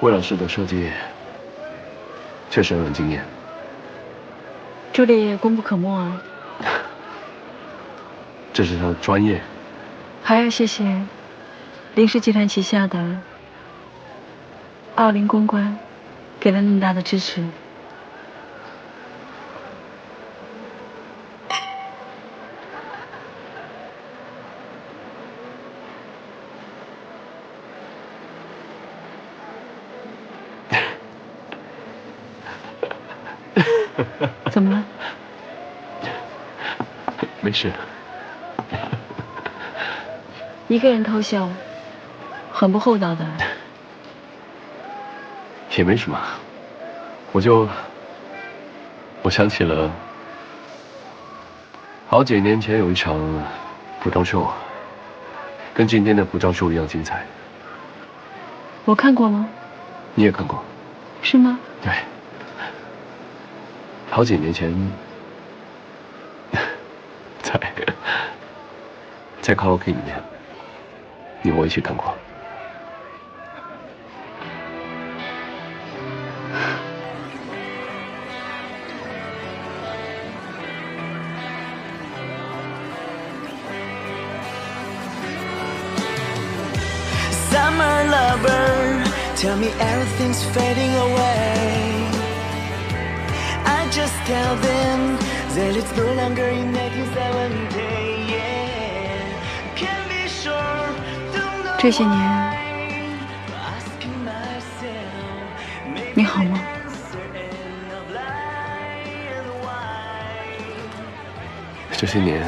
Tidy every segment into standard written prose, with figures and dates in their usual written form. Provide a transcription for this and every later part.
魏老师的设计确实很惊艳，朱丽叶功不可没啊。这是他的专业。还要谢谢林氏集团旗下的奥林公关给了那么大的支持。怎么了？没事。一个人偷笑，很不厚道的。也没什么，我想起了好几年前有一场服装秀，跟今天的服装秀一样精彩。我看过吗？你也看过？是吗？对，好几年前，在卡拉 OK 里面，你和我一起看过。Summer lover, tell me everything's fading away. I just tell them that it's no longer in 1970. Yeah, can't be sure, don't know 这些年 asking myself, 你好吗？ 这些年，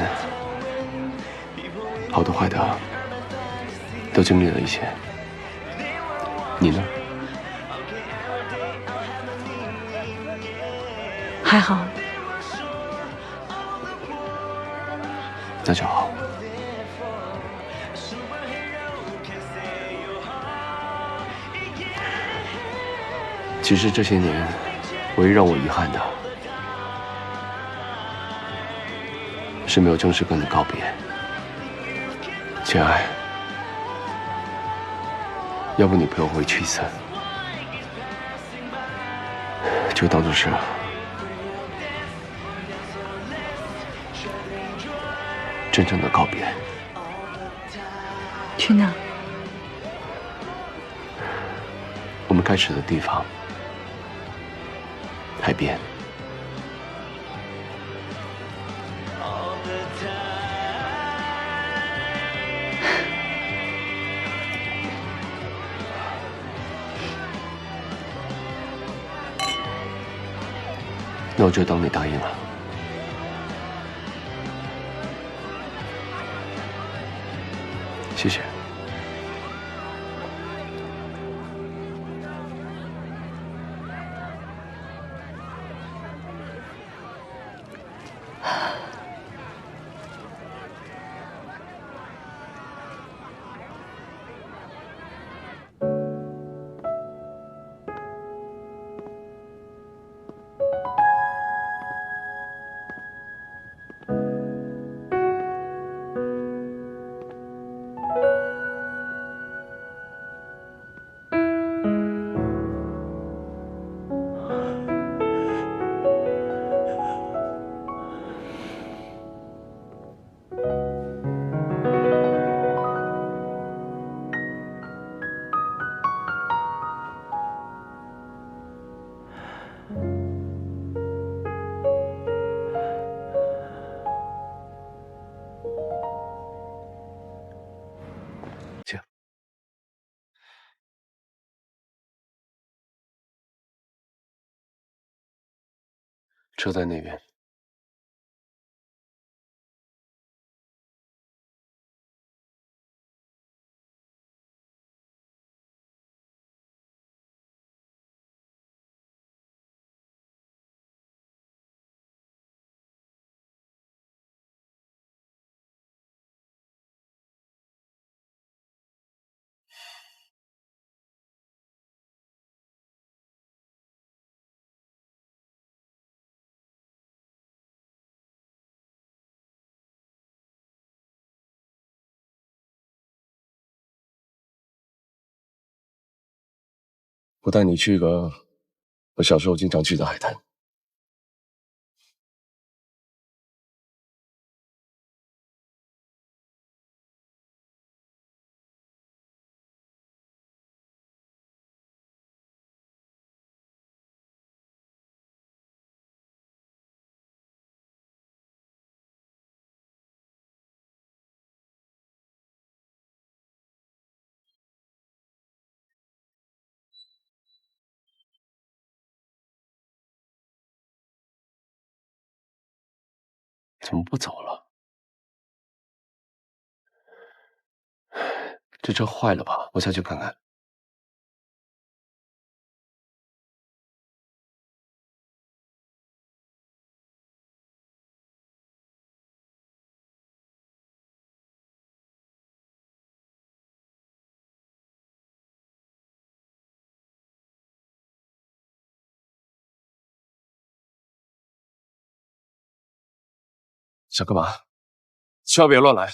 好的坏的都经历了一些。你呢？还好。那就好。其实这些年，唯一让我遗憾的是没有正式跟你告别，亲爱。要不你陪我回去一次，就当做是真正的告别。去哪？我们开始的地方，海边。那我就当你答应了。谢谢。请，车在那边。我带你去一个我小时候经常去的海滩。怎么不走了？这车坏了吧？我下去看看。想干嘛？千万别乱来！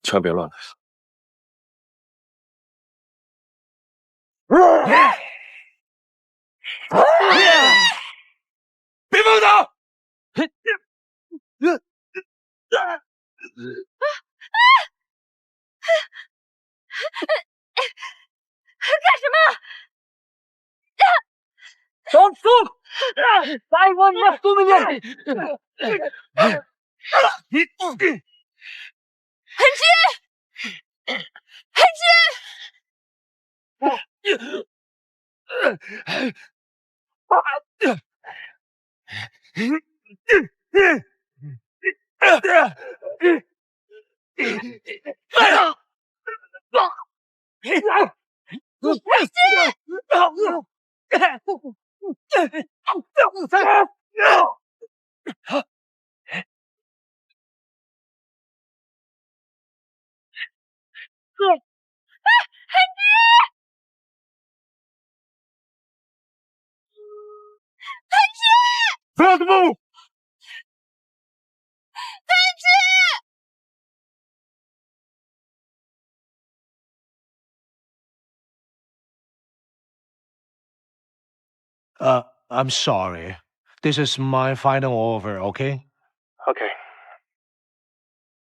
千万别乱来！别碰他！干什么？放松！在我的宿命！恒基，恒不要动！I'm sorry. This is my final offer, okay? Okay.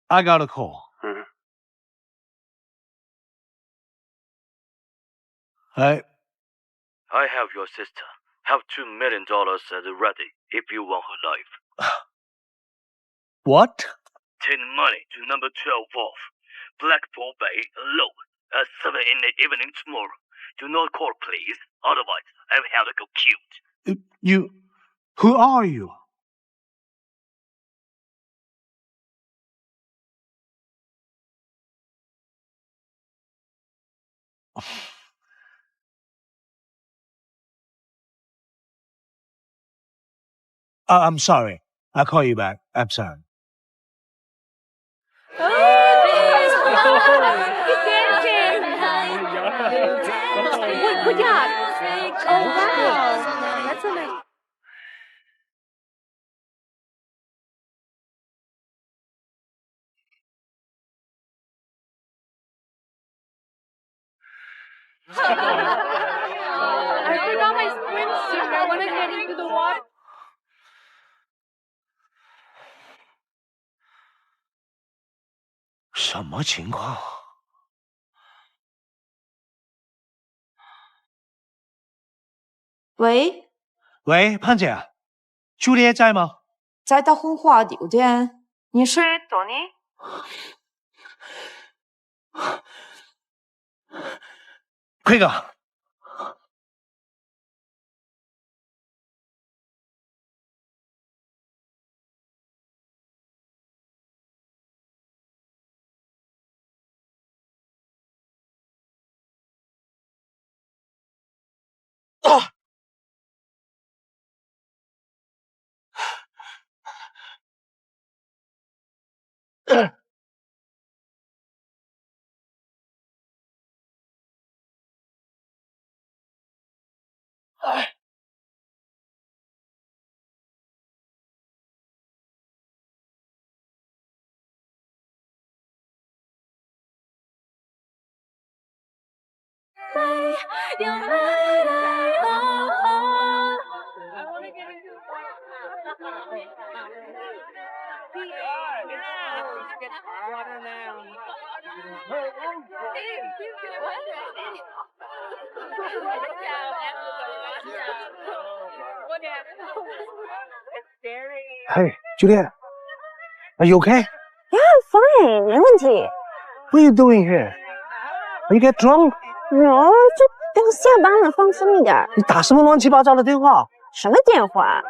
I got a call. I I have your sister. Have $2 million at the ready if you want her life. what? Take the money to number 12 Wolf, Blackpool Bay, alone, at 7 in the evening tomorrow. Do not call, please. Otherwise, I'll have to go killed. You? Who are you? I'm sorry. I'll call you back. I'm sorry. Good job. Oh, wow. That's amazing. I forgot my swimsuit. I want to get into the water. 什么情况？喂，喂，潘姐，朱丽叶在吗？在大红花酒店。你是托尼？Quick！飞 You're mine, Hey, Juliet, are you okay? Fine，没问题。 What are you doing here? Are you get drunk? No，就刚下班了，放松一点。你打什么乱七八糟的电话？什么电话？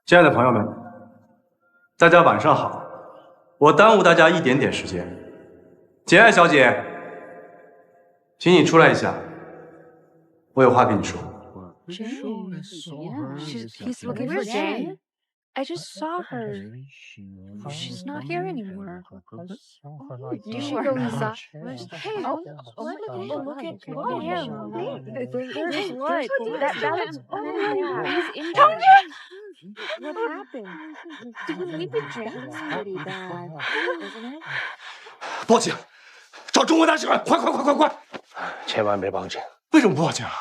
亲爱的朋友们，大家晚上好。我耽误大家一点点时间。简爱小姐，请你出来一下，我有话跟你说。 He's looking for Jane. I just saw her. She's not here anymore. You should go inside. Hey, look at him. There's blood. That is. Oh yeah. He's injured. What happened? Dude, Jane is pretty bad, isn't it? 报警！找中国大使馆！快！千万别报警！为什么不报警啊？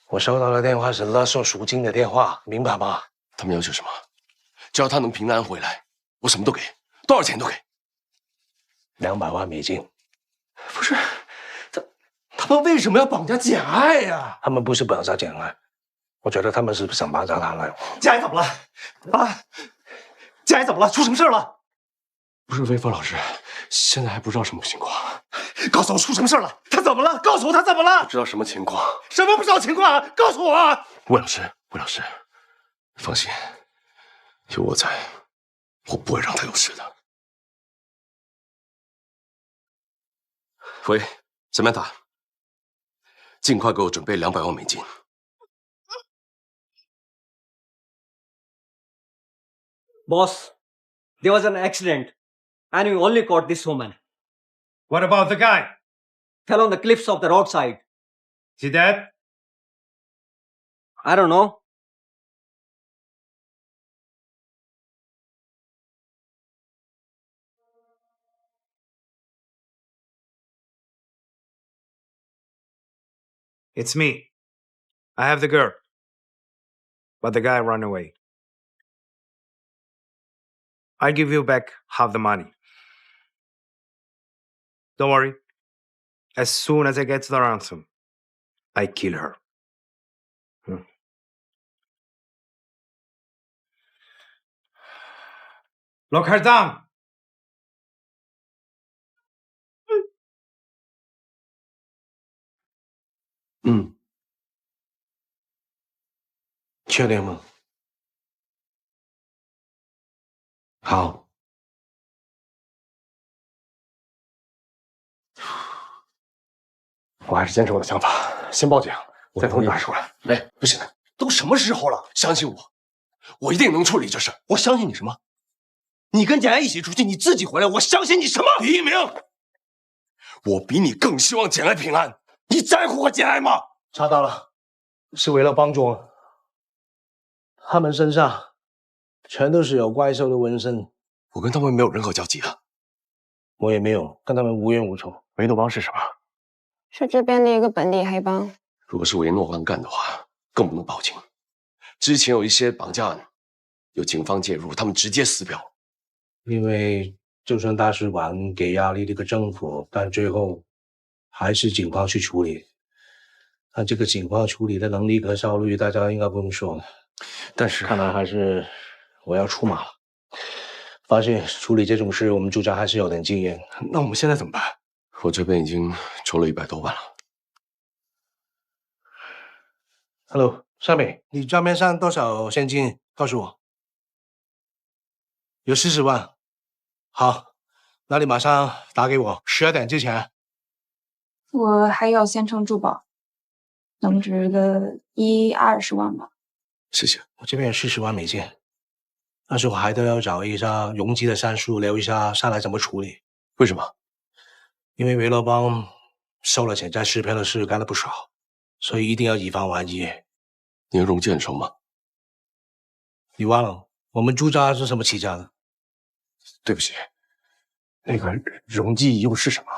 我收到的电话是勒索赎金的电话，明白吗？他们要求什么？只要他能平安回来，我什么都给，多少钱都给。 200万美金。不是，他们为什么要绑架简爱呀？他们不是绑架简爱，我觉得他们是想绑架他来。简爱怎么了？啊？简爱怎么了？出什么事了？ 不是微风老师，现在还不知道什么情况。告诉我出什么事了？他怎么了？告诉我他怎么了？不知道什么情况？什么不知道情况？告诉我啊！魏老师，放心，有我在，我不会让他有事的。喂，沈曼塔，尽快给我准备200万美金。 Boss, there was an accident, and we only caught this woman. What about the guy? Fell on the cliffs of the rockside. Is he dead? I don't know. It's me. I have the girl. But the guy ran away. I'll give you back half the money. Don't worry. As soon as I get the ransom, I kill her. Lock her down. 嗯，确定吗？好。我还是坚持我的想法，先报警，再通知大使馆。哎，不行，都什么时候了？相信我，我一定能处理这事。我相信你什么？你跟简爱一起出去，你自己回来，我相信你什么？李一鸣，我比你更希望简爱平安。你在乎我简爱吗？查到了，是为了帮助我。他们身上全都是有怪兽的纹身。我跟他们没有任何交集啊。我也没有，跟他们无冤无仇。维诺邦是什么？是这边的一个本地黑帮。如果是维诺邦干的话，更不能报警。之前有一些绑架案，有警方介入，他们直接撕票。因为就算大使馆给压力这个政府，但最后还是警方去处理。但这个警方处理的能力和效率，大家应该不用说了。但是看来还是我要出马了。发现处理这种事，我们组长还是有点经验。那我们现在怎么办？我这边已经筹了100多万了。Hello， 夏美，你账面上多少现金？告诉我。有40万。好，那你马上打给我，12点之前。我还有现成珠宝，能值个20万吧。谢谢。我这边有40万美金，但是我还都要找一下容积的参数，聊一下下来怎么处理。为什么？因为维罗邦收了钱，在石片的事干了不少，所以一定要以防万一。你和荣记很熟吗？你忘了我们朱家是什么起家的？对不起，那个荣记又是什么？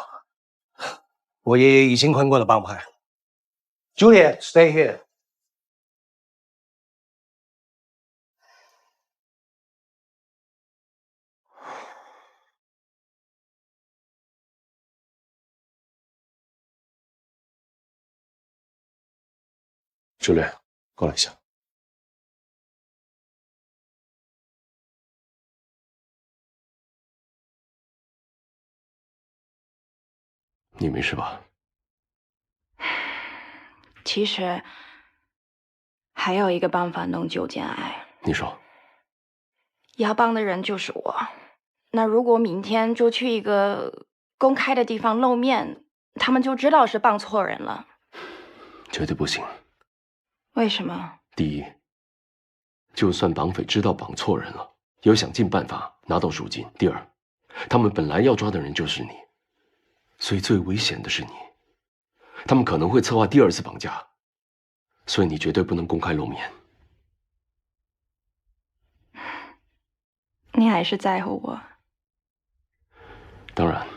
我爷爷以前混过的帮派。Juliet, stay here. 朱烈，过来一下。你没事吧？其实还有一个办法能救简爱。你说。要帮的人就是我。那如果明天就去一个公开的地方露面，他们就知道是帮错人了。绝对不行。为什么？第一，就算绑匪知道绑错人了，也要想尽办法拿到赎金。第二，他们本来要抓的人就是你，所以最危险的是你。他们可能会策划第二次绑架，所以你绝对不能公开露面。你还是在乎我。当然。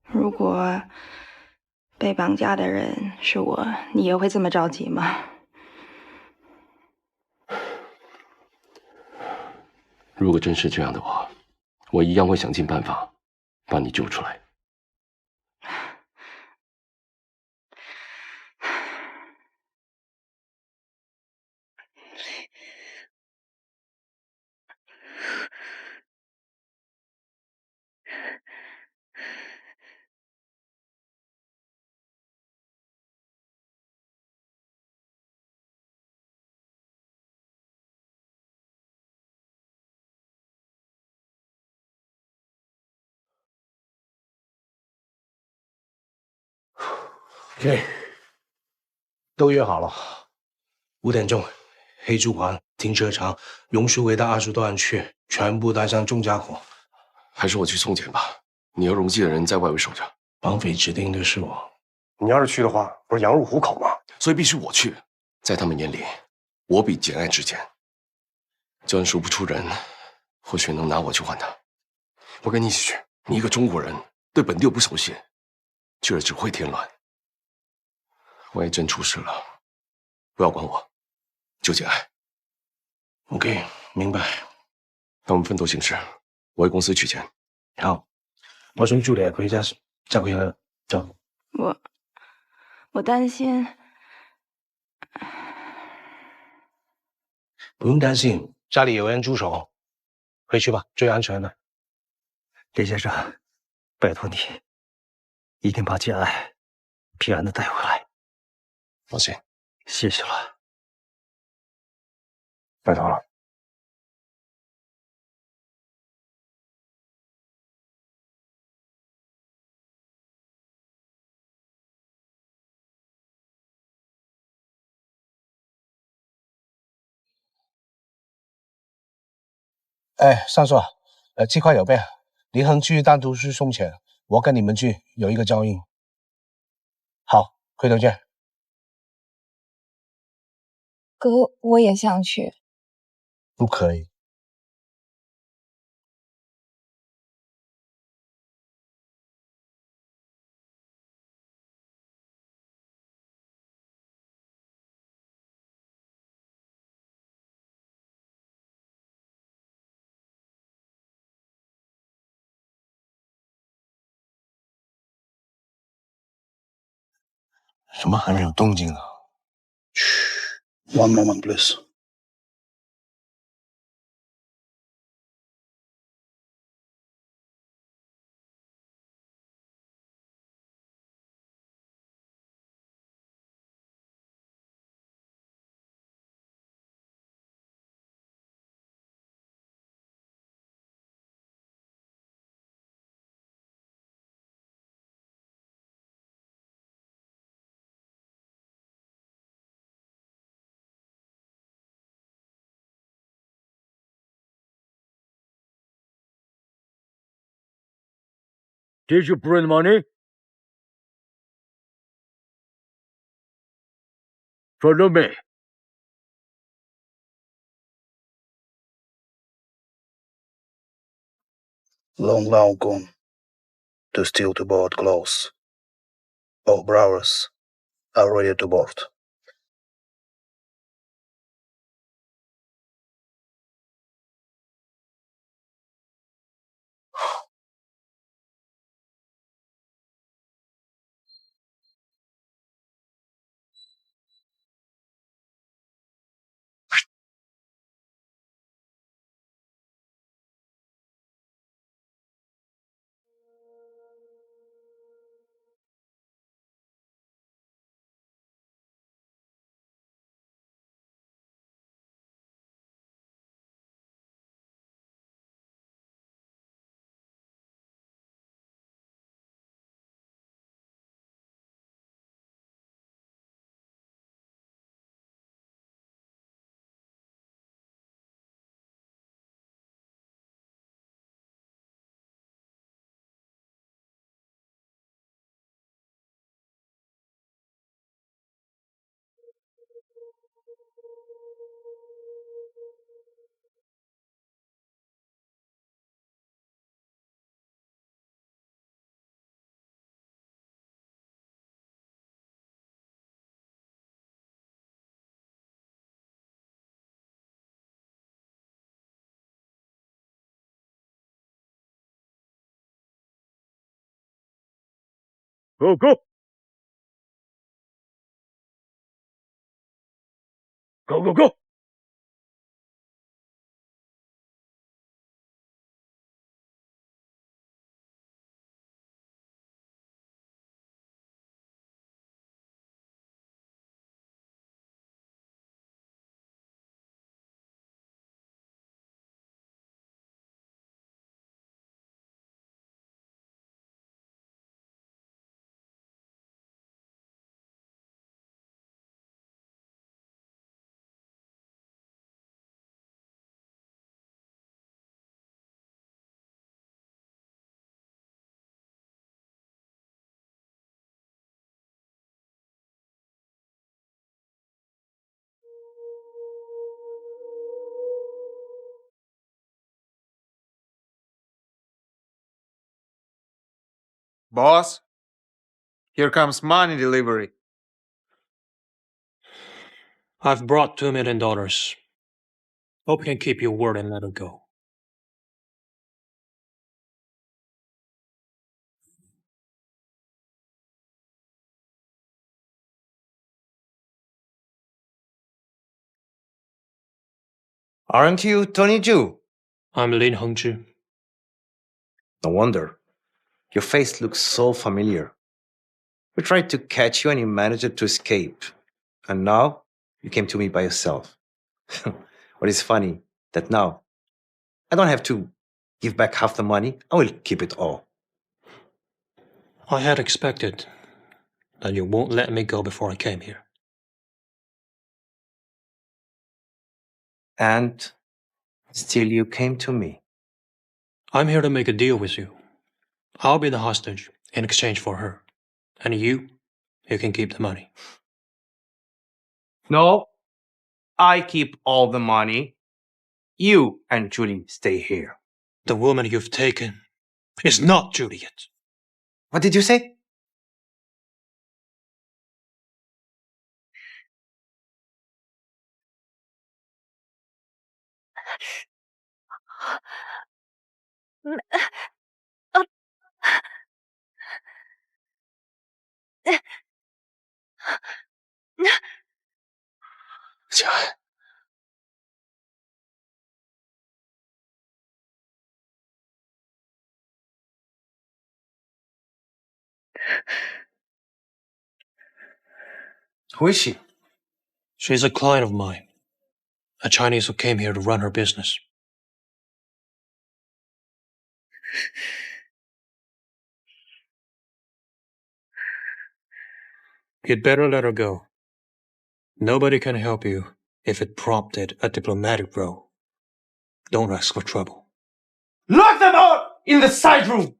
如果被绑架的人是我，你也会这么着急吗？如果真是这样的话，我一样会想尽办法把你救出来。OK， 都约好了，5点钟，黑猪环停车场，榕树围的20多万去，全部带上重家伙。还是我去送钱吧，你和荣记的人在外围守着。绑匪指定的是我。你要是去的话，不是羊入虎口吗？所以必须我去。在他们眼里，我比简爱值钱。就算赎不出人，或许能拿我去换他。我跟你一起去。你一个中国人，对本地又不熟悉，去了只会添乱。万一真出事了，不要管我，救简爱。OK， 明白。那我们分头行事，我回公司取钱。好，我送助理回家，再回来了。走。我担心。不用担心，家里有人驻守。回去吧，最安全的。李先生，拜托你，一定把简爱平安的带回来。放心，谢谢了，拜托了。哎，上硕，这块有备，林恒去单独去送钱，我跟你们去有一个交易。好，回头见。哥，我也想去。不可以。什么还没有动静啊？嘘 ，One moment, please. Did you bring money? Follow me. Long gone to steal to board clothes. All brothers are ready to board. Go, go! Go, go, go! Boss, here comes money delivery. I've brought $2 million. Hope you can keep your word and let her go. Aren't you Tony Zhu? I'm Lin Hengzhi. No wonder. Your face looks so familiar. We tried to catch you and you managed to escape. And now you came to me by yourself. What is funny, that now I don't have to give back half the money. I will keep it all. I had expected that you won't let me go before I came here. And still you came to me. I'm here to make a deal with you. I'll be the hostage in exchange for her. And you can keep the money. No, I keep all the money. You and Julie stay here. The woman you've taken is not Juliet. What did you say? Jian爱， Who is she? She's a client of mine. A Chinese who came here to run her business. You'd better let her go. Nobody can help you if it prompted a diplomatic row. Don't ask for trouble. Lock them all in the side room!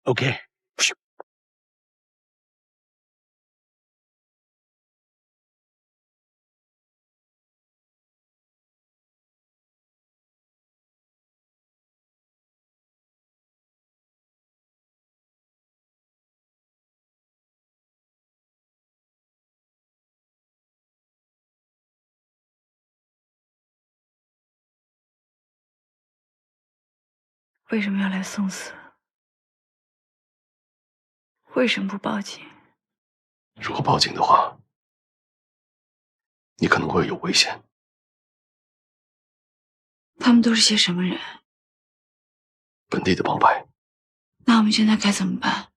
OK。为什么要来送死？为什么不报警？如果报警的话，你可能会有危险。他们都是些什么人？本地的帮派。那我们现在该怎么办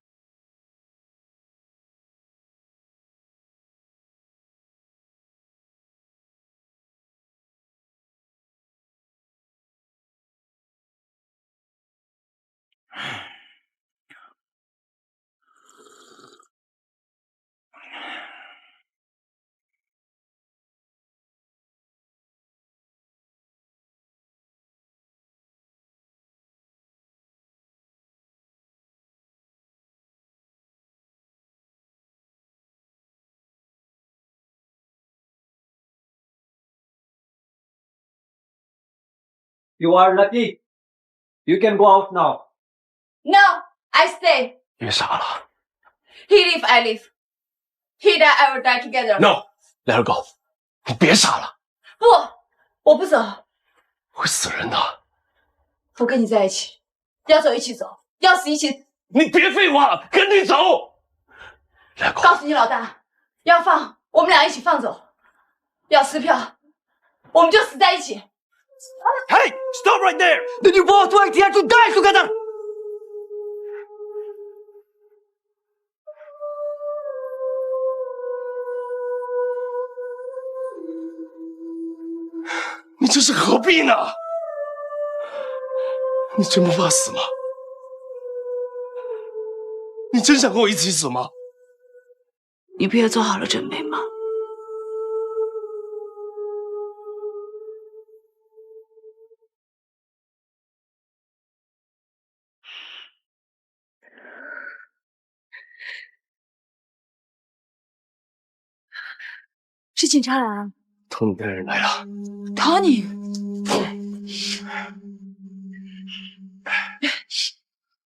？You are lucky. You can go out now. No, I stay. 别傻了。He leave, I leave. He die, I will die together. No, let her go. 你别傻了。不，我不走。会死人的。我跟你在一起，要走一起走，要死一起。你别废话了，跟你走。let go。告诉你老大，要放我们俩一起放走，要撕票，我们就死在一起。Hey, stop right there! Then you both work here to die together! 你这是何必呢？你真不怕死吗？你真想跟我一起死吗？你不也做好了准备吗？是警察来了。托尼带人来了。Tony，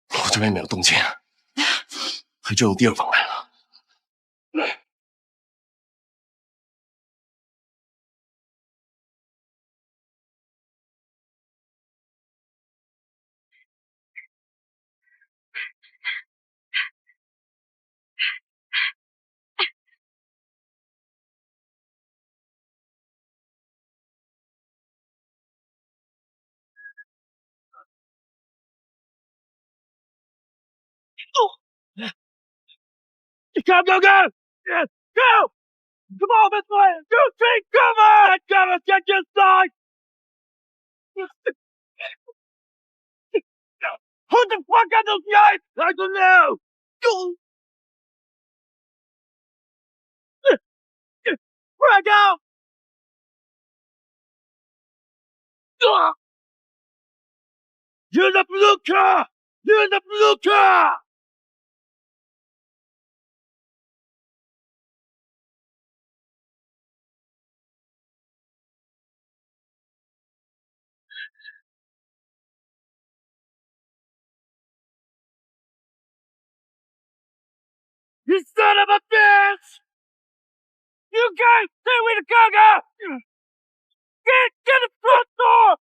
我这边没有动静，还真有第二方来了。Go, go, go! Yes, go! Come on, this way! You take cover! Get cover! Get your side! Who the fuck are those guys? I don't know! Go! Where go? You're the blue car! You're the blue car! You son of a bitch! You guys, stay with the gaga! Get the front door!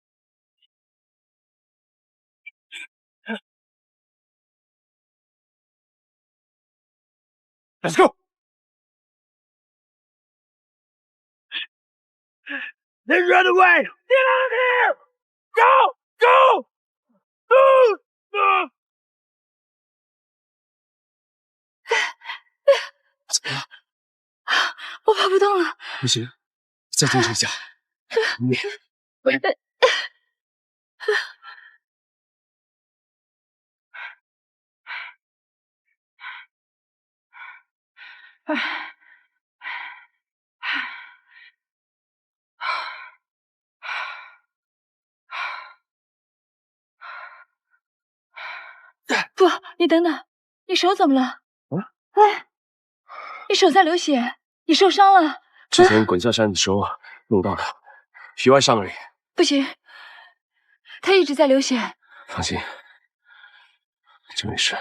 Let's go! Then run away! Get out of here! Go! Go!怎么了？我跑不动了。不行，再坚持一下。不，你等等，你手怎么了？哎，你手在流血，你受伤了。之前滚下山的时候弄到的，皮外伤而已。不行，他一直在流血。放心，就没事。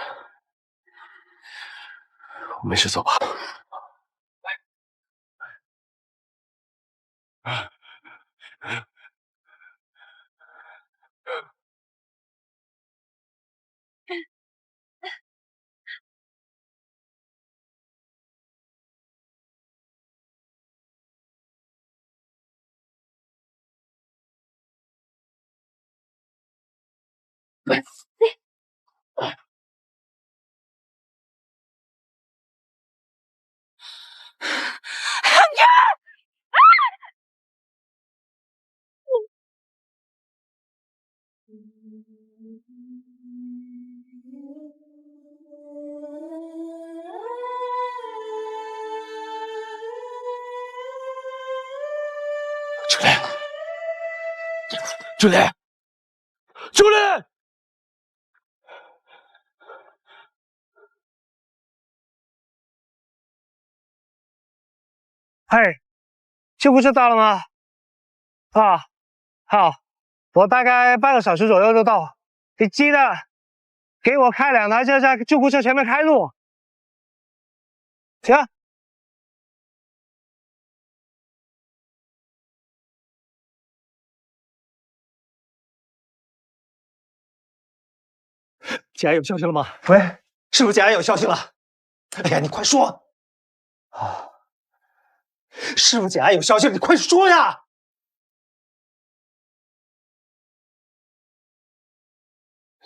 我没事，走吧。朱莉，朱莉，嘿，救护车到了吗？啊，好，我大概半个小时左右就到。你记得给我开2台车在救护车前面开路。行。姐有消息了吗？喂，是不是姐有消息了？哎呀，你快说！啊，是不是姐有消息了？你快说呀！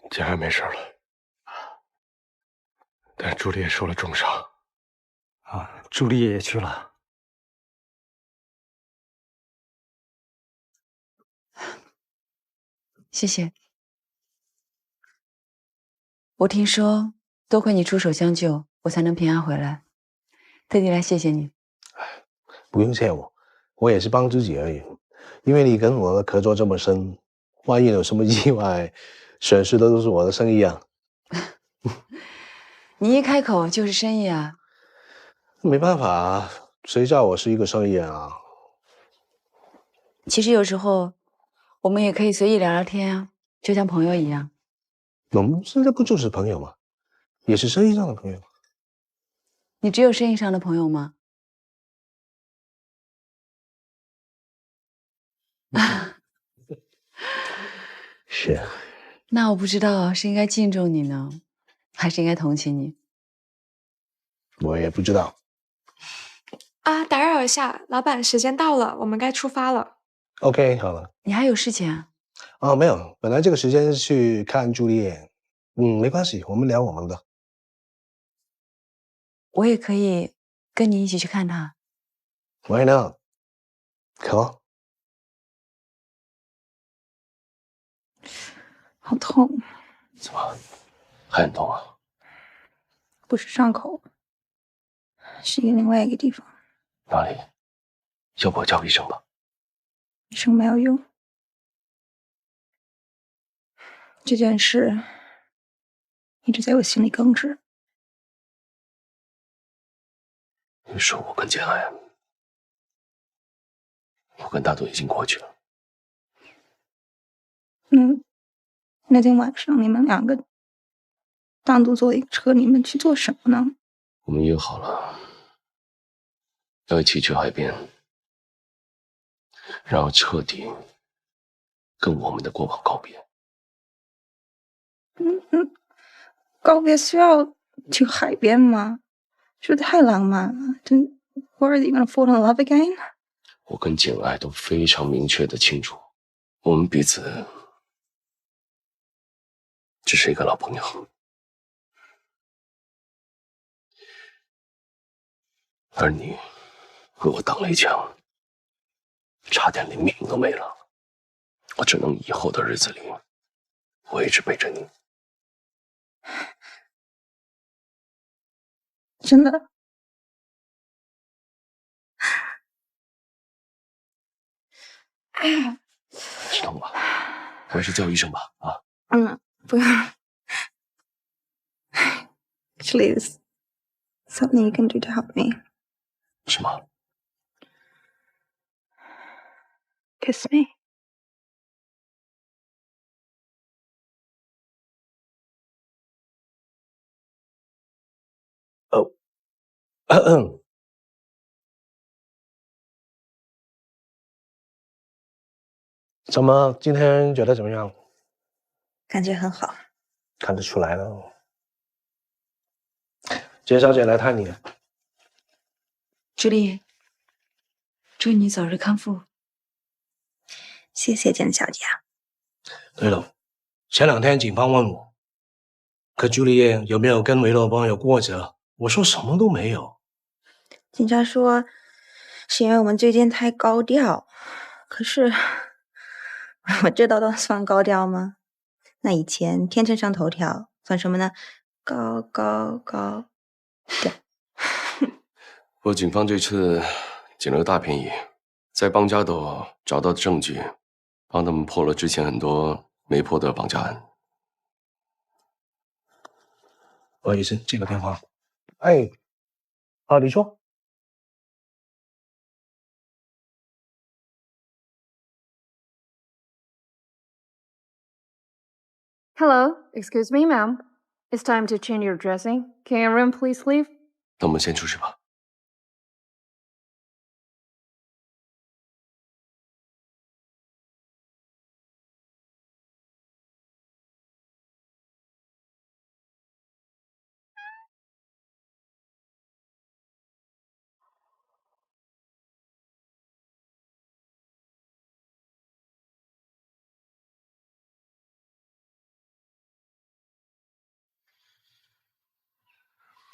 简爱没事了，但朱丽叶受了重伤。啊，朱丽叶也去了。谢谢。我听说多亏你出手相救，我才能平安回来，特地来谢谢你。不用谢我，我也是帮自己而已。因为你跟我的合作这么深，万一有什么意外，损失的都是我的生意啊。你一开口就是生意啊。没办法啊，谁叫我是一个生意人啊？其实有时候我们也可以随意聊聊天啊，就像朋友一样。我们现在不就是朋友吗？也是生意上的朋友。你只有生意上的朋友吗？是。那我不知道是应该敬重你呢，还是应该同情你？我也不知道。啊，打扰一下，老板，时间到了，我们该出发了。OK， 好了。你还有事情啊？哦，没有，本来这个时间是去看朱丽叶。没关系，我们聊我们的。我也可以跟你一起去看她。Why not? Come on。好痛。怎么还很痛啊？不是伤口，是另外一个地方。哪里？要不我叫个医生吧？医生没有用。这件事一直在我心里耿直。你说我跟简爱，我跟大都已经过去了。那天晚上你们2个单独坐一个车，你们去做什么呢？我们约好了，要一起去海边，然后彻底跟我们的过往告别。告别需要去海边吗？是不是太浪漫了？Where are you gonna fall in love again？我跟简爱都非常明确的清楚，我们彼此只是一个老朋友。而你为我挡了一枪，差点连命都没了。我只能以后的日子里，我一直背着你。真的？止痛吧，我还是叫医生吧。啊，不用。Actually, there's something you can do to help me. 什么 ？Kiss me. 怎么今天觉得怎么样？感觉很好。看得出来了。简小姐来探你。朱丽，祝你早日康复。谢谢简小姐。对了，前2天警方问我，可朱丽叶有没有跟维洛邦有过节？我说什么都没有。警察说是因为我们最近太高调，可是我这都算高调吗？那以前天天上头条算什么呢？高调。不过警方这次捡了个大便宜，在邦加斗找到的证据，帮他们破了之前很多没破的绑架案。不好意思，接个电话。哎，你说。Hello, excuse me, ma'am. It's time to change your dressing. Can your room please leave? 那我们先出去吧。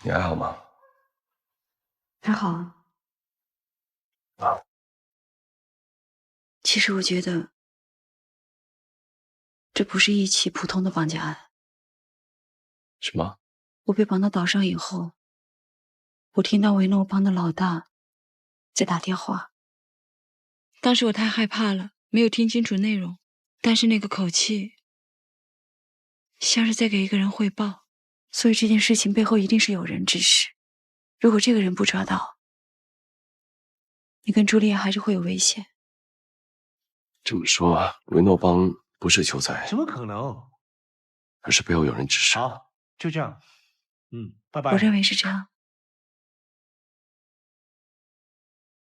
你还好吗？还好。啊。其实我觉得，这不是一起普通的绑架案。什么？我被绑到岛上以后，我听到维诺邦的老大在打电话。当时我太害怕了，没有听清楚内容，但是那个口气像是在给一个人汇报，所以这件事情背后一定是有人指使。如果这个人不抓到，你跟朱丽叶还是会有危险。这么说，维诺邦不是求财？怎么可能？而是背后有人指使。好，就这样。拜拜。我认为是这样。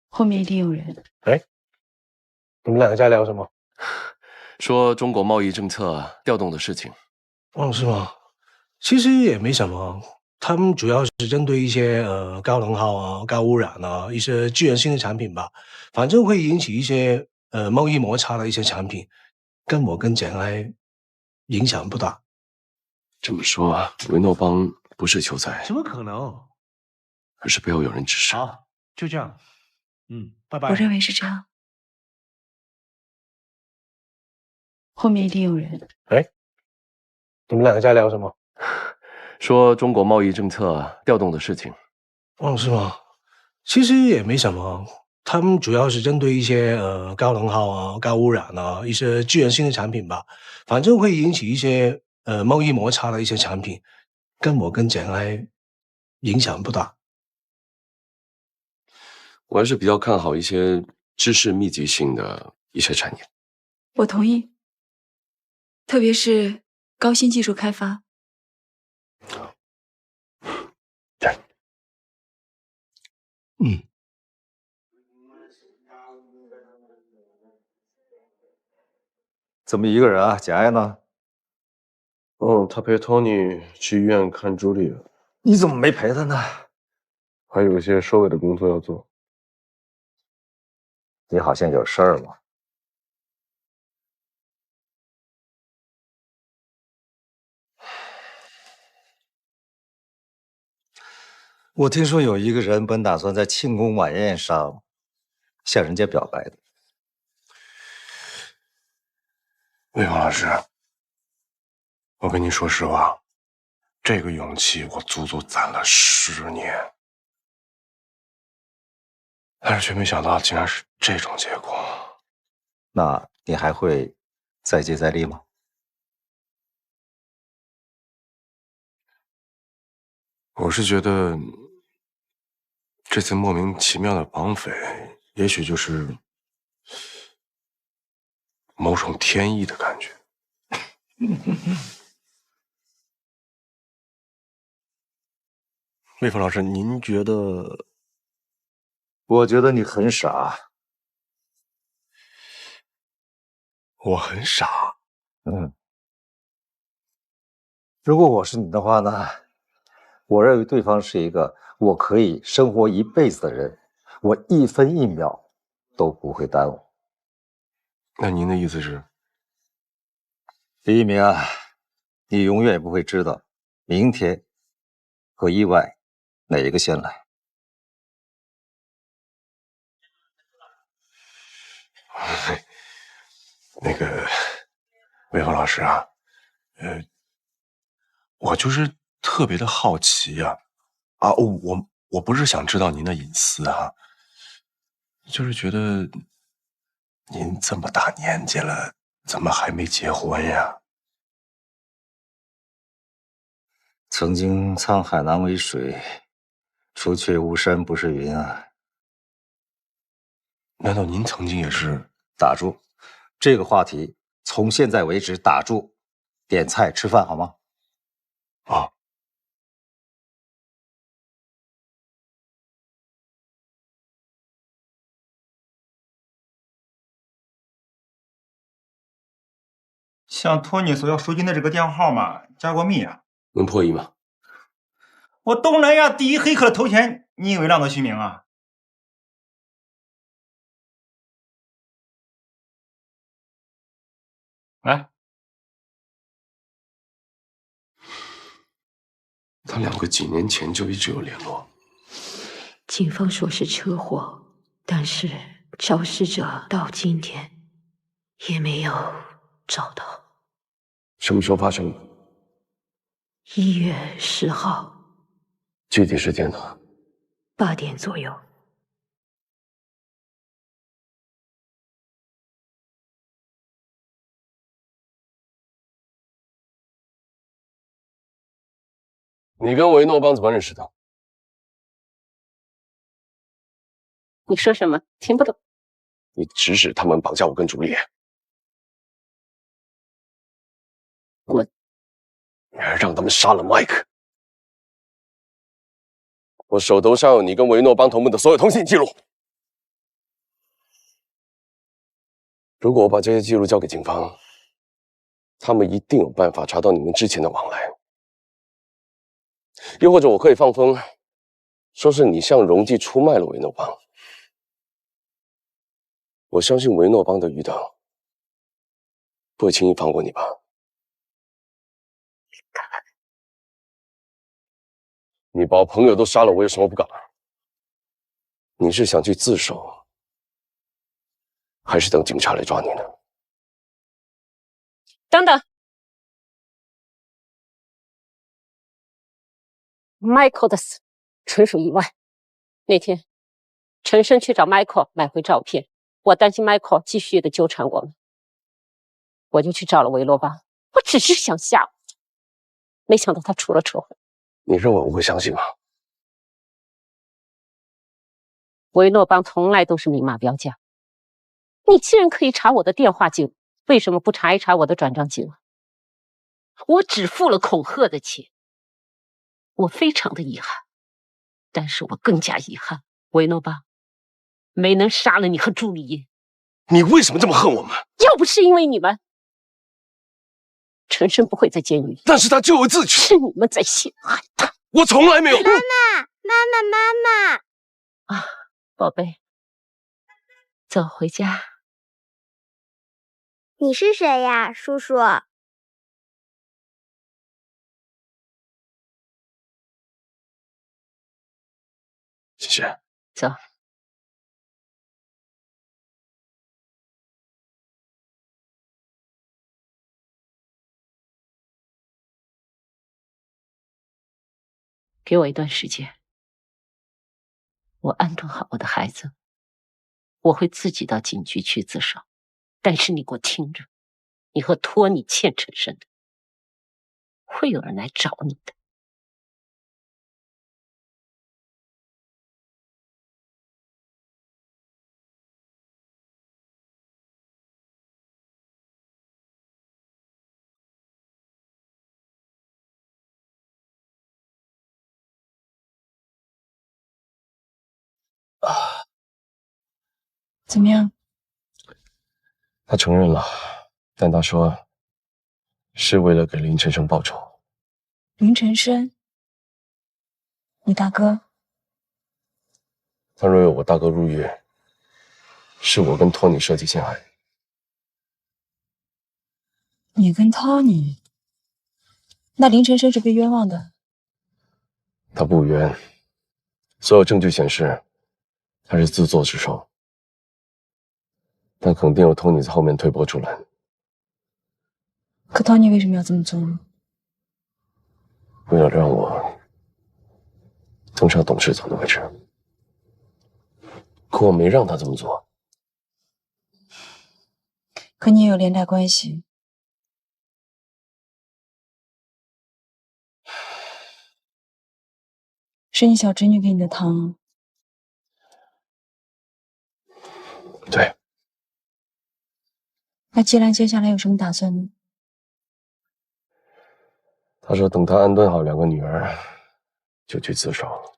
后面一定有人。哎，你们2个在聊什么？说中国贸易政策调动的事情。是吗？其实也没什么，他们主要是针对一些高能耗啊、高污染啊、一些资源性的产品吧，反正会引起一些贸易摩擦的一些产品，跟我跟简爱影响不大。这么说，维诺邦不是求财？怎么可能？而是背后有人指使。好，就这样。拜拜。我认为是这样。后面一定有人。哎，你们2个在聊什么？说中国贸易政策调动的事情。是吗？其实也没什么，他们主要是针对一些高能耗啊、高污染啊、一些资源性的产品吧，反正会引起一些贸易摩擦的一些产品，跟我跟简爱影响不大。我还是比较看好一些知识密集性的一些产业。我同意，特别是高新技术开发。怎么一个人啊？简爱呢？他陪 Tony 去医院看朱莉了。你怎么没陪他呢？还有一些收尾的工作要做。你好像有事儿了。我听说有一个人本打算在庆功晚宴上向人家表白的。魏峰老师，我跟你说实话，这个勇气我足足攒了10年，但是却没想到竟然是这种结果。那你还会再接再厉吗？我是觉得这次莫名其妙的绑匪，也许就是某种天意的感觉。魏峰老师，您觉得？我觉得你很傻。我很傻。如果我是你的话呢，我认为对方是一个我可以生活一辈子的人，我1分1秒都不会耽误。那您的意思是？李一鸣啊，你永远也不会知道明天和意外哪一个先来。那个魏峰老师啊，我就是特别的好奇呀，我不是想知道您的隐私啊，就是觉得您这么大年纪了，怎么还没结婚呀？曾经沧海难为水，除却巫山不是云啊。难道您曾经也是？打住，这个话题从现在为止打住，点菜吃饭好吗？啊。向托尼所要赎金的这个电话号码加过密啊？能破译吗？我东南亚第一黑客的头衔，你以为浪得虚名啊？来，他2个几年前就一直有联络。警方说是车祸，但是肇事者到今天也没有找到。什么时候发生的1月10号，具体时间呢8点左右。你跟维诺邦怎么认识的？你说什么？听不懂。你指使他们绑架我跟朱丽叶。你还让他们杀了麦克。我手头上有你跟维诺邦同盟的所有通信记录。如果我把这些记录交给警方，他们一定有办法查到你们之前的往来。又或者我可以放风，说是你向荣记出卖了维诺邦。我相信维诺邦的余党不会轻易放过你吧？你把我朋友都杀了，我有什么不敢？你是想去自首，还是等警察来抓你呢？等等 ，Michael 的死纯属意外。那天，陈升去找 Michael 买回照片，我担心 Michael 继续的纠缠我们，我就去找了维诺邦。我只是想吓唬他，没想到他出了车祸。你认为我会相信吗？维诺邦从来都是明码标价。你既然可以查我的电话记录，为什么不查一查我的转账记录？我只付了恐吓的钱，我非常的遗憾，但是我更加遗憾，维诺邦没能杀了你和朱丽叶。你为什么这么恨我们？要不是因为你们，陈升不会在监狱里。但是他咎由自取，是你们在陷害他。我从来没有。妈妈，妈妈，妈妈啊，宝贝，走，回家。你是谁呀，叔叔？谢谢。走。给我一段时间，我安顿好我的孩子，我会自己到警局去自首。但是你给我听着，你和托尼欠陈深的，会有人来找你的。怎么样？他承认了，但他说是为了给林晨生报仇。林晨生，你大哥？他认为我大哥入狱，是我跟托尼设计陷害。你跟 Tony？ 那林晨生是被冤枉的。他不冤，所有证据显示他是自作自受，但肯定有托尼在后面推波助澜。可 Tony 为什么要这么做呢？为了让我登上董事长的位置。可我没让他这么做。和你也有连带关系。是你小侄女给你的糖。对。那季兰接下来有什么打算呢？他说等他安顿好2个女儿，就去自首。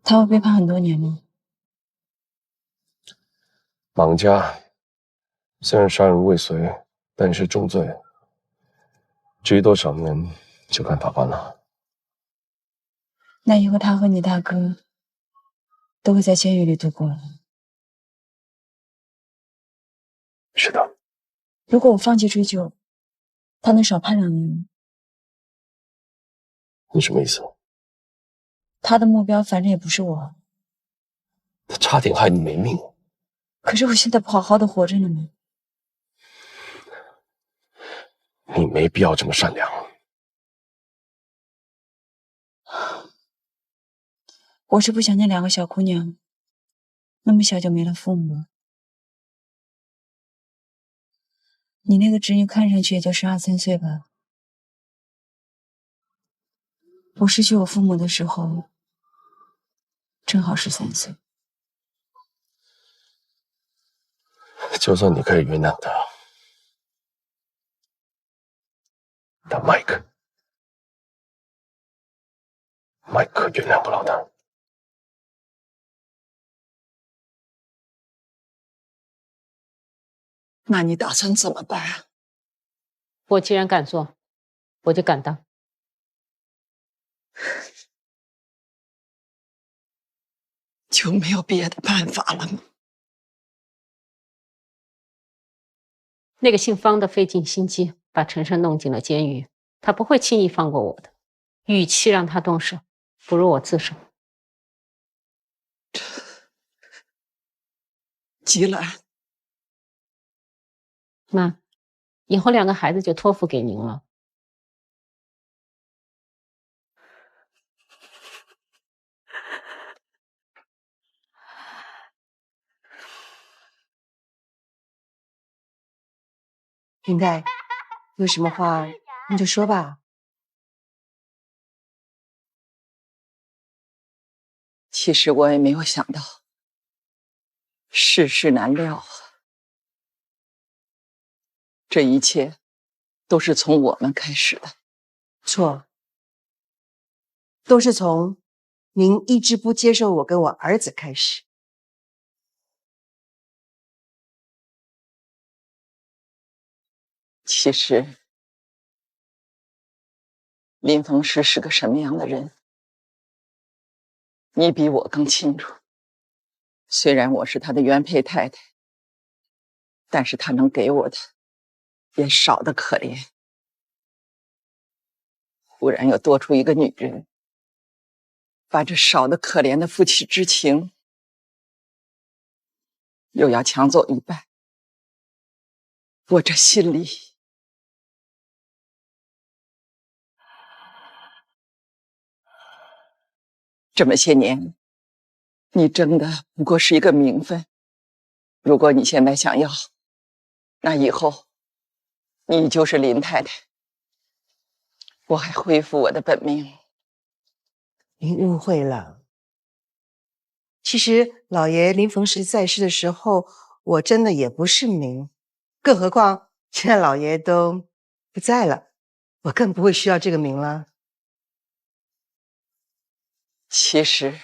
他会被判很多年吗？绑架虽然杀人未遂，但是重罪。至于多少年，就看法官了。那以后他和你大哥都会在监狱里度过了。是的。如果我放弃追究，他能少判2年。你什么意思？他的目标反正也不是我。他差点害你没命。可是我现在不好好的活着呢吗？你没必要这么善良。我是不想那2个小姑娘那么小就没了父母。你那个侄女看上去也就12、13岁吧。我失去我父母的时候，正好13岁。就算你可以原谅他，但麦克原谅不了他。那你打算怎么办？我既然敢做，我就敢当。就没有别的办法了吗？那个姓方的费尽心机把陈深弄进了监狱，他不会轻易放过我的。与其让他动手，不如我自首。吉兰，妈，以后2个孩子就托付给您了。林黛，有什么话你就说吧。其实我也没有想到，世事难料啊。这一切都是从我们开始的。错，都是从您一直不接受我跟我儿子开始。其实，林峰石是个什么样的人，你比我更清楚。虽然我是他的原配太太，但是他能给我的也少得可怜。忽然又多出一个女人，把这少得可怜的夫妻之情又要抢走一半，我这心里这么些年，你争的不过是一个名分。如果你现在想要，那以后你就是林太太，我还恢复我的本命。您误会了。其实老爷林逢时在世的时候，我真的也不是名，更何况现在老爷都不在了，我更不会需要这个名了。其实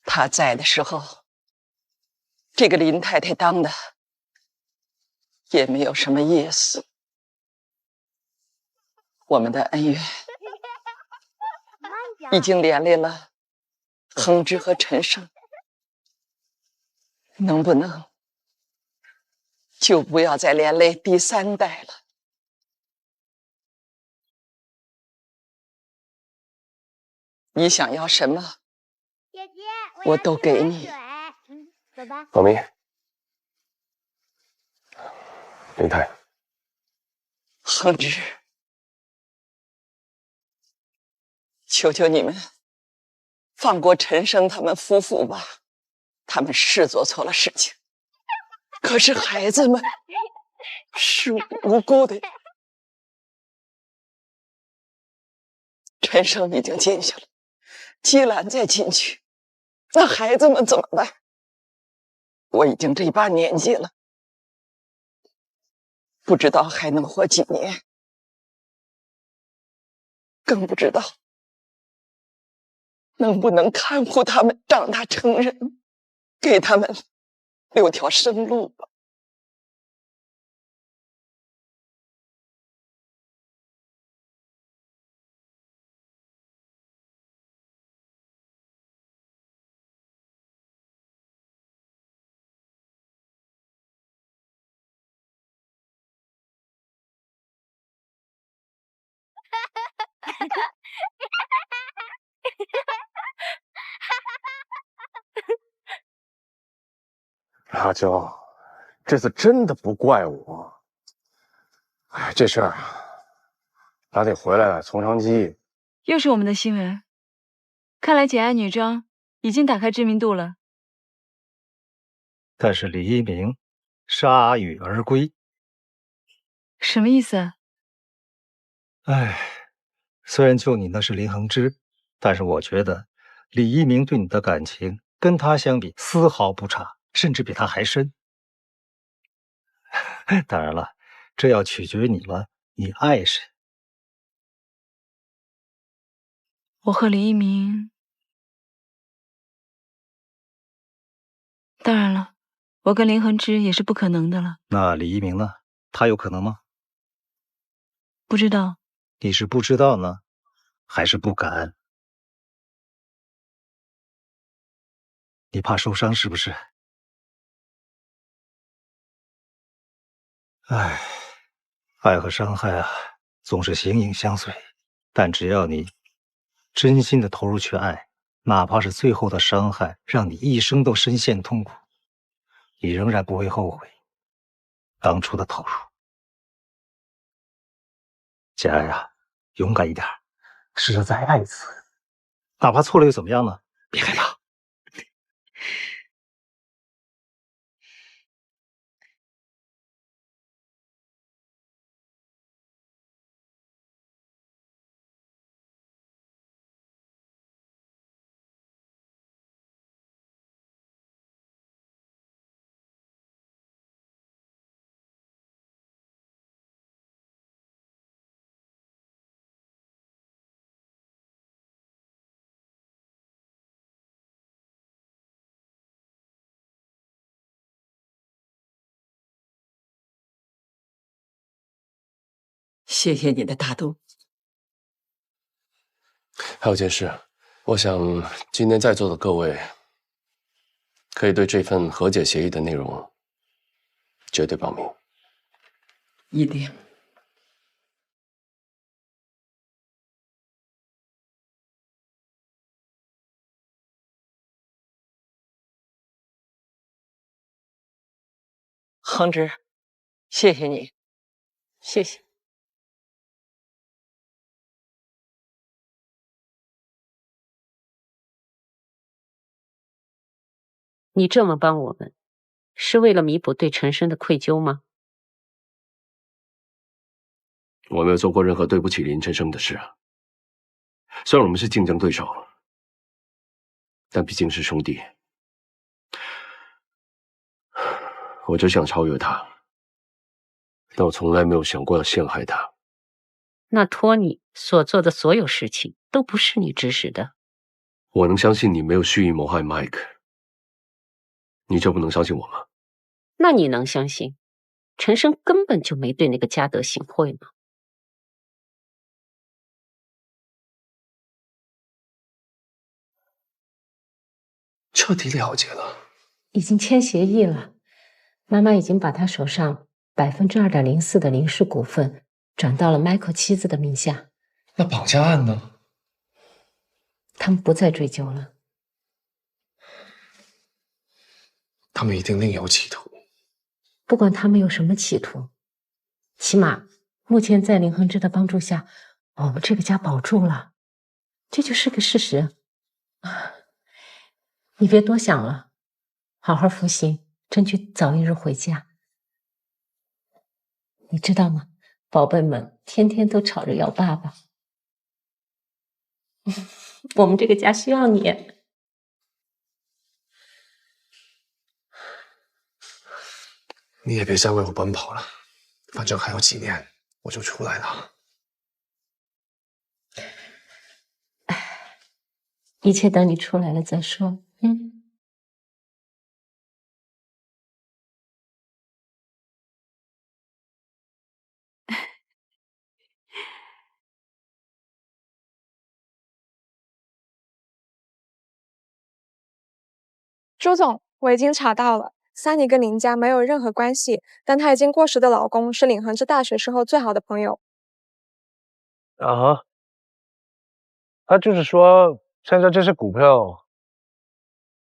他在的时候，这个林太太当的也没有什么意思。我们的恩怨已经连累了恒之和陈胜，能不能就不要再连累第3代了？你想要什么，姐姐，我都给你。走吧。老明，林太，恒之，求求你们放过陈生他们夫妇吧，他们是做错了事情，可是孩子们是无辜的。陈生已经进去了，季兰再进去，那孩子们怎么办？我已经这把年纪了，不知道还能活几年，更不知道能不能看护他们长大成人，给他们留条生路吧。阿娇，这次真的不怪我。哎，这事儿啊，咱得回来从长计。又是我们的新闻，看来简爱女装已经打开知名度了。但是李一鸣铩羽而归，什么意思啊？哎，虽然救你的是林恒之，但是我觉得李一鸣对你的感情跟他相比丝毫不差，甚至比他还深。当然了，这要取决于你了，你爱谁？我和李一鸣，当然了，我跟林恒之也是不可能的了。那李一鸣呢？他有可能吗？不知道。你是不知道呢，还是不敢？你怕受伤是不是？唉，爱和伤害啊，总是形影相随。但只要你真心的投入去爱，哪怕是最后的伤害让你一生都深陷痛苦，你仍然不会后悔当初的投入。简爱啊，勇敢一点，试着再爱一次，哪怕错了又怎么样呢？别害怕。谢谢你的大度。还有件事，我想今天在座的各位可以对这份和解协议的内容绝对保密。一定。恒之，谢谢你，谢谢。你这么帮我们，是为了弥补对陈生的愧疚吗？我没有做过任何对不起林晨生的事啊。虽然我们是竞争对手，但毕竟是兄弟。我只想超越他，但我从来没有想过要陷害他。那托尼所做的所有事情都不是你指使的。我能相信你没有蓄意谋害 Mike， 你就不能相信我吗？那你能相信陈生根本就没对那个嘉德行贿吗？彻底了解了，已经签协议了。妈妈已经把他手上2.04%的林氏股份转到了 Michael 妻子的名下。那绑架案呢？他们不再追究了。他们一定另有企图。不管他们有什么企图，起码目前在林恒之的帮助下，我们这个家保住了，这就是个事实。你别多想了，好好服刑，争取早一日回家。你知道吗？宝贝们天天都吵着要爸爸，我们这个家需要你。你也别再为我奔跑了，反正还有几年我就出来了。一切等你出来了再说。朱总，我已经查到了，Sunny跟林家没有任何关系，但她已经过世的老公是林恒之大学时候最好的朋友。啊，他就是说，现在这些股票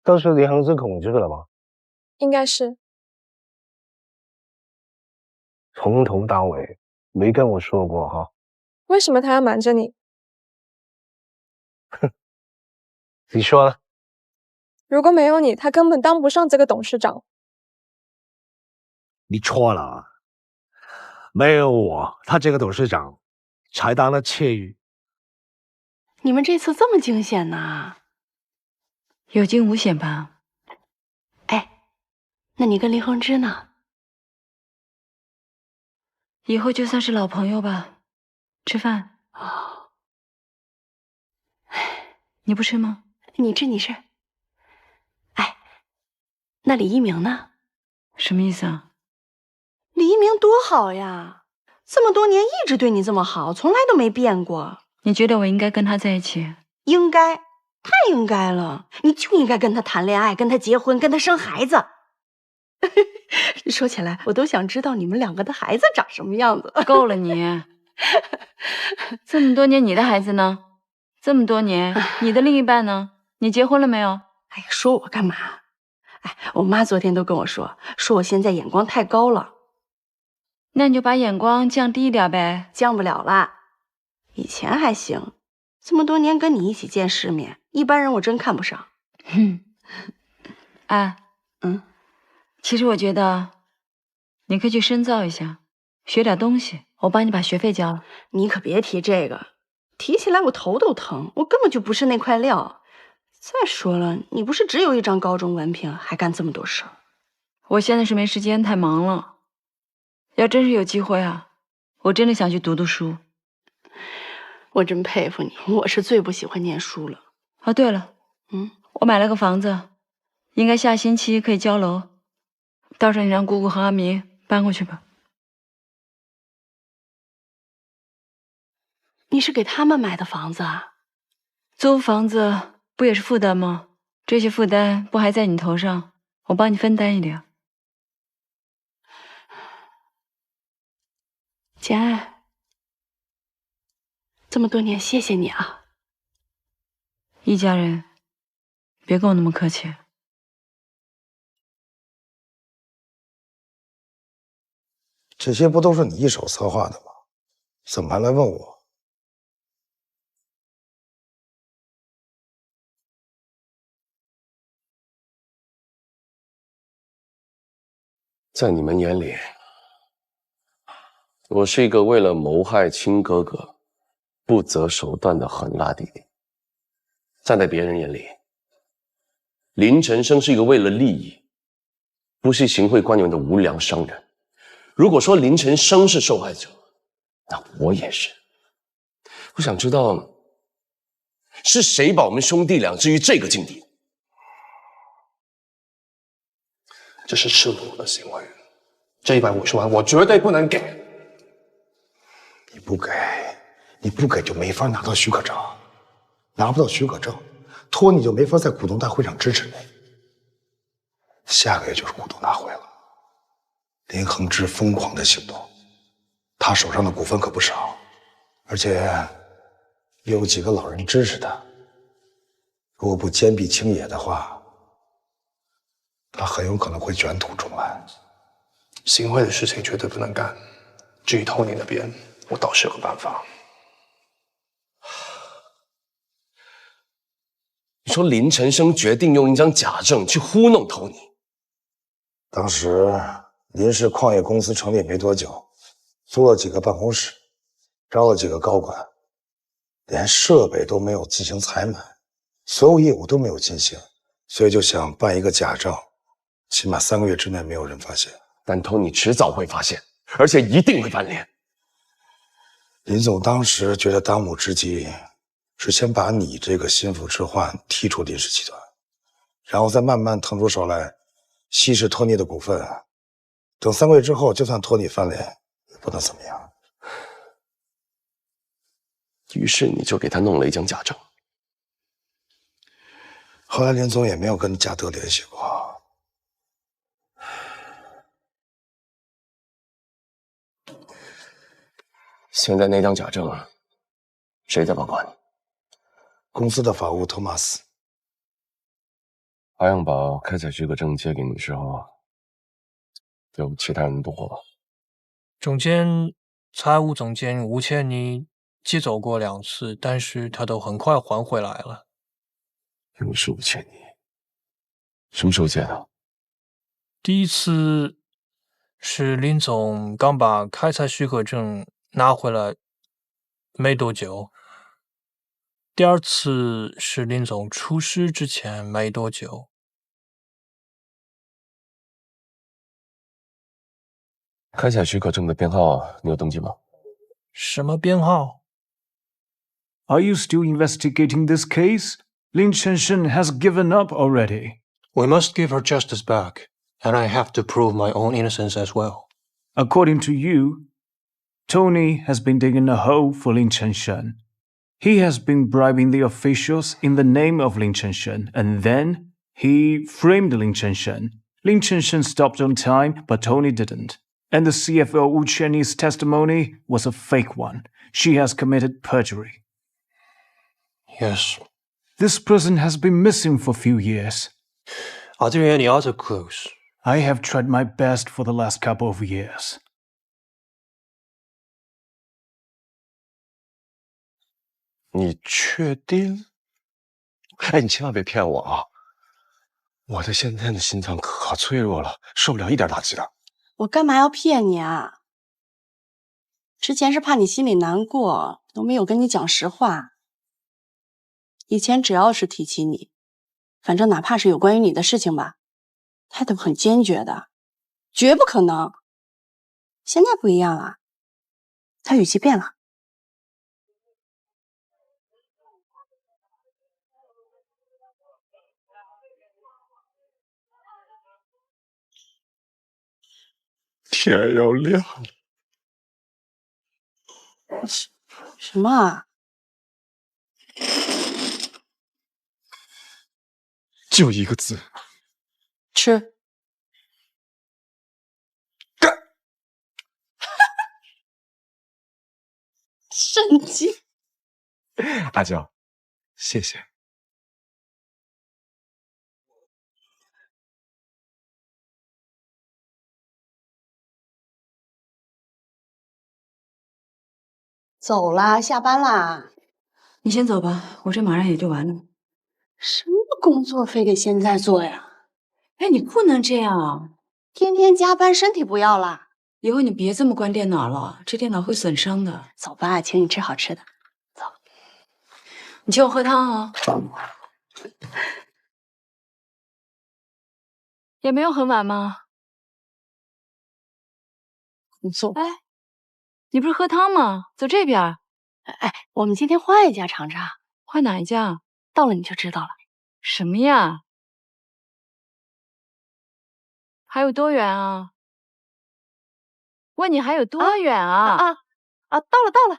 都是林恒之控制的了吗？应该是。从头到尾没跟我说过哈。为什么他要瞒着你？哼，你说呢？如果没有你，他根本当不上这个董事长。你错了啊！没有我，他这个董事长才当了窃玉。你们这次这么惊险呐？有惊无险吧？哎，那你跟林恒之呢？以后就算是老朋友吧。吃饭。哦。你不吃吗？你吃，你吃。哎，那李一鸣呢？什么意思啊？李一鸣多好呀，这么多年一直对你这么好，从来都没变过。你觉得我应该跟他在一起？应该，太应该了。你就应该跟他谈恋爱，跟他结婚，跟他生孩子。说起来，我都想知道你们两个的孩子长什么样子。够了你！这么多年，你的孩子呢？这么多年，你的另一半呢？你结婚了没有？哎呀，说我干嘛？哎，我妈昨天都跟我说我现在眼光太高了。那你就把眼光降低一点呗。降不了了，以前还行，这么多年跟你一起见世面，一般人我真看不上。哎，其实我觉得你可以去深造一下，学点东西，我帮你把学费交了。你可别提这个，提起来我头都疼，我根本就不是那块料。再说了，你不是只有一张高中文凭，还干这么多事儿？我现在是没时间，太忙了。要真是有机会啊，我真的想去读读书。我真佩服你，我是最不喜欢念书了。哦，对了，我买了个房子，应该下星期可以交楼，到时候你让姑姑和阿明搬过去吧。你是给他们买的房子啊？租房子不也是负担吗？这些负担不还在你头上，我帮你分担一点。简爱，这么多年谢谢你啊！一家人，别跟我那么客气。这些不都是你一手策划的吗？怎么还来问我？在你们眼里，我是一个为了谋害亲哥哥不择手段的狠辣弟弟；站在别人眼里，林晨生是一个为了利益不惜行贿官员的无良商人。如果说林晨生是受害者，那我也是。我想知道，是谁把我们兄弟俩置于这个境地？这是赤裸的行为，这150万我绝对不能给。你不给就没法拿到许可证，拿不到许可证，托尼就没法在股东大会上支持你。下个月就是股东大会了，林恒之疯狂的行动，他手上的股份可不少，而且有几个老人支持他。如果不坚壁清野的话，他很有可能会卷土重来。行贿的事情绝对不能干。至于托尼那边，我倒是有个办法。你说林晨生决定用一张假证去糊弄托尼？当时林氏矿业公司成立没多久，租了几个办公室，招了几个高管，连设备都没有进行采买，所有业务都没有进行，所以就想办一个假证，起码3个月之内没有人发现。但托尼迟早会发现，而且一定会翻脸。林总当时觉得当务之急是先把你这个心腹之患踢出林氏集团，然后再慢慢腾出手来稀释托尼的股份。等3个月之后，就算托尼翻脸，也不能怎么样。于是你就给他弄了一张假证。后来林总也没有跟嘉德联系过。现在那张假证，谁在保管你？公司的法务托马斯。阿阳把开采许可证借给你的时候，有其他人动过吧？总监、财务总监吴倩妮借走过2次，但是他都很快还回来了。又是吴倩妮，什么时候借的？第一次是林总刚把开采许可证拿回来没多久，第2次是林总出事之前没多久。开采许可证的编号你有登记吗？什么编号？ Are you still investigating this case? Lin Chenshen has given up already. We must give her justice back, and I have to prove my own innocence as well. According to you, Tony has been digging a hole for Lin Chenshen. He has been bribing the officials in the name of Lin Chenshen, and then he framed Lin Chenshen. Lin Chenshen stopped on time, but Tony didn't. And the CFO Wu Chenyi's testimony was a fake one. She has committed perjury. Yes. This person has been missing for a few years. Are there any other clues? I have tried my best for the last couple of years. 你确定？哎，你千万别骗我啊！我的现在的心脏可脆弱了，受不了一点打击的。我干嘛要骗你啊？之前是怕你心里难过，都没有跟你讲实话。以前只要是提起你，反正哪怕是有关于你的事情吧，他都很坚决的，绝不可能。现在不一样了，他语气变了。天要亮了。什么啊？就一个字，吃。神经。阿娇，谢谢。走啦，下班啦。你先走吧，我这马上也就完了。什么工作非得现在做呀？哎，你不能这样啊！天天加班，身体不要啦。以后你别这么关电脑了，这电脑会损伤的。走吧，请你吃好吃的。走，你请我喝汤啊。也没有很晚吗？你坐。哎，你不是喝汤吗？走这边。哎，我们今天换一家尝尝。换哪一家？到了你就知道了。什么呀？还有多远啊？问你还有多远啊？到了，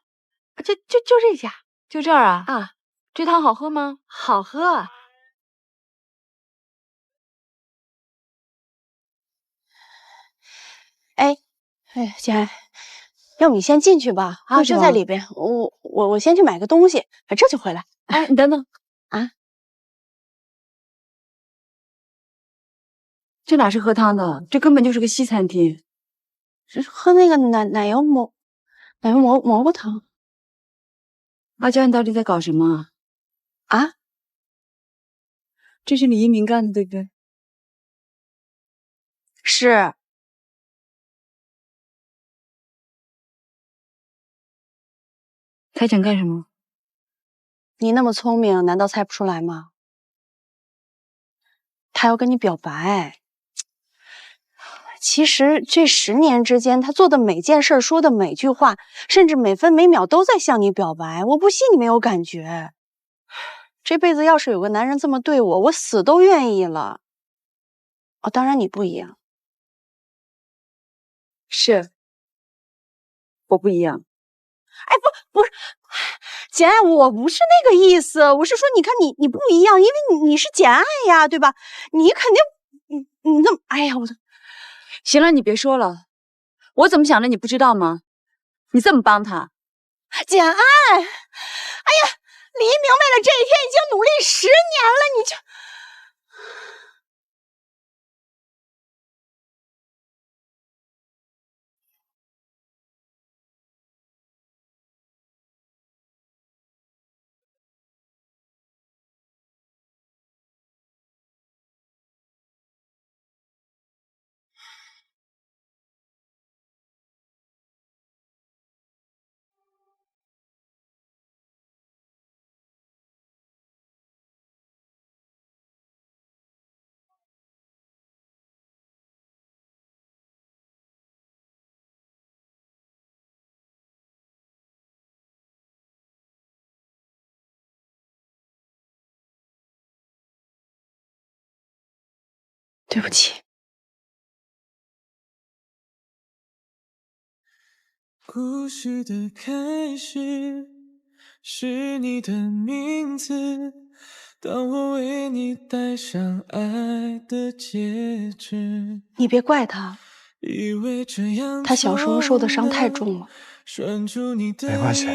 就这家，就这儿啊？啊，这汤好喝吗？好喝。哎，姐，要不你先进去吧？啊，就在里边。我先去买个东西，这就回来。哎，你等等啊。这哪是喝汤的？这根本就是个西餐厅。是喝那个奶油蘑菇汤。阿娇，你到底在搞什么啊？这是李一鸣干的，对不对？是。他想干什么？你那么聪明，难道猜不出来吗？他要跟你表白。其实这10年之间，他做的每件事、说的每句话，甚至每分每秒都在向你表白。我不信你没有感觉。这辈子要是有个男人这么对我，我死都愿意了。哦，当然你不一样。是，我不一样。哎，不是，简爱，我不是那个意思。我是说，你看你不一样，因为你是简爱呀，对吧？你肯定，你那么，哎呀，我的。行了，你别说了，我怎么想的你不知道吗？你这么帮他，简爱，哎呀，黎明为了这一天已经努力10年了，你就。对不起。故事的开始是你的名字，当我为你戴上爱的戒指。你别怪他，他小时候受的伤太重了。没关系，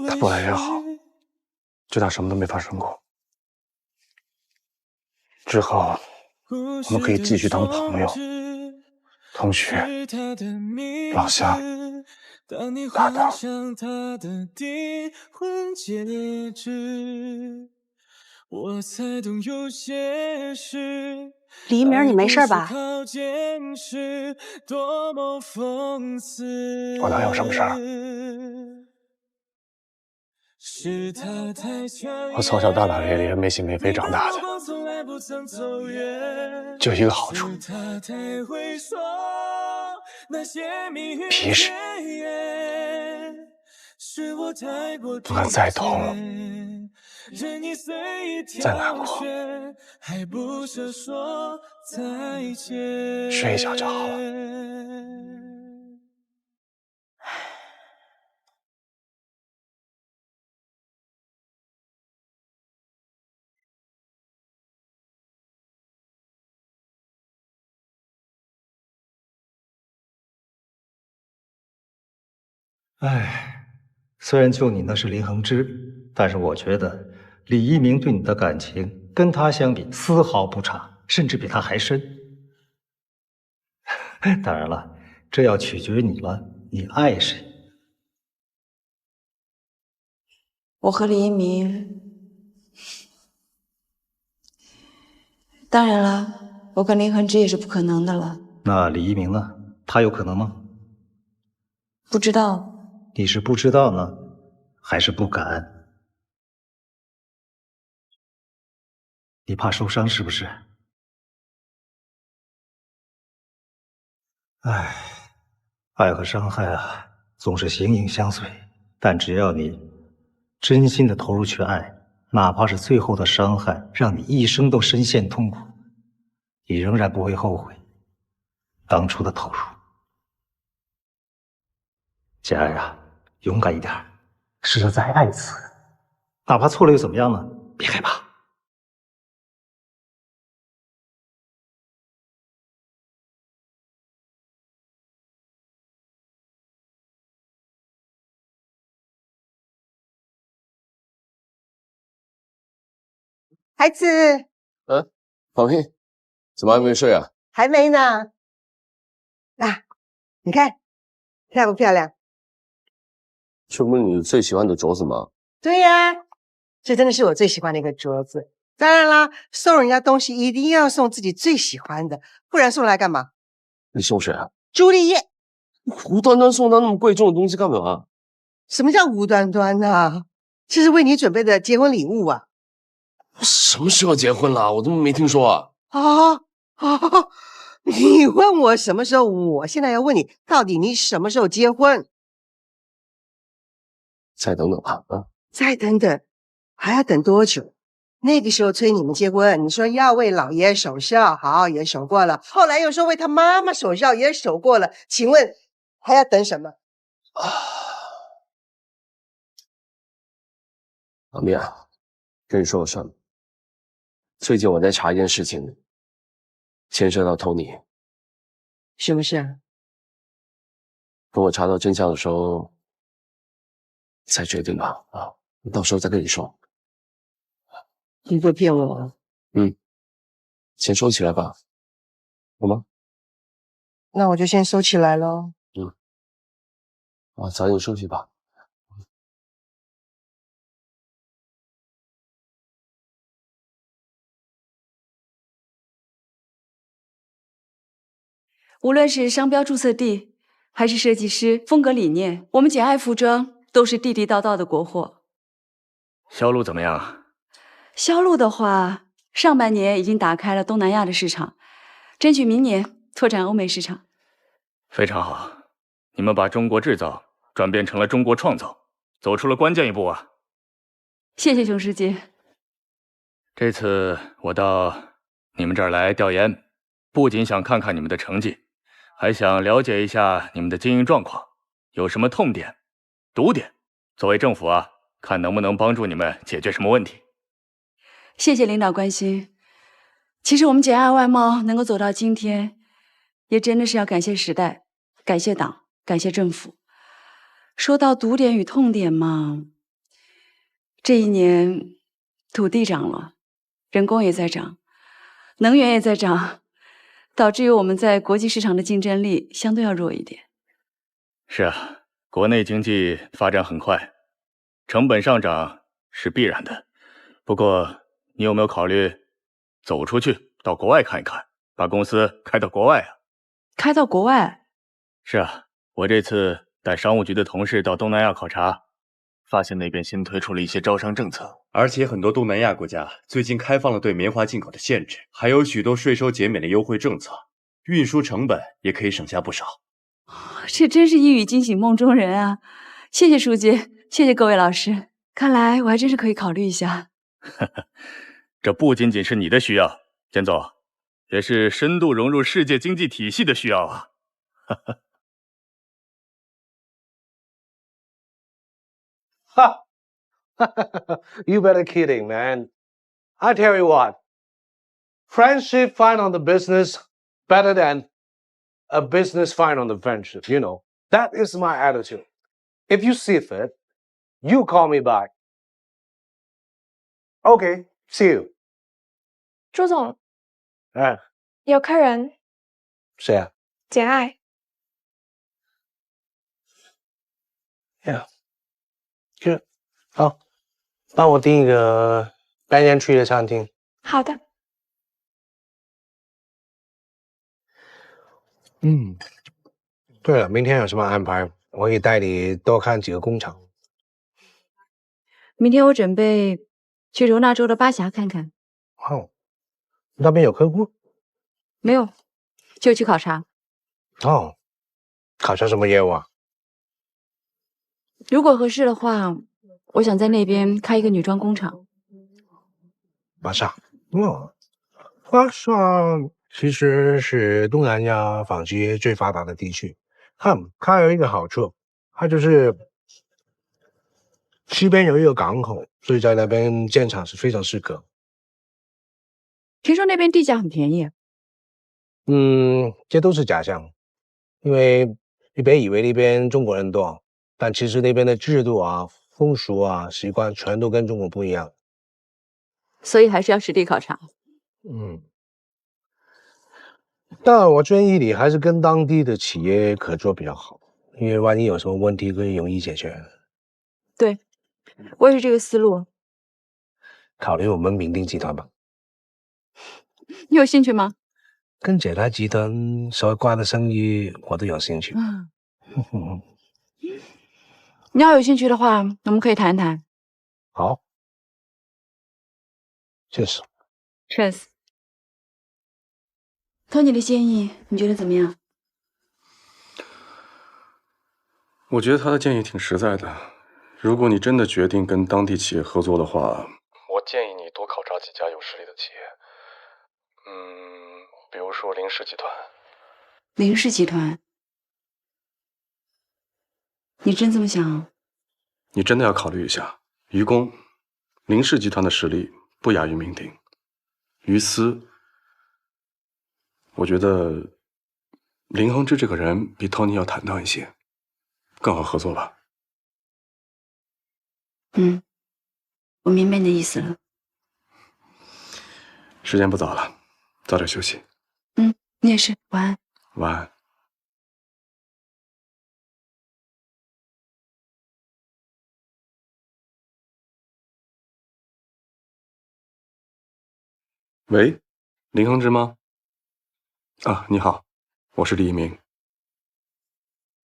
他不来也好，就当什么都没发生过。之后我们可以继续当朋友、同学、老乡、搭档。李一鸣，你没事吧？我能有什么事儿？我从小大大咧咧、没心没肺长大的，就一个好处，皮实。不管再痛，再难过，睡一觉就好了。哎，虽然救你的是林恒之，但是我觉得李一鸣对你的感情跟他相比丝毫不差，甚至比他还深。当然了，这要取决于你了，你爱谁？我和李一鸣，当然了，我跟林恒之也是不可能的了。那李一鸣呢？他有可能吗？不知道。你是不知道呢，还是不敢？你怕受伤是不是？唉，爱和伤害啊，总是形影相随。但只要你真心的投入去爱，哪怕是最后的伤害让你一生都深陷痛苦，你仍然不会后悔当初的投入。简爱啊，勇敢一点，试着再爱一次，哪怕错了又怎么样呢？别害怕。孩子，宝贝，怎么还没睡啊？还没呢。啊，你看漂不漂亮？这不是你最喜欢的镯子吗？对呀，这真的是我最喜欢的一个镯子。当然啦，送人家东西一定要送自己最喜欢的，不然送来干嘛？你送谁啊？朱丽叶。无端端送他那么贵重的东西干嘛？什么叫无端端啊？这是为你准备的结婚礼物啊！什么时候结婚了？我怎么没听说啊？你问我什么时候，我现在要问你，到底你什么时候结婚？再等等吧，啊！再等等，还要等多久？那个时候催你们结婚，你说要为老爷守孝，好，也守过了。后来又说为他妈妈守孝，也守过了。请问还要等什么？老米啊，跟你说个事儿。最近我在查一件事情，牵涉到 Tony。什么事啊？等我查到真相的时候再决定吧。啊，到时候再跟你说。你不会骗我？先收起来吧，好吗？那我就先收起来咯。早点休息吧。无论是商标注册地，还是设计师风格理念，我们简爱服装都是地地道道的国货。销路怎么样？销路的话，上半年已经打开了东南亚的市场，争取明年拓展欧美市场。非常好，你们把中国制造转变成了中国创造，走出了关键一步啊！谢谢熊书记。这次我到你们这儿来调研，不仅想看看你们的成绩，还想了解一下你们的经营状况，有什么痛点、堵点。作为政府啊，看能不能帮助你们解决什么问题。谢谢领导关心。其实我们简爱外贸能够走到今天，也真的是要感谢时代，感谢党，感谢政府。说到堵点与痛点嘛，这一年土地涨了，人工也在涨，能源也在涨，导致于我们在国际市场的竞争力相对要弱一点。是啊，国内经济发展很快，成本上涨是必然的。不过你有没有考虑走出去，到国外看一看，把公司开到国外啊？开到国外？是啊，我这次带商务局的同事到东南亚考察，发现那边新推出了一些招商政策，而且很多东南亚国家最近开放了对棉花进口的限制，还有许多税收减免的优惠政策，运输成本也可以省下不少。这真是一语惊醒梦中人啊！谢谢书记，谢谢各位老师，看来我还真是可以考虑一下。这不仅仅是你的需要，简总，也是深度融入世界经济体系的需要啊。You better kidding, man. I tell you what, friendship fine on the business better than a business fine on the friendship. You know, that is my attitude. If you see fit, you call me back. Okay, see you. 朱总，哎，有客人，谁啊？简爱。Yeah. Good. 好，帮我订一个白年区的餐厅。好的。对了，明天有什么安排？我可以带你多看几个工厂。明天我准备去柔纳州的巴峡看看。哦，那边有客户？没有，就去考察。哦，考察什么业务啊？如果合适的话，我想在那边开一个女装工厂。巴萨，巴萨其实是东南亚纺织业最发达的地区。它有一个好处，它就是西边有一个港口，所以在那边建厂是非常适合。听说那边地价很便宜。这都是假象，因为你别以为那边中国人多，但其实那边的制度啊、风俗啊、习惯全都跟中国不一样。所以还是要实地考察。但我建议你还是跟当地的企业合作比较好，因为万一有什么问题可以容易解决。对，我也是这个思路。考虑我们明鼎集团吧。你有兴趣吗？跟姐台集团相关的生意我都有兴趣。你要有兴趣的话，我们可以谈谈。好，确实。Cheers。托尼的建议，你觉得怎么样？我觉得他的建议挺实在的。如果你真的决定跟当地企业合作的话，我建议你多考察几家有实力的企业。比如说林氏集团。林氏集团？你真这么想？你真的要考虑一下。于公，林氏集团的实力不亚于明鼎。于私，我觉得林恒之这个人比托尼要坦荡一些，更好合作吧。我明白你的意思了。时间不早了，早点休息。你也是，晚安。晚安。喂，林恒之吗？啊，你好，我是李一鸣。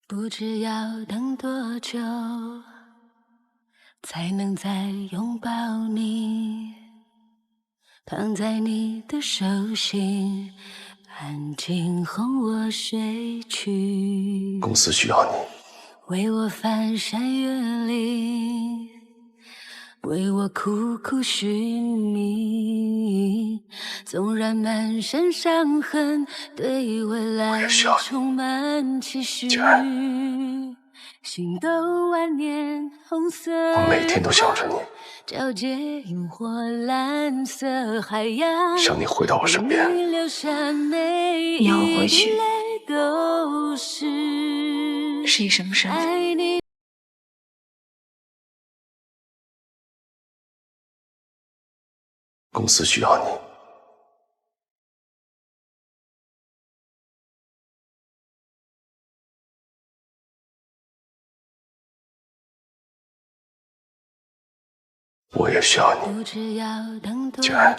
不知要等多久，才能再拥抱你，躺在你的手心，安静哄我睡去。公司需要你，为我翻山越岭，为我苦苦寻觅，纵然满身伤痕，对未来充满期许。心都万年红色，我每天都想着你，皎洁萤火蓝色海洋，想你回到我身边。你留下每你要我回去，都是以什么身份？爱你。公司需要你。我也需要你，简爱。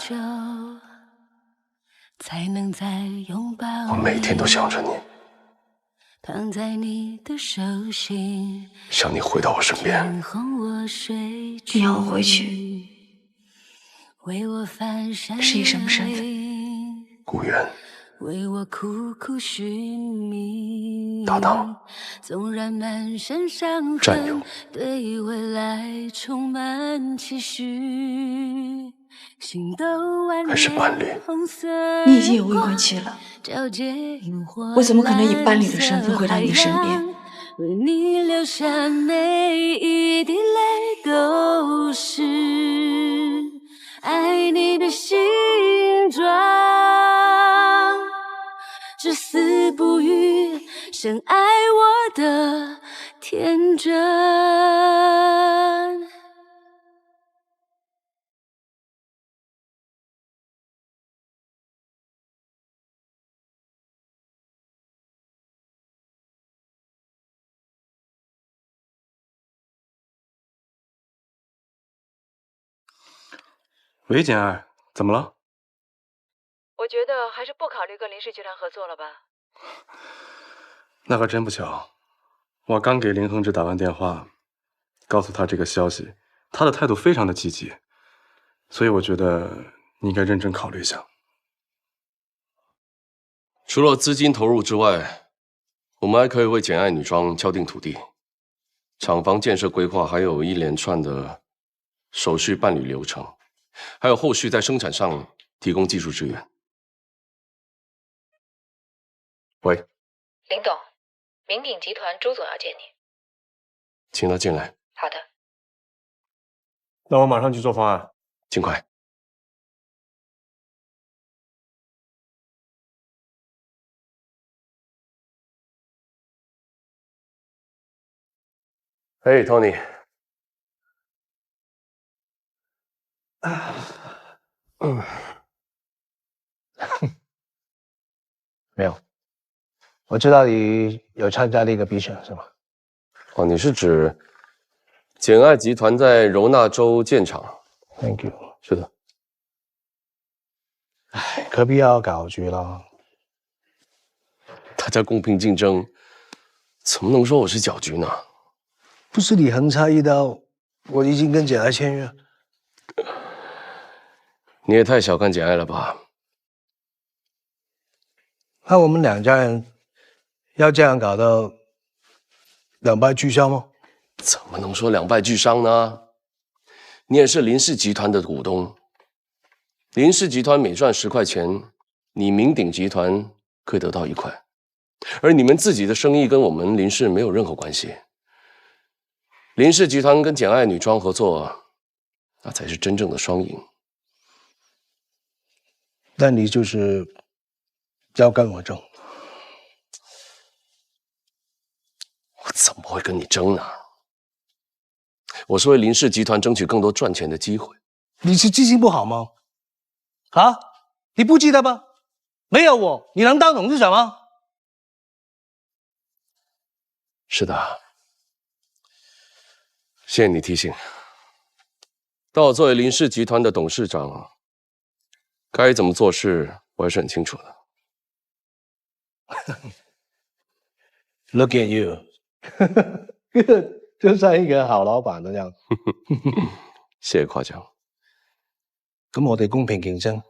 我每天都想着你，想你回到我身边。你要我回去，是以什么身份？雇员。为我苦苦寻觅，搭档，纵然满身伤战友，对未来充满期许，心都万还是伴侣？你已经有未婚妻了，我怎么可能以伴侣的身份回到你的身边？为你留下每一滴泪，都是爱你的形状。至死不渝，深爱我的天真。喂，简爱，怎么了？我觉得还是不考虑跟林氏集团合作了吧。那还真不巧，我刚给林恒志打完电话，告诉他这个消息，他的态度非常的积极，所以我觉得你应该认真考虑一下。除了资金投入之外，我们还可以为简爱女装敲定土地、厂房建设规划，还有一连串的手续办理流程，还有后续在生产上提供技术支援。喂，林董，明鼎集团朱总要见你。请他进来。好的。那我马上去做方案，尽快。嘿，Tony。没有，我知道你有参加那个比选是吗？哦，你是指简爱集团在柔纳州建厂 ？Thank you。是的。唉，可必要搞局了。大家公平竞争，怎么能说我是搅局呢？不是你横插一刀，我已经跟简爱签约。你也太小看简爱了吧？那我们两家人要这样搞到两败俱伤吗？怎么能说两败俱伤呢？你也是林氏集团的股东，林氏集团每赚10块钱，你明鼎集团可以得到1块，而你们自己的生意跟我们林氏没有任何关系。林氏集团跟简爱女装合作，那才是真正的双赢。那你就是要跟我争？我怎么会跟你争呢？我是为林氏集团争取更多赚钱的机会。你是记性不好吗？啊，你不记得吗？没有我，你能当董事长吗？是的，谢谢你提醒。但我作为林氏集团的董事长，该怎么做事，我还是很清楚的。Look at you， 就像一个好老板那样。谢谢夸奖。咁我哋公平競爭。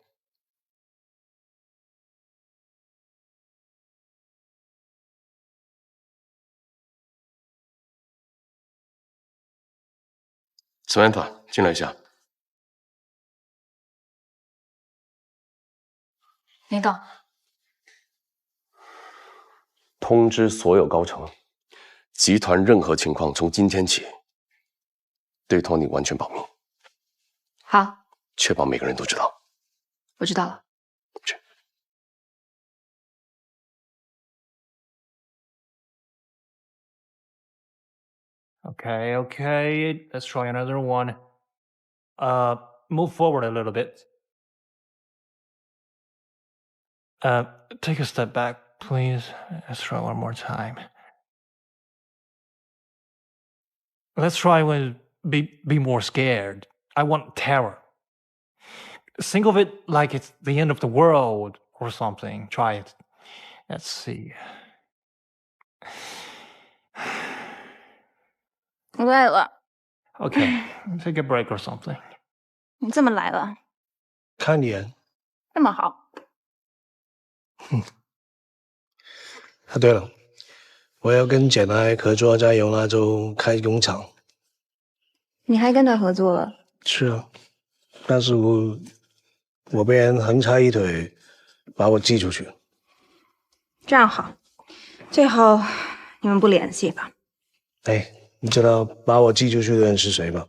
Samantha， 进来一下。林董，通知所有高层，集团任何情况从今天起对托尼完全保密。好，确保每个人都知道。我知道了。Okay, let's try another one. Move forward a little bit. Take a step back, please. Let's try one more time. Let's try with be more scared. I want terror. Think of it like it's the end of the world or something. Try it. Let's see. 我累了。 Okay, take a break or something. 你这么来了，看脸。这么好。啊，对了，我要跟简爱合作在尤拉州开工厂。你还跟他合作了？是啊，但是我被人横插一腿，把我寄出去。这样好，最后你们不联系吧？哎，你知道把我寄出去的人是谁吗？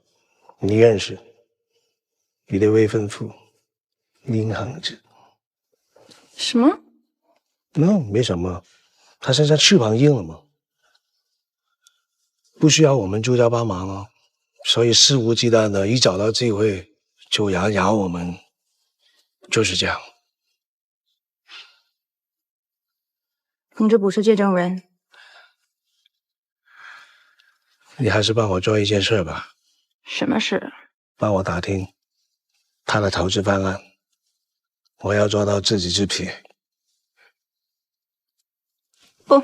你认识？你的未婚夫林恒志。什么？没什么，他身上翅膀硬了吗？不需要我们朱家帮忙了，所以肆无忌惮的，一找到机会就咬我们，就是这样。同志不是这种人。你还是帮我做一件事吧。什么事？帮我打听他的投资方案，我要做到知己知彼。不，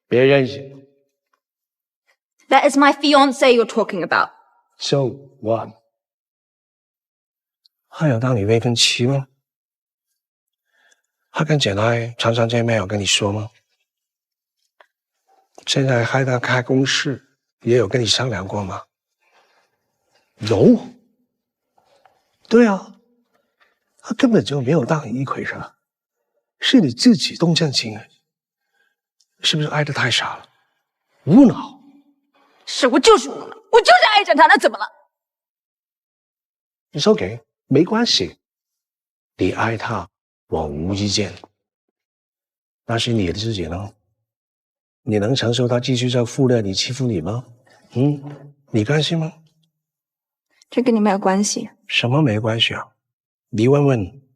别认识。That is my fiance you're talking about. So what？ 他有当你未婚妻吗？他跟简爱常常见面，有跟你说吗？现在害他开公司，也有跟你商量过吗？有。对啊，他根本就没有当你一回事，是你自己动真情而已。是不是爱得太傻了，无脑？是，我就是无脑，我就是爱着他，那怎么了？你说给没关系，你爱他，我无意见。但是你的自己呢？你能承受他继续在忽略你、欺负你吗？你甘心吗？这跟你没有关系。什么没关系啊？你问问，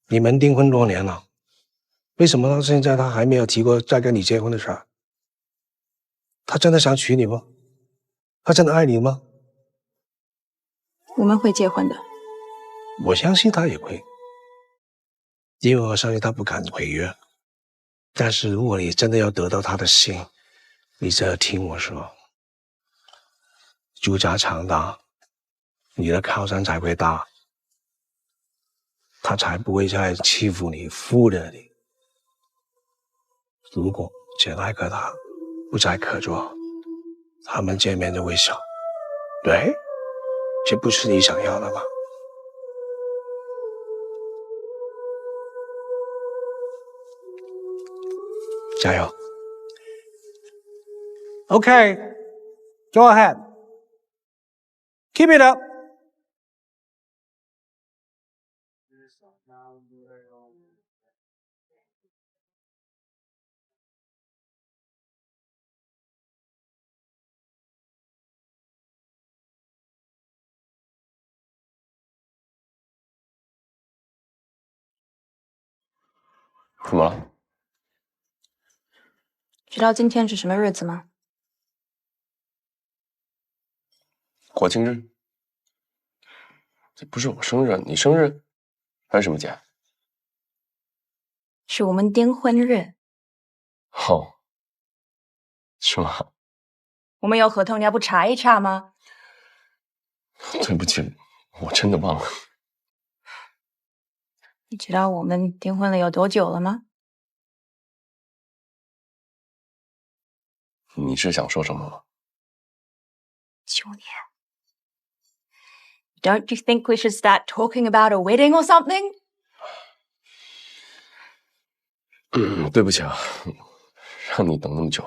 你们订婚多年了，为什么到现在他还没有提过再跟你结婚的事儿？他真的想娶你吗？他真的爱你吗？我们会结婚的。我相信他也会，因为我相信他不敢违约。但是如果你真的要得到他的心，你就要听我说，朱家强大，你的靠山才会大，他才不会再欺负你、忽略你。如果简爱和他不再合作，他们见面就会少。对，这不是你想要的吗？加油 Okay, go ahead. Keep it up. 怎么了？知道今天是什么日子吗？国庆日？这不是我生日，你生日还是什么节？是我们订婚日。哦，是吗？我们有合同，你要不查一查吗？对不起，我真的忘了。你知道我们订婚了有多久了吗？你是想说什么吗？9年。Don't you think we should start talking about a wedding or something? 对不起啊，让你等那么久。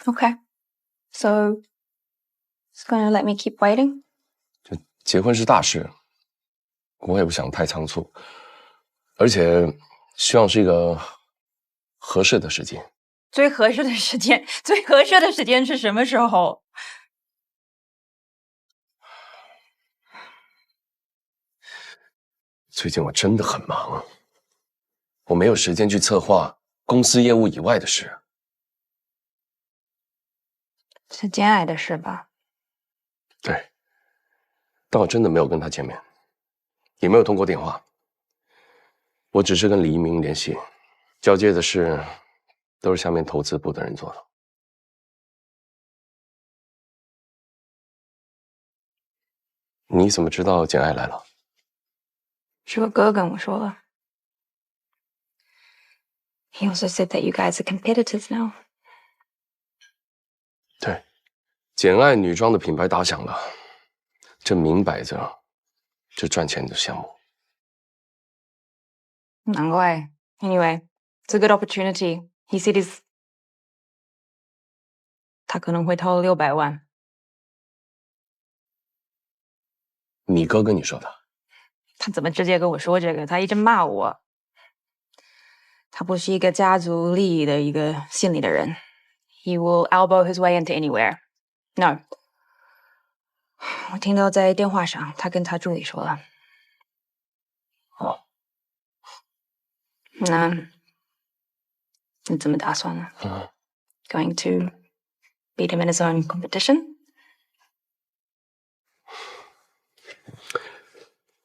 Okay, so it's gonna let me keep waiting? 结婚是大事，我也不想太仓促，而且希望是一个合适的时间。最合适的时间，最合适的时间是什么时候？最近我真的很忙，我没有时间去策划公司业务以外的事。是简爱的事吧？对，但我真的没有跟他见面，也没有通过电话。我只是跟李一鸣联系，交接的事都是下面投资部的人做的。你怎么知道简爱来了？是我哥跟我说了。He also said that you guys are competitors now. 对，简爱女装的品牌打响了，这明摆着，这赚钱的项目。难怪。Anyway, it's a good opportunity. He said 他可能会投600万。你哥跟你说的？他怎么直接跟我说这个？他一直骂我。他不是一个家族利益的一个心理的人。He will elbow his way into anywhere. No. 我听到在电话上，他跟他助理说了。哦。那你怎么打算呢？Going to beat him in his own competition?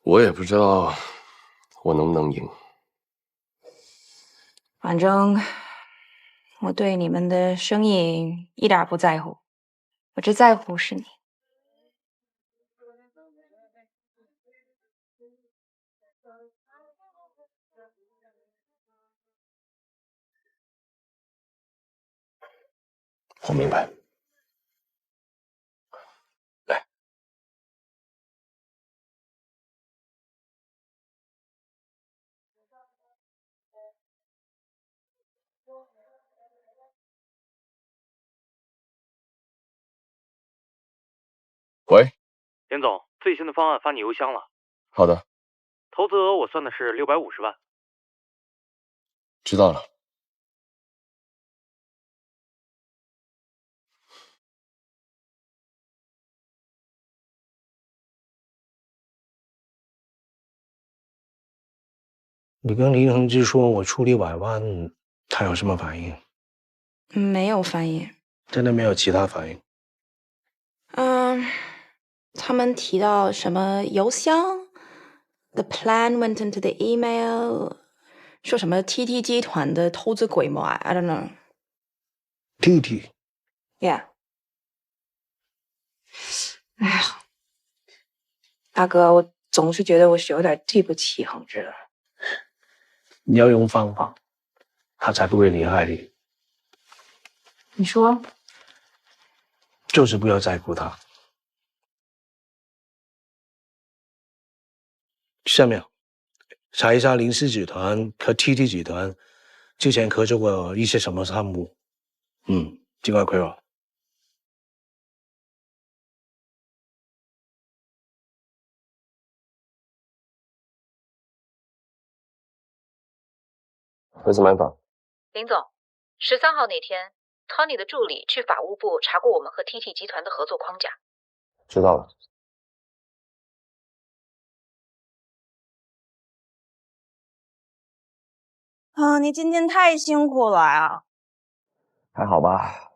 我也不知道我能不能赢。反正我对你们的生意一点不在乎，我只在乎是你。我明白。来，喂，严总，最新的方案发你邮箱了。好的，投资额我算的是650万。知道了。你跟林恒之说我出100万，他有什么反应？没有反应。真的没有其他反应？他们提到什么邮箱 ？The plan went into the email， 说什么 TT 集团的投资规模 I don't know。Yeah。哎呀，大哥，我总是觉得我是有点对不起恒之了。你要用方法，他才不会离开你。你说？就是不要在乎他。下面查一下林氏集团和 TT 集团之前合作过一些什么项目。尽快汇报。何子满访。林总，13号那天 ，Tony 的助理去法务部查过我们和 TT 集团的合作框架。知道了。你今天太辛苦了啊！还好吧，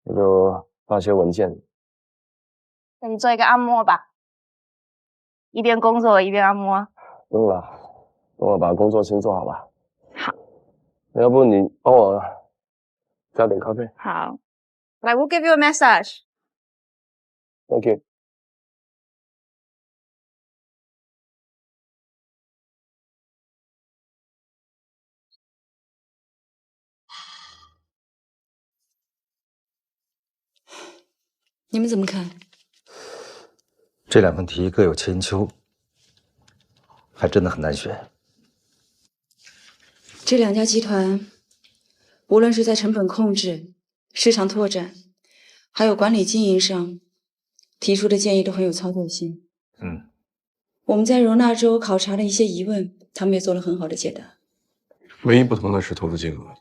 那就发些文件。给你做一个按摩吧，一边工作一边按摩。不用了，等我把工作先做好吧。好。要不你帮我加点咖啡。好。I will give you a massage. Thank you. 你们怎么看？这2份题各有千秋，还真的很难选。这2家集团，无论是在成本控制、市场拓展，还有管理经营上，提出的建议都很有操作性。我们在容纳州考察了一些疑问，他们也做了很好的解答。唯一不同的是投资金额，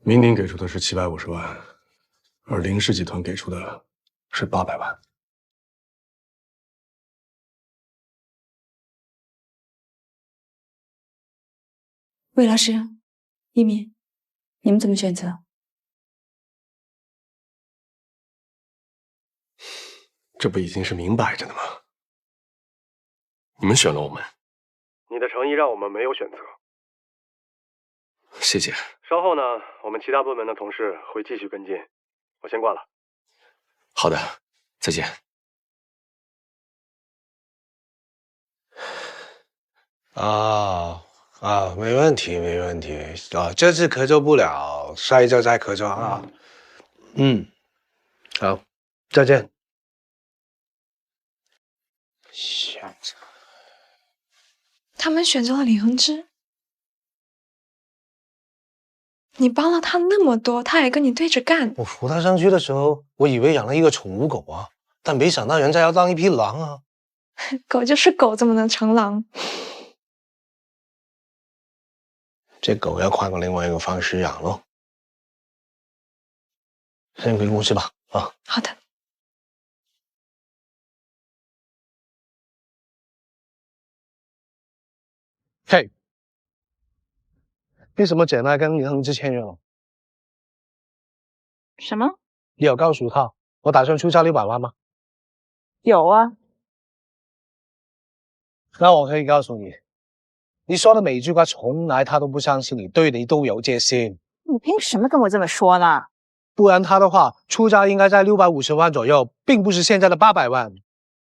明鼎给出的是750万，而林氏集团给出的是800万。魏老师、一鸣，你们怎么选择？这不已经是明摆着的吗？你们选了我们，你的诚意让我们没有选择。谢谢。稍后呢，我们其他部门的同事会继续跟进。我先挂了。好的，再见。没问题，没问题啊！这次合作不了，下一周再合作啊。好，再见。下次他们选择了李恒之，你帮了他那么多，他还跟你对着干。我扶他上去的时候，我以为养了一个宠物狗啊，但没想到人家要当一匹狼啊！狗就是狗，怎么能成狼？这狗要换个另外一个方式养喽。先回公司吧，啊。好的。嘿，为什么简爱跟林恒之签约了？什么？你有告诉他我打算出价600万吗？有啊。那我可以告诉你，你说的每一句话从来他都不相信你，对你都有戒心。你凭什么跟我这么说呢？不然他的话出价应该在650万左右，并不是现在的800万。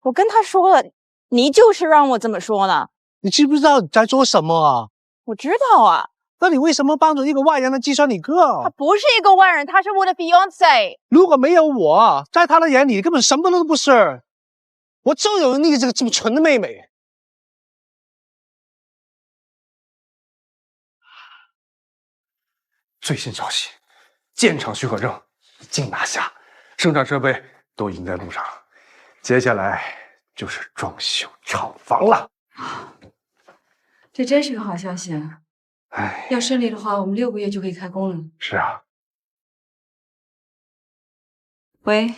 我跟他说了，你就是让我这么说呢。你知不知道你在做什么啊？我知道啊。那你为什么帮着一个外人来计算你个？他不是一个外人，他是我的 fiance。如果没有我，在他的眼里根本什么都不是。我就有你这个这么纯的妹妹。最新消息，建厂许可证已经拿下，生产设备都已经在路上，接下来就是装修厂房了。这真是个好消息啊！哎，要顺利的话，我们6个月就可以开工了。是啊。喂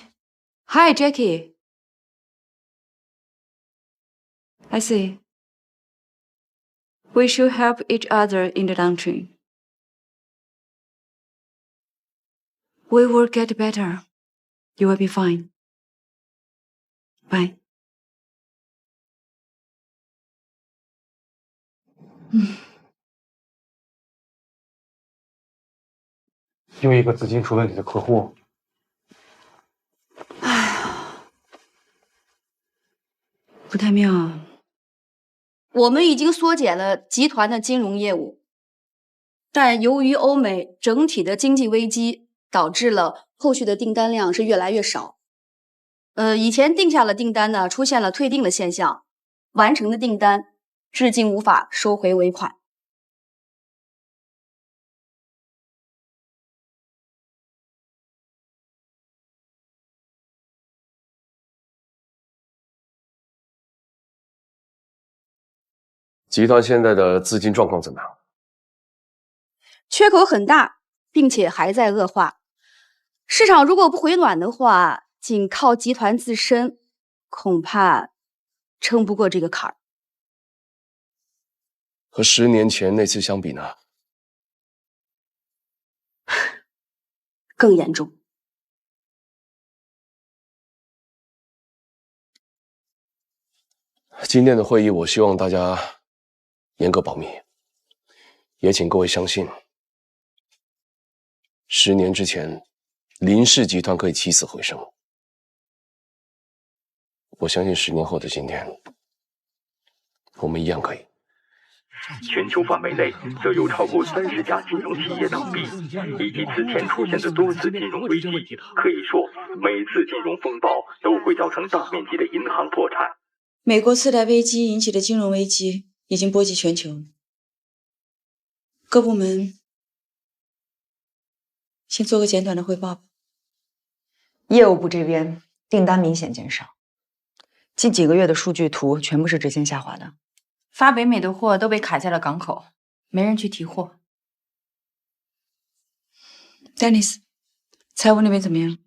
，Hi Jackie。I see. We should help each other in the downturn. We will get better. You will be fine. Bye. 又一个资金出问题的客户。不太妙啊。我们已经缩减了集团的金融业务，但由于欧美整体的经济危机，导致了后续的订单量是越来越少。以前定下了订单呢，出现了退订的现象，完成的订单至今无法收回尾款。集团现在的资金状况怎么样？缺口很大，并且还在恶化。市场如果不回暖的话，仅靠集团自身，恐怕撑不过这个坎儿。和10年前那次相比呢？更严重。今天的会议，我希望大家严格保密，也请各位相信，10年之前，林氏集团可以起死回生。我相信10年后的今天，我们一样可以。全球范围内则有超过30家金融企业倒闭，以及此前出现的多次金融危机。可以说，每次金融风暴都会造成大面积的银行破产。美国次贷危机引起的金融危机已经波及全球，各部门先做个简短的汇报吧。业务部这边订单明显减少，近几个月的数据图全部是直线下滑的。发北美的货都被卡在了港口，没人去提货。Dennis， 财务那边怎么样？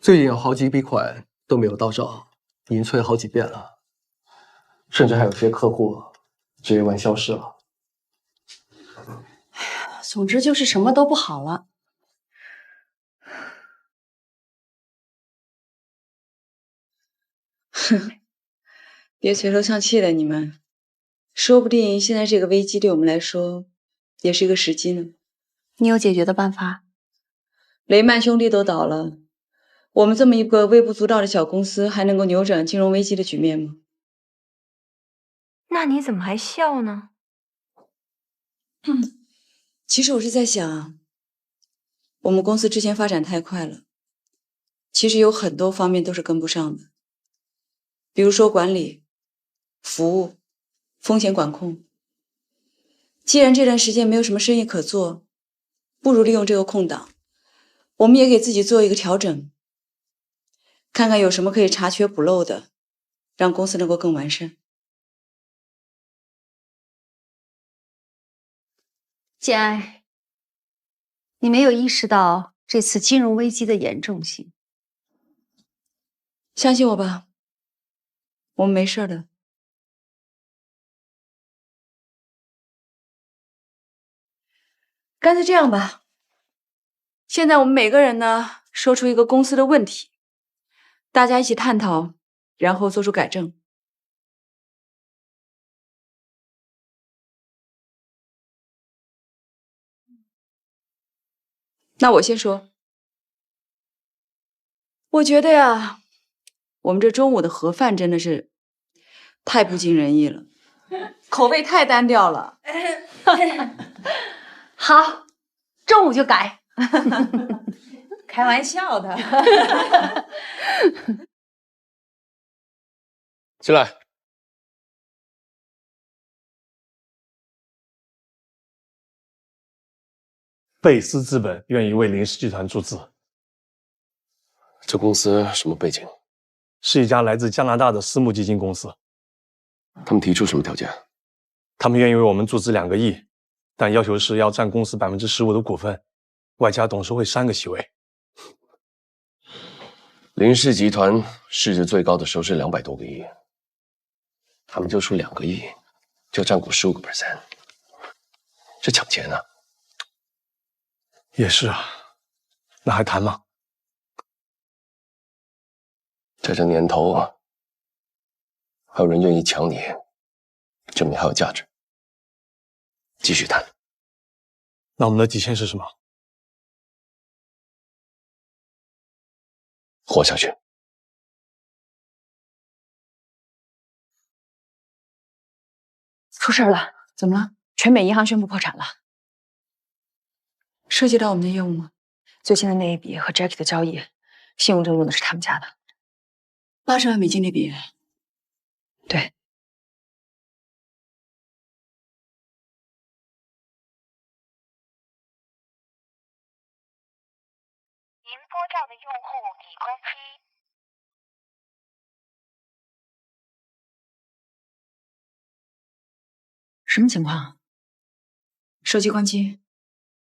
最近有好几笔款都没有到账，已经催了好几遍了，甚至还有些客户直接玩消失了。总之就是什么都不好了。哼，别垂头丧气了，你们，说不定现在这个危机对我们来说也是一个时机呢。你有解决的办法？雷曼兄弟都倒了，我们这么一个微不足道的小公司，还能够扭转金融危机的局面吗？那你怎么还笑呢？其实我是在想，我们公司之前发展太快了，其实有很多方面都是跟不上的，比如说管理、服务、风险管控。既然这段时间没有什么生意可做，不如利用这个空档，我们也给自己做一个调整，看看有什么可以查缺补漏的，让公司能够更完善。简爱，你没有意识到这次金融危机的严重性。相信我吧，我们没事的。干脆这样吧，现在我们每个人呢说出一个公司的问题，大家一起探讨，然后做出改正。那我先说，我觉得呀，我们这中午的盒饭真的是太不尽人意了，口味太单调了。好，中午就改。开玩笑的。进来。贝斯资本愿意为林氏集团注资。这公司什么背景？是一家来自加拿大的私募基金公司。他们提出什么条件？他们愿意为我们注资2个亿，但要求是要占公司15%的股份，外加董事会3个席位。林氏集团市值最高的时候是200多个亿，他们就出2个亿，就占股15%，这抢钱啊！也是啊，那还谈吗？在这年头啊，还有人愿意抢你，证明还有价值。继续谈。那我们的底线是什么？活下去。出事了！怎么了？全美银行宣布破产了。涉及到我们的业务吗？最新的那一笔和 Jackie 的交易，信用证用的是他们家的。80万美金那笔。对。您拨叫的用户已关机。什么情况？手机关机，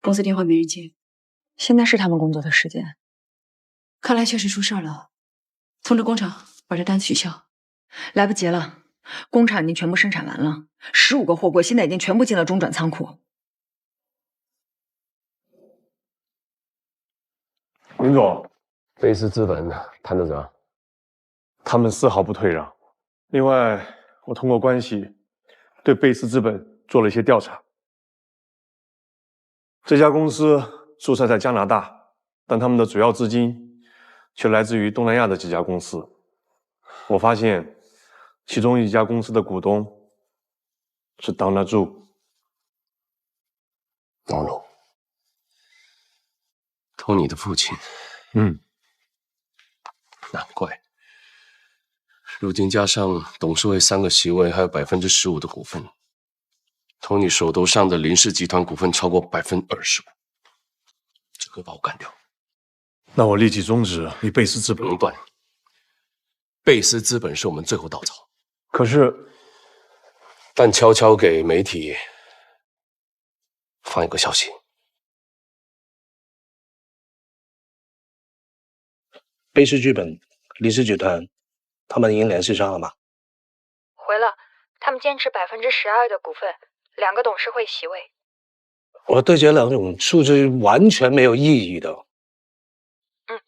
公司电话没人接。现在是他们工作的时间。看来确实出事了，通知工厂把这单子取消。来不及了，工厂已经全部生产完了，15个货柜现在已经全部进了中转仓库。林总，贝斯资本谈得怎么？他们丝毫不退让。另外，我通过关系对贝斯资本做了一些调查。这家公司注册在加拿大，但他们的主要资金却来自于东南亚的几家公司。我发现，其中一家公司的股东是当得住。托尼的父亲。难怪。如今加上董事会3个席位，还有15%的股份，托尼手头上的林氏集团股份超过25%，这可以把我干掉。那我立即终止与贝斯资本熔断。贝斯资本是我们最后稻草。可是，但悄悄给媒体放一个消息。贝氏剧本、林氏集团，他们已经联系上了吗？回了，他们坚持12%的股份，2个董事会席位。我对这2种数字完全没有异议的。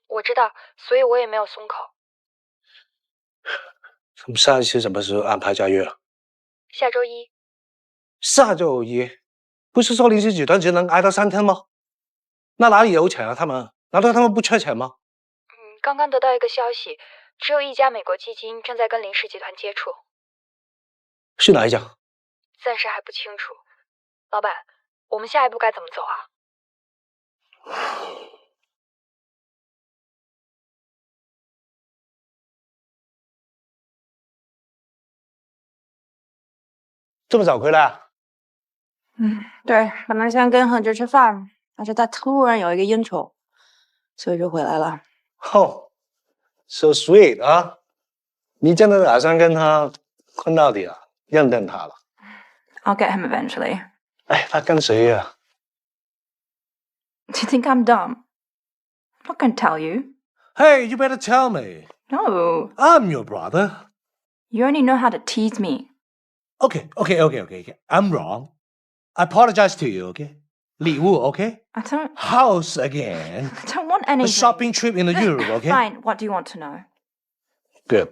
我知道，所以我也没有松口。他们上一次什么时候安排加约？下周1。下周1，不是说林氏集团只能挨到3天吗？那哪里有钱啊？他们难道他们不缺钱吗？刚刚得到一个消息，只有一家美国基金正在跟林氏集团接触。是哪一家？暂时还不清楚。老板，我们下一步该怎么走啊？这么早回来啊？对，本来想跟恒志吃饭，但是他突然有一个应酬，所以就回来了。So sweet 啊！你真的打算跟他混到底啊？认定他了 I'll get him eventually. 哎，他跟谁呀？ Do you think I'm dumb? I'm not going to tell you. Hey, you better tell me. No. I'm your brother. You only know how to tease me. Okay. I'm wrong. I apologize to you, okay? 礼物, okay? I don't... House again. I don't want anything. A shopping trip in Europe, okay? Fine, what do you want to know? Good.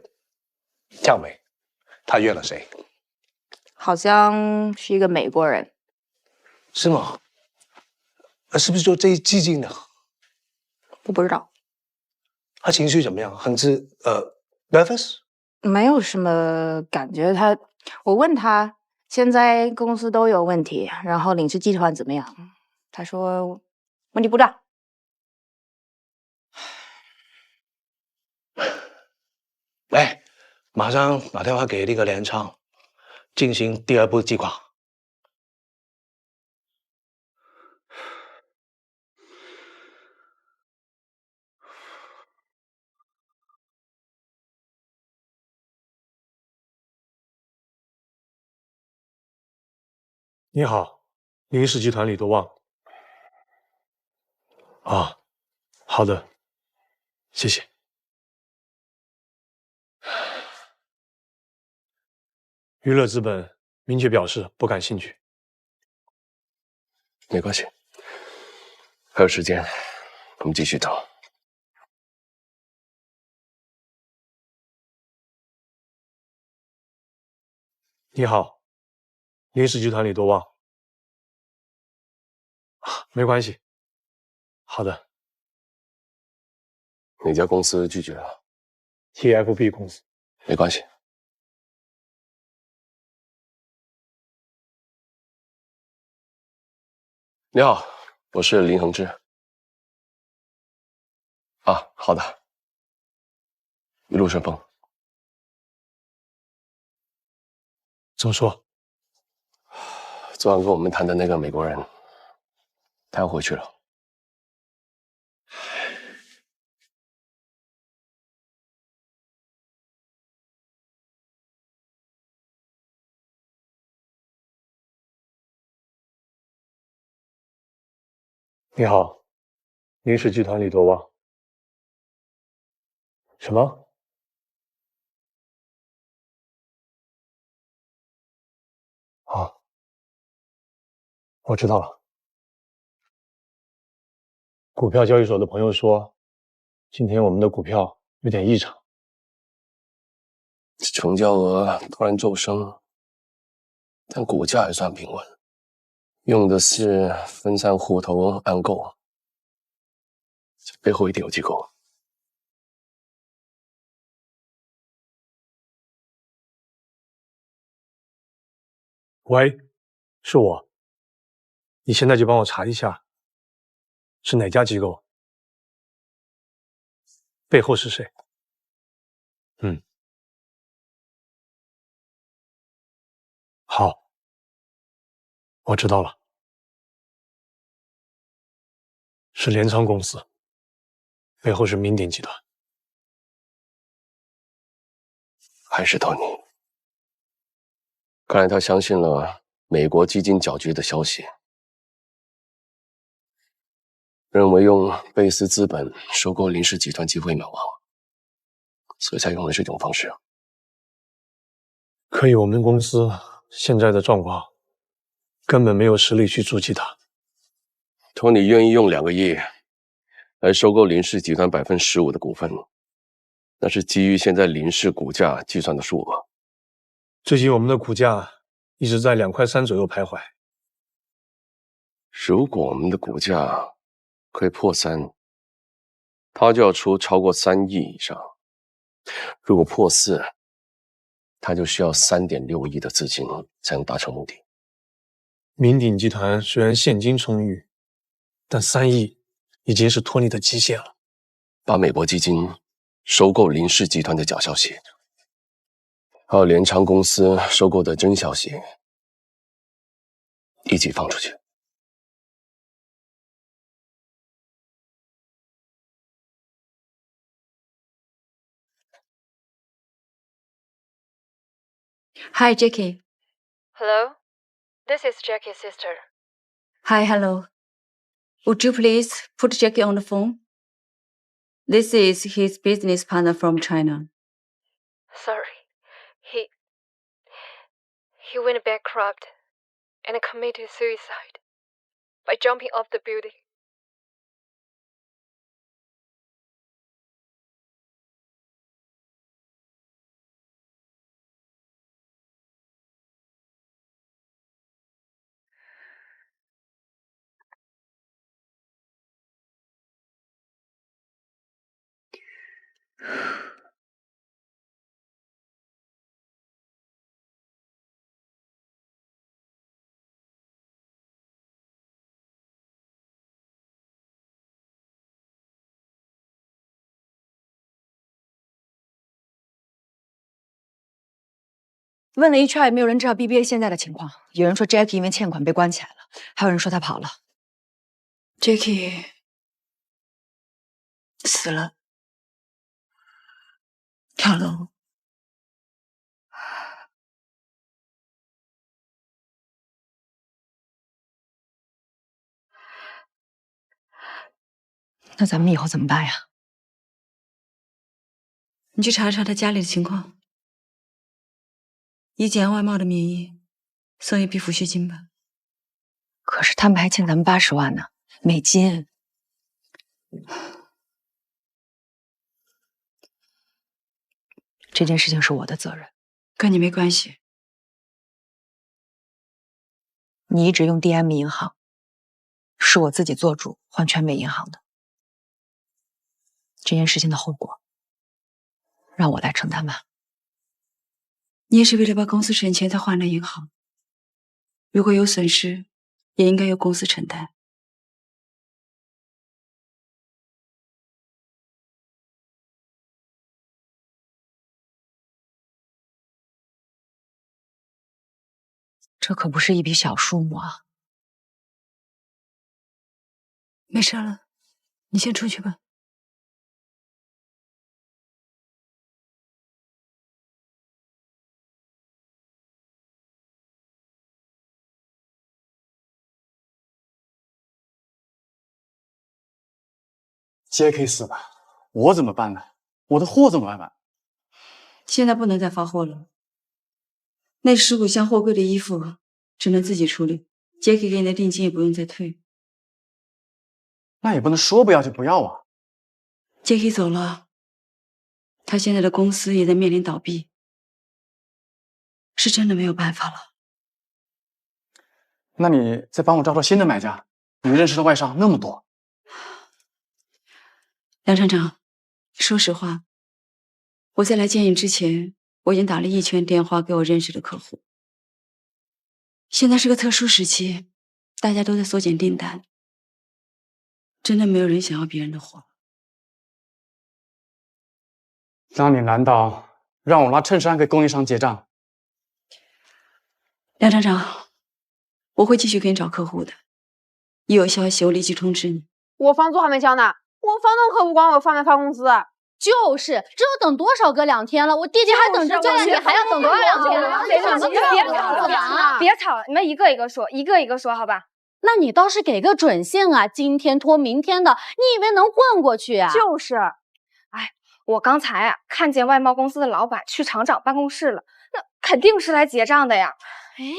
Tell me. 他约了谁？好像是一个美国人。是吗？是不是就最激进的？我不知道。他情绪怎么样？很nervous？没有什么感觉。我问他现在公司都有问题，然后领事集团怎么样？他说问题不大。哎，马上打电话给那个联昌，进行第二步计划。你好，林氏集团李多旺。啊，好的，谢谢。娱乐资本明确表示不感兴趣。没关系，还有时间，我们继续等。你好，林氏集团李多旺。没关系。好的。哪家公司拒绝了 ？TFB 公司。没关系。你好，我是林恒之。啊，好的，一路顺风。怎么说？昨晚跟我们谈的那个美国人，他要回去了。你好，林氏集团李多旺。什么？好，我知道了。股票交易所的朋友说，今天我们的股票有点异常，成交额突然骤升，但股价还算平稳。用的是分散户头暗购，这背后一定有机构。喂，是我。你现在就帮我查一下，是哪家机构？背后是谁？嗯，好，我知道了，是联昌公司，背后是明鼎集团。还是托尼。看来他相信了美国基金搅局的消息，认为用贝斯资本收购林氏集团机会渺茫，所以才用了这种方式。可以，我们公司现在的状况根本没有实力去阻击他。托尼愿意用2个亿来收购林氏集团15%的股份，那是基于现在林氏股价计算的数额。最近我们的股价一直在2.3块左右徘徊。如果我们的股价可以破3，他就要出超过3亿以上；如果破4，他就需要3.6亿的资金才能达成目的。明鼎集团虽然现金充裕，但3亿已经是托尼的极限了。把美国基金收购林氏集团的假消息，还有联昌公司收购的真消息一起放出去。Hi, Jackie. Hello, this is Jackie's sister. Hi, hello. Would you please put Jackie on the phone? This is his business partner from China. Sorry. He went bankrupt and committed suicide by jumping off the building. Jackie 问了一圈也没有人知道 BBA 现在的情况。有人说 Jackie 因为欠款被关起来了，还有人说他跑了。Jackie 死了，跳楼。那咱们以后怎么办呀？你去查查他家里的情况，以检验外貌的名义送一批抚恤金吧。可是他们还欠咱们80万呢，美金。这件事情是我的责任，跟你没关系。你一直用 DM 银行，是我自己做主换全美银行的。这件事情的后果，让我来承担吧。你也是为了帮公司省钱才换了银行，如果有损失，也应该由公司承担。这可不是一笔小数目啊！没事了，你先出去吧。Jackie 死了，我怎么办呢？我的货怎么办？现在不能再发货了，那15箱货柜的衣服只能自己处理。Jackie 给你的定金也不用再退。那也不能说不要就不要啊。Jackie 走了，他现在的公司也在面临倒闭，是真的没有办法了。那你再帮我找找新的买家，你认识的外商那么多。梁厂长，说实话，我在来见你之前，我已经打了1圈电话给我认识的客户。现在是个特殊时期，大家都在缩减订单，真的没有人想要别人的货。那你难道让我拿衬衫给供应商结账？梁厂长，我会继续给你找客户的，一有消息我立即通知你。我房租还没交呢，我房东可不管我发没发工资。就是，这要等多少个2天了？我弟弟还等着教练，你还要等多少2天了？别吵了，你们一个一个说，一个一个说，好吧？那你倒是给个准信啊！今天拖明天的，你以为能混过去啊？就是，哎，我刚才啊看见外贸公司的老板去厂长办公室了，那肯定是来结账的呀。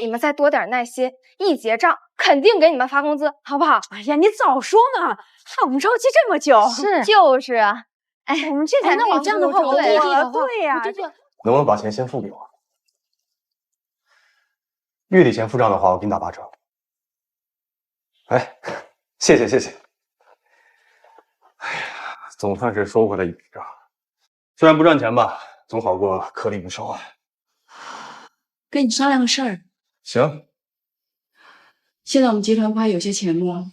你们再多点耐心，一结账肯定给你们发工资，好不好？哎呀，你早说嘛，怎么着急这么久？是，就是啊。哎，我们这才那我这样的话，我弟弟的话，对呀，能不能把钱先付给我？月底前付账的话，我给你打8折。哎，谢谢谢谢。哎呀，总算是收回了一笔账，虽然不赚钱吧，总好过颗粒无收啊。跟你商量个事儿。行。现在我们集团不还有些钱吗？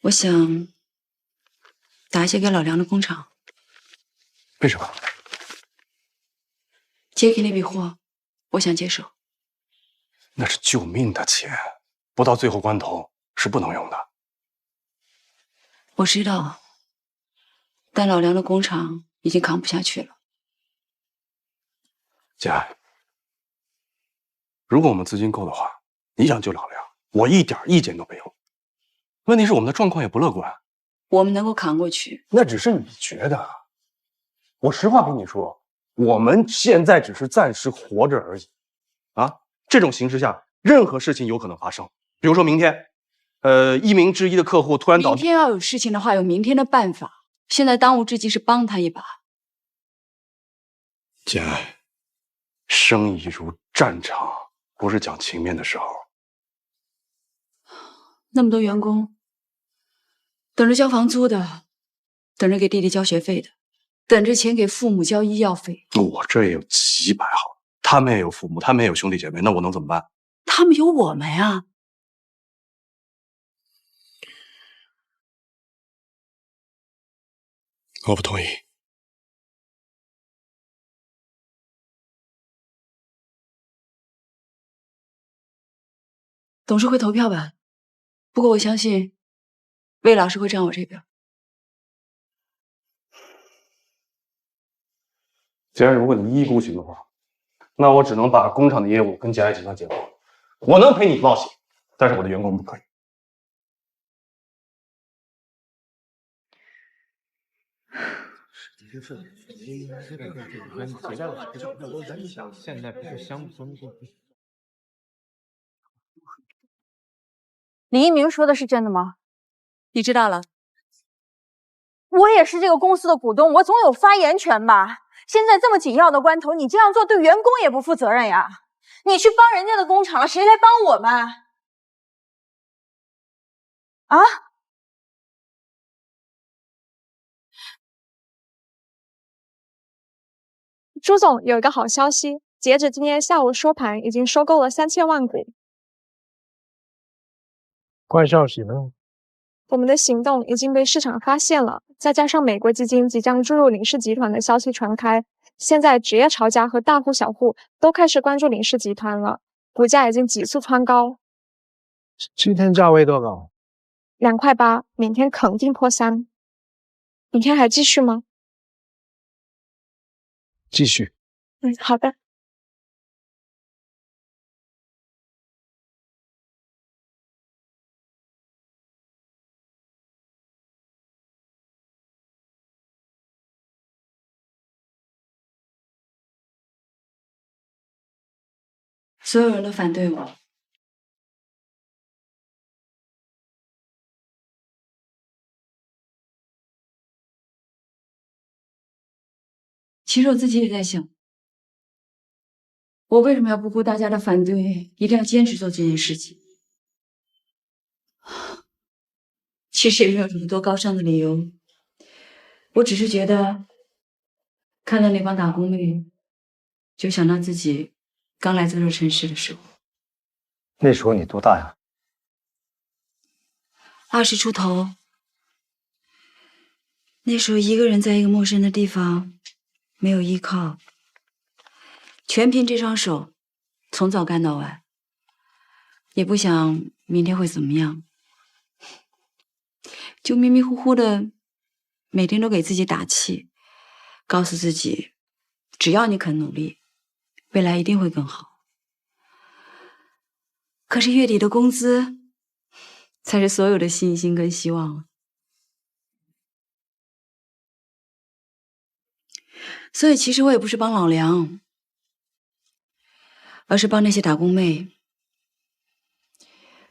我想打一些给老梁的工厂。为什么？Jackie那笔货，我想接手。那是救命的钱，不到最后关头是不能用的。我知道，但老梁的工厂已经扛不下去了。姐，如果我们资金够的话，你想救老梁，我一点意见都没有。问题是我们的状况也不乐观。我们能够扛过去。那只是你觉得。我实话跟你说，我们现在只是暂时活着而已。啊，这种形势下，任何事情有可能发生。比如说明天，一鸣之一的客户突然倒闭。明天要有事情的话，有明天的办法。现在当务之急是帮他一把。简爱，生意如战场，不是讲情面的时候。那么多员工，等着交房租的，等着给弟弟交学费的，等着钱给父母交医药费。我这也有几百号，他们也有父母，他们也有兄弟姐妹，那我能怎么办？他们有我们呀。我不同意。董事会投票吧，不过我相信魏老师会站我这边。既然如果你一意孤行的话，那我只能把工厂的业务跟简爱集团结合。我能赔你报喜，但是我的员工不可以。现在不是乡村过。李一鸣说的是真的吗？你知道了？我也是这个公司的股东，我总有发言权吧？现在这么紧要的关头，你这样做对员工也不负责任呀！你去帮人家的工厂了，谁来帮我们？啊？朱总有一个好消息，截止今天下午收盘，已经收购了3000万股。坏消息呢？我们的行动已经被市场发现了，再加上美国基金即将注入领事集团的消息传开，现在职业潮家和大户小户都开始关注领事集团了，股价已经急速蹿高。今天价位多高？2.8块，明天肯定破3。明天还继续吗？继续。好的。所有人都反对我，其实我自己也在想，我为什么要不顾大家的反对，一定要坚持做这件事情？其实也没有什么多高尚的理由，我只是觉得看到那帮打工妹，就想到自己刚来这座城市的时候。那时候你多大呀？20出头。那时候一个人在一个陌生的地方，没有依靠，全凭这双手，从早干到晚，也不想明天会怎么样，就迷迷糊糊的，每天都给自己打气，告诉自己，只要你肯努力，未来一定会更好。可是月底的工资，才是所有的信心跟希望啊。所以其实我也不是帮老梁，而是帮那些打工妹，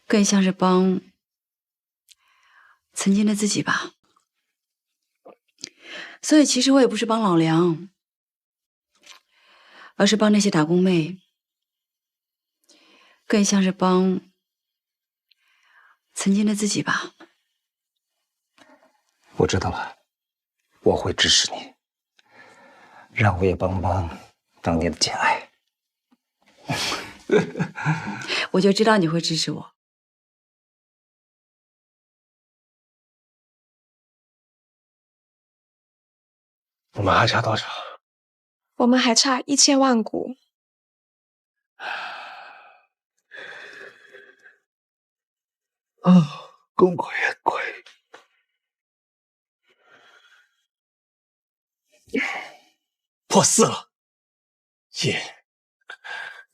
更像是帮曾经的自己吧。所以其实我也不是帮老梁，而是帮那些打工妹，更像是帮曾经的自己吧。我知道了，我会支持你，让我也帮帮当年的简爱。我就知道你会支持我。我们还差多少？我们还差1000万股。功亏一篑。破4了，耶！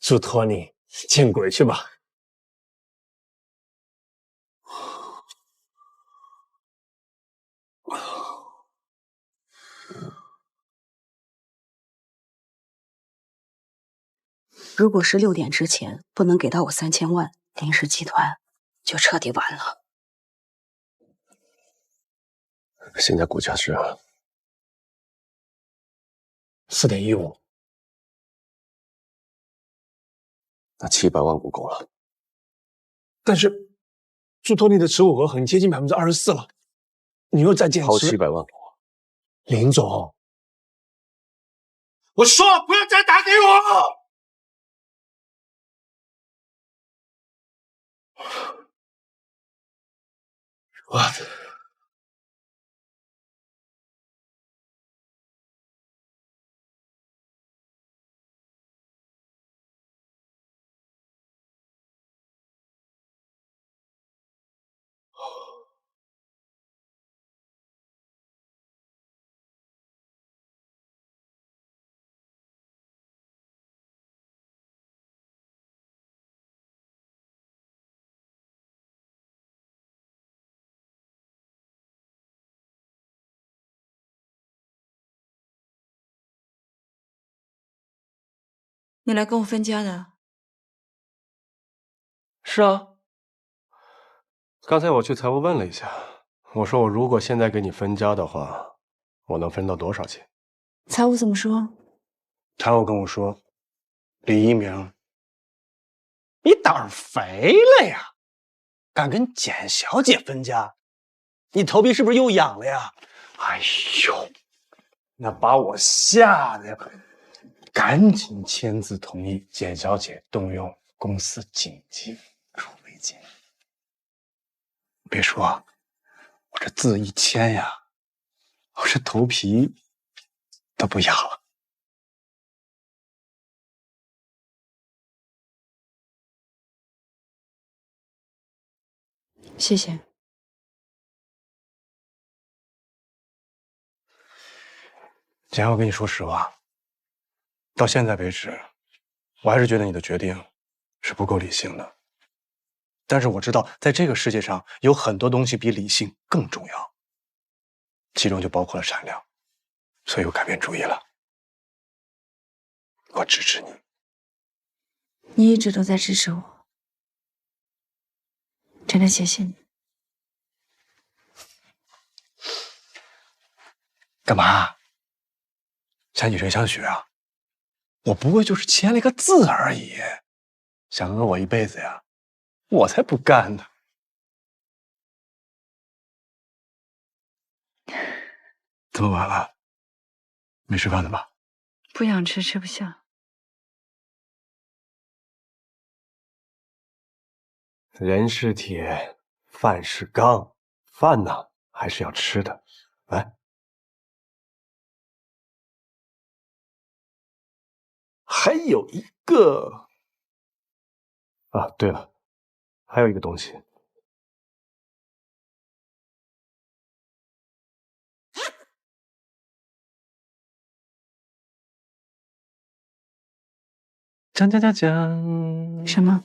祝托尼见鬼去吧！如果是6点之前不能给到我3000万，林氏集团就彻底完了。现在股价是4.15，那700万股够了。但是朱托尼的持股额很接近24%了，你又再减持抛700万股，林总，我说了不要再打给我。我的。你来跟我分家的？是啊。刚才我去财务问了一下，我说我如果现在给你分家的话，我能分到多少钱？财务怎么说？财务跟我说，李一鸣，你胆儿肥了呀，敢跟简小姐分家，你头皮是不是又痒了呀？哎呦，那把我吓得呀！赶紧签字同意简小姐动用公司紧急储备金。别说，我这字一签呀，我这头皮都不痒了。谢谢。简我跟你说实话，到现在为止，我还是觉得你的决定是不够理性的。但是我知道，在这个世界上有很多东西比理性更重要，其中就包括了善良，所以我改变主意了。我支持你。你一直都在支持我，真的谢谢你。干嘛？想以身相许啊？我不过就是签了一个字而已，想讹我一辈子呀？我才不干呢！这么晚了，没吃饭的吧？不想吃，吃不下。人是铁，饭是钢，饭呢还是要吃的。来，还有一个啊，对了，还有一个东西。讲讲讲讲什么？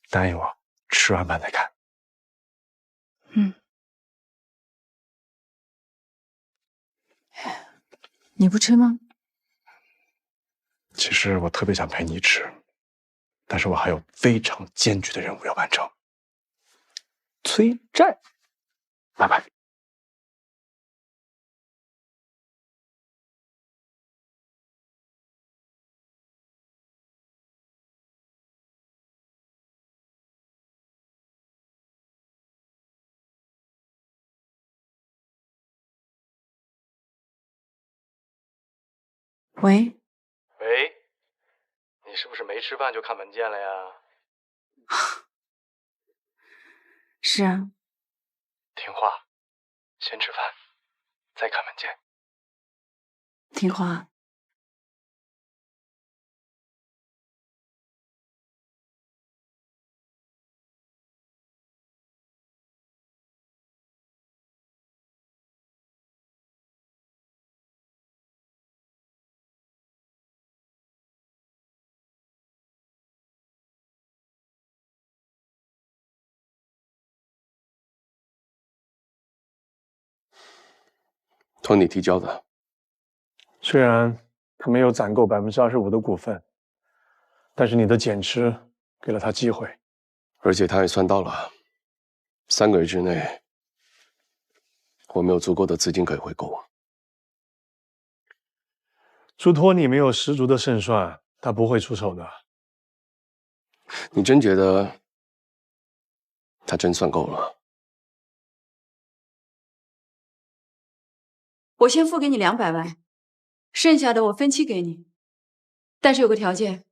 答应我，吃完饭再看。嗯。你不吃吗？其实我特别想陪你吃，但是我还有非常艰巨的任务要完成。催债，拜拜。喂，喂，你是不是没吃饭就看文件了呀？是啊。听话，先吃饭，再看文件。听话。托尼提交的。虽然他没有攒够25%的股份，但是你的减持给了他机会，而且他也算到了，3个月之内，我没有足够的资金可以回购。朱托尼没有十足的胜算，他不会出手的。你真觉得他真算够了？我先付给你200万，剩下的我分期给你，但是有个条件，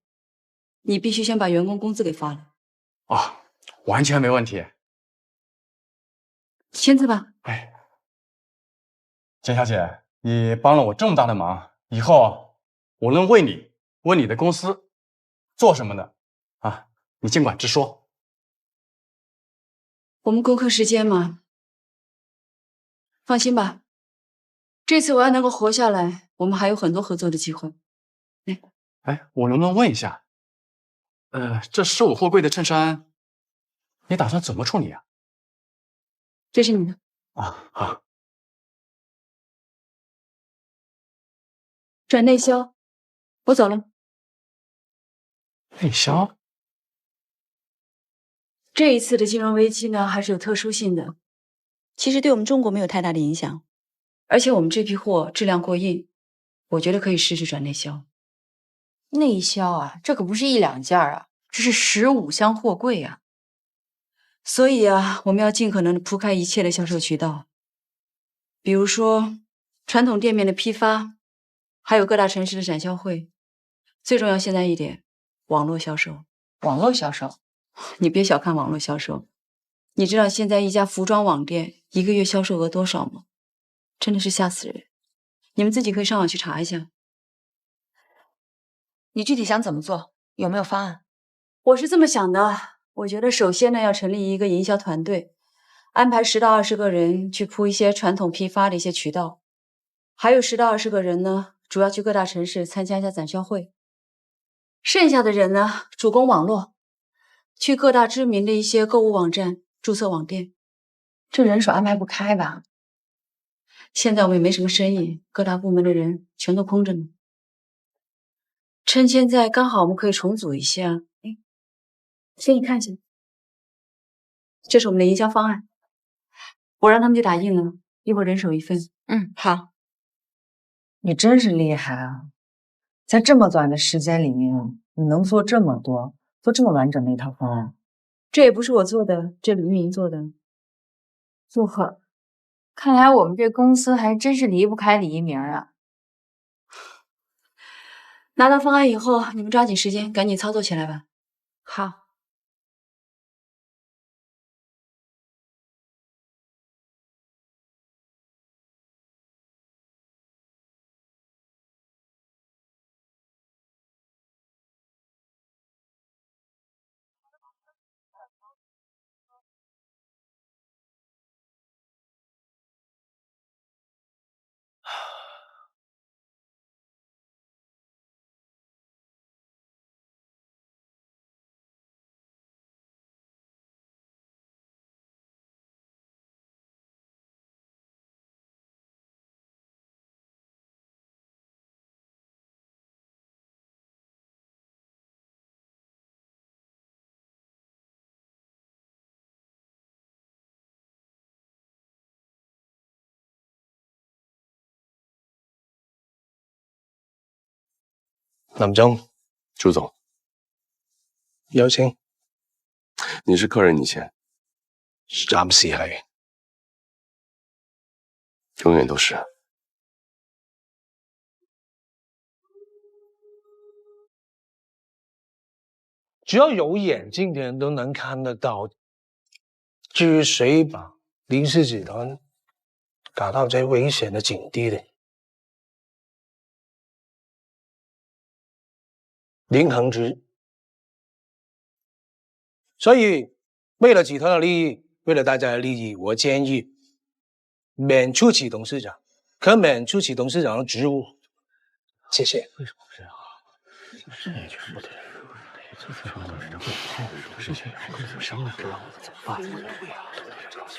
你必须先把员工工资给发了。啊，完全没问题。签字吧。哎，简小姐，你帮了我这么大的忙，以后我能为你的公司做什么的啊？你尽管直说。我们攻克时间嘛，放心吧。这次我要能够活下来，我们还有很多合作的机会。哎，我能不能问一下，这15货柜的衬衫，你打算怎么处理啊？这是你的。啊，好。转内销，我走了。内销？这一次的金融危机呢，还是有特殊性的，其实对我们中国没有太大的影响，而且我们这批货质量过硬，我觉得可以试试转内销。内销啊，这可不是1、2件啊，这是15箱货柜啊。所以啊，我们要尽可能的铺开一切的销售渠道，比如说传统店面的批发，还有各大城市的展销会。最重要现在一点，网络销售。网络销售？你别小看网络销售，你知道现在一家服装网店1个月销售额多少吗？真的是吓死人。你们自己可以上网去查一下。你具体想怎么做？有没有方案？我是这么想的，我觉得首先呢，要成立一个营销团队，安排10到20个人去铺一些传统批发的一些渠道，还有10到20个人呢，主要去各大城市参加一下展销会。剩下的人呢，主攻网络，去各大知名的一些购物网站注册网店。这人手安排不开吧？现在我们也没什么生意，各大部门的人全都空着呢。趁现在刚好我们可以重组一下，给你看一下，这是我们的营销方案，我让他们去打印了，一会儿人手一份。好。你真是厉害啊！在这么短的时间里面，你能做这么多，做这么完整的一套方案。这也不是我做的，这李运营做的。祝贺！看来我们这公司还真是离不开李一鸣啊。拿到方案以后，你们抓紧时间，赶紧操作起来吧。好。林總，朱总，有請。你是客人，你先。暫時係，永遠都是。只要有眼睛的人都能看得到，至於誰把林氏集團搞到這危險的境地的？林恒之。所以，為了集團的利益，為了大家的利益，我建議免除其董事長，可免除其董事長的職務。謝謝。為什麼這樣？這也全不對。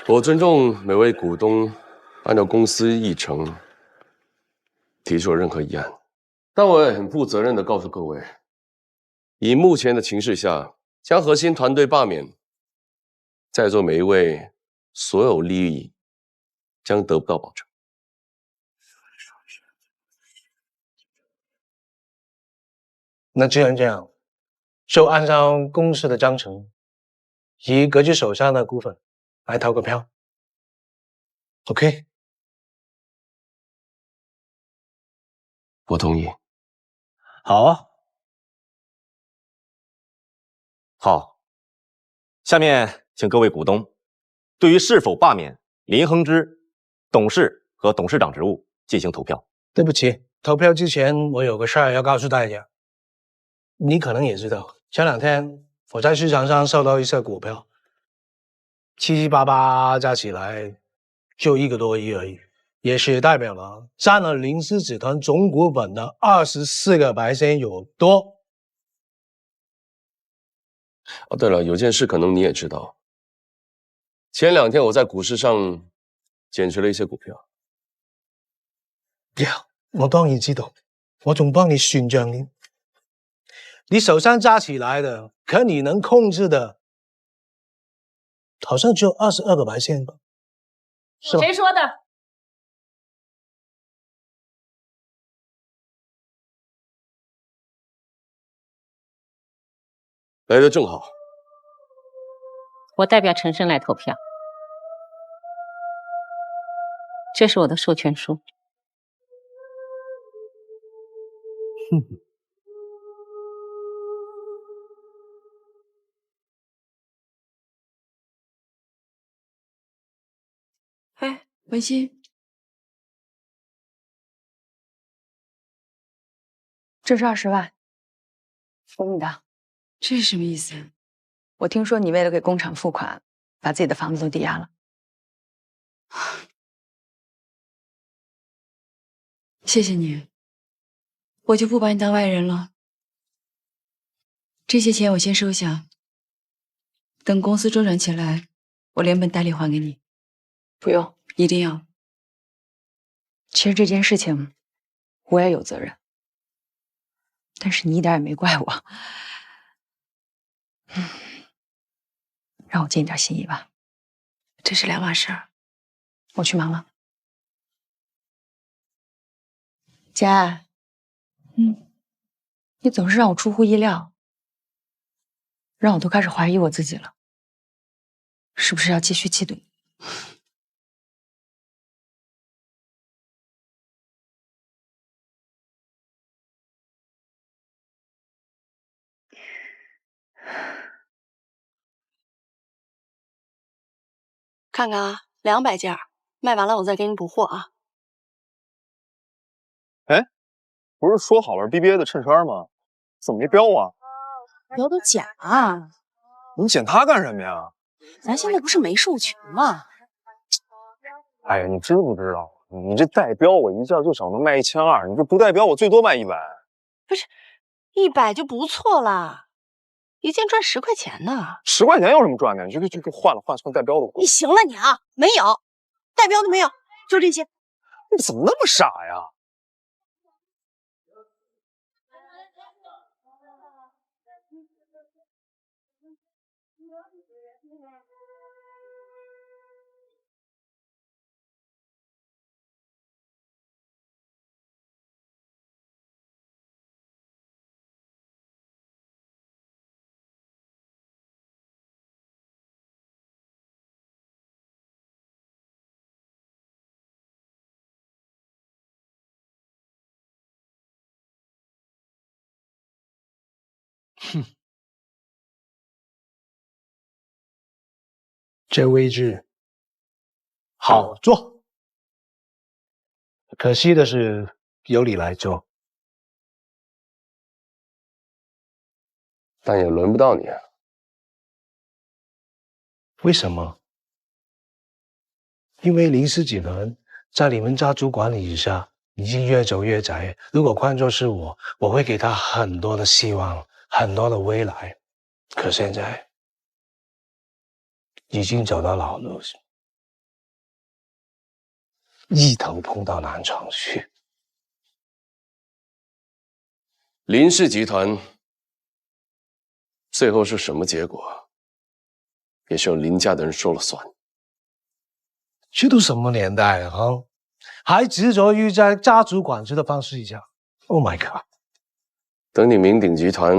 我尊重每位股东按照公司议程提出任何议案，但我也很负责任地告诉各位，以目前的情势下，将核心团队罢免，在座每一位所有利益将得不到保证。那既然这样，就按照公司的章程，以格局手上的股份来投个票。OK？ 我同意。好啊。好，下面请各位股东对于是否罢免林亨之董事和董事长职务进行投票。对不起，投票之前我有个事儿要告诉大家。你可能也知道，前2天我在市场上收到一些股票，七七八八加起来就1个多亿而已，也是代表了占了林氏集团总股本的24%有多。哦，对了，有件事可能你也知道，前2天我在股市上减持了一些股票。呀，我当然知道，我仲帮你算账添。你手上加起来的，可你能控制的，好像只有22%吧？是吧？谁说的？来得正好。我代表陈生来投票，这是我的授权书。哎，文心，这是20万，给你的。这是什么意思？我听说你为了给工厂付款，把自己的房子都抵押了。谢谢你，我就不把你当外人了。这些钱我先收下，等公司周转起来，我连本带利还给你。不用，一定要。其实这件事情我也有责任，但是你一点也没怪我。让我尽点心意吧。这是2码事儿，我去忙了。姐，你总是让我出乎意料，让我都开始怀疑我自己了。是不是要继续嫉妒你？看看啊，200件，卖完了我再给你补货啊。哎，不是说好了 BBA 的衬衫吗？怎么没标啊？标都假啊！你剪它干什么呀？咱现在不是没授权吗？哎呀，你知不知道？你这带标，我一件就少能卖1200，你这不带标，我最多卖100。不是，100就不错了，一件赚10块钱呢。10块钱有什么赚的？你这个换算带标的。你行了你啊，没有，带标的没有，就这些。你怎么那么傻呀？哼，这位置好做，可惜的是由你来做，但也轮不到你啊。为什么？因为林氏集团在你们家族管理下已经越走越窄。如果换作是我，我会给他很多的希望，很多的未来。可现在已经走到老路，一头碰到南床去。林氏集团最后是什么结果，也是由林家的人说了算。这都什么年代了哈，还执着于在家族管制的方式下 ？Oh my god！ 等你明鼎集团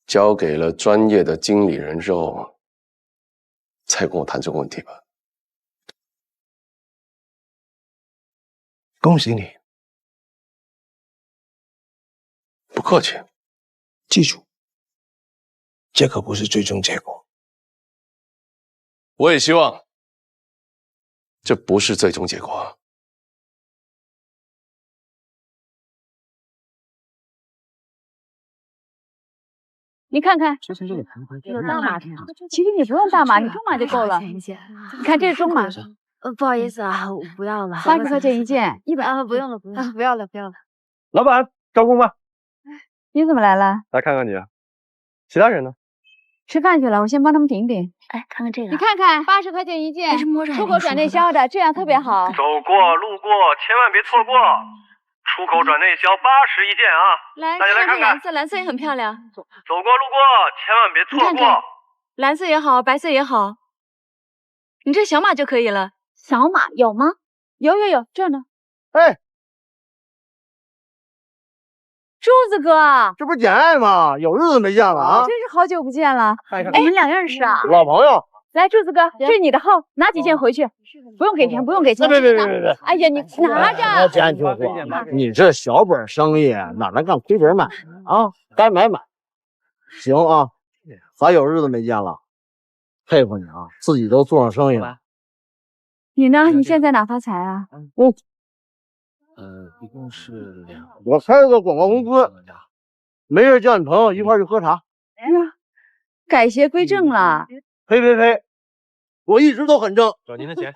交给了专业的经理人之后，再跟我谈这个问题吧。恭喜你，不客气。记住，这可不是最终结果。我也希望这不是最终结果。你看看，有大码的，其实你不用大码，你中码就够了。你看这是中码。不好意思啊，我不要了。80块钱一件，100啊，不用了，不用了，不要了，不要了。老板，招工吧。你怎么来了？来看看你，其他人呢？吃饭去了，我先帮他们顶顶。哎，看看这个，你看看，80块钱一件，出口转内销的，这样特别好。走过路过，千万别错过。出口转内销80一件啊！来，大家来看看，蓝色，蓝色也很漂亮。走过路过，千万别错过。你看看，蓝色也好，白色也好。你这小码就可以了。小码有吗？有，这儿呢。哎，柱子哥，这不是简爱吗？有日子没见了啊！真是好久不见了。哎，你们俩认识啊？老朋友。来，柱子哥，这是你的号，拿几件回去，不用给钱，不用给钱。别！哎呀，你拿着。姐，你听我说，你这小本生意哪能干亏本买啊？该买。行啊，还有日子没见了，佩服你啊，自己都做上生意了。你呢？你现在哪发财啊？一共是2。我开了个广告公司，没事叫你朋友一块去喝茶。哎呀，改邪归正了。呸！我一直都很正。找您的钱。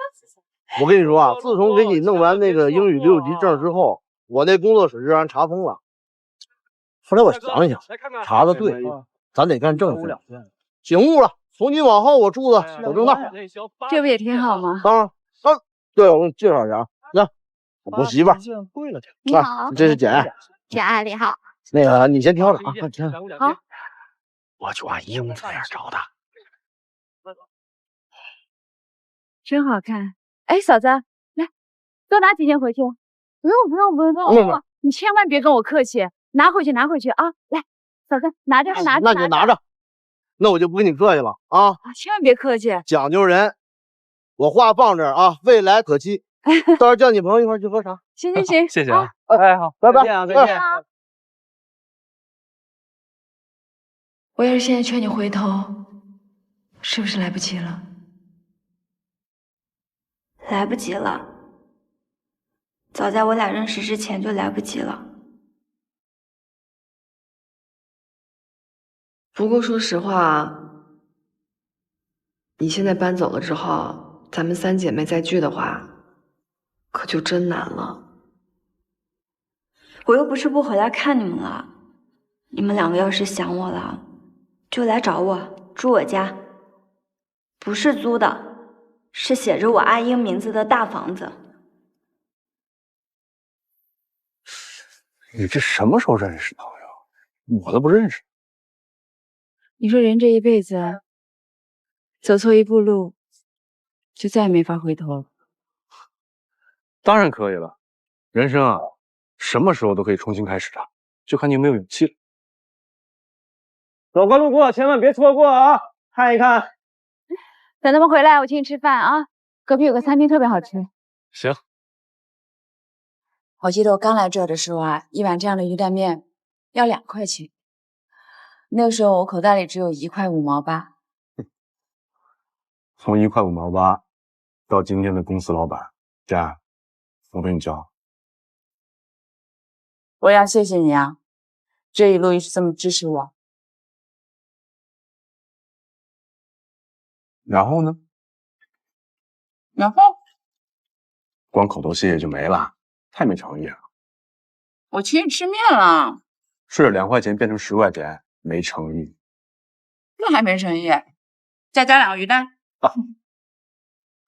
我跟你说啊，自从给你弄完那个英语6级证之后，我那工作室就让人查封了。后来我想想，查的对，咱得干正事。醒悟了，从今往后我柱子走正道。这不也挺好吗？当然。对了，我给你介绍一下啊，来，我媳妇儿。你好，这是简爱。简爱你好。那个你先挑着啊，好。我就按英字眼找的。真好看。哎，嫂子，来，多拿几件回去。不用，你千万别跟我客气，拿回去啊！来，嫂子，拿着。那就拿着。那我就不跟你客气了啊！千万别客气，讲究人。我话放这儿啊，未来可期。到时候叫你朋友一块去喝茶。行，谢谢啊。哎，好，拜拜。再见。我要是现在劝你回头，是不是来不及了？来不及了，早在我俩认识之前就来不及了。不过说实话，你现在搬走了之后，咱们3姐妹再聚的话，可就真难了。我又不是不回来看你们了，你们2个要是想我了，就来找我，住我家，不是租的，是写着我阿英名字的大房子。你这什么时候认识朋友？我都不认识。你说人这一辈子走错一步路，就再也没法回头了。当然可以了，人生啊，什么时候都可以重新开始的，就看你有没有勇气了。走过路过，千万别错过啊！看一看。等他们回来，我请你吃饭啊！隔壁有个餐厅特别好吃。行。我记得我刚来这儿的时候啊，一碗这样的鱼蛋面要2块钱。那个时候我口袋里只有1块5毛8。从1块5毛8到今天的公司老板，佳，我跟你教。我要谢谢你啊，这一路一直这么支持我。然后呢？然后光口头谢谢就没了，太没诚意了。我请你吃面了，是2块钱变成10块钱，没诚意。这还没诚意，再加2个鱼蛋，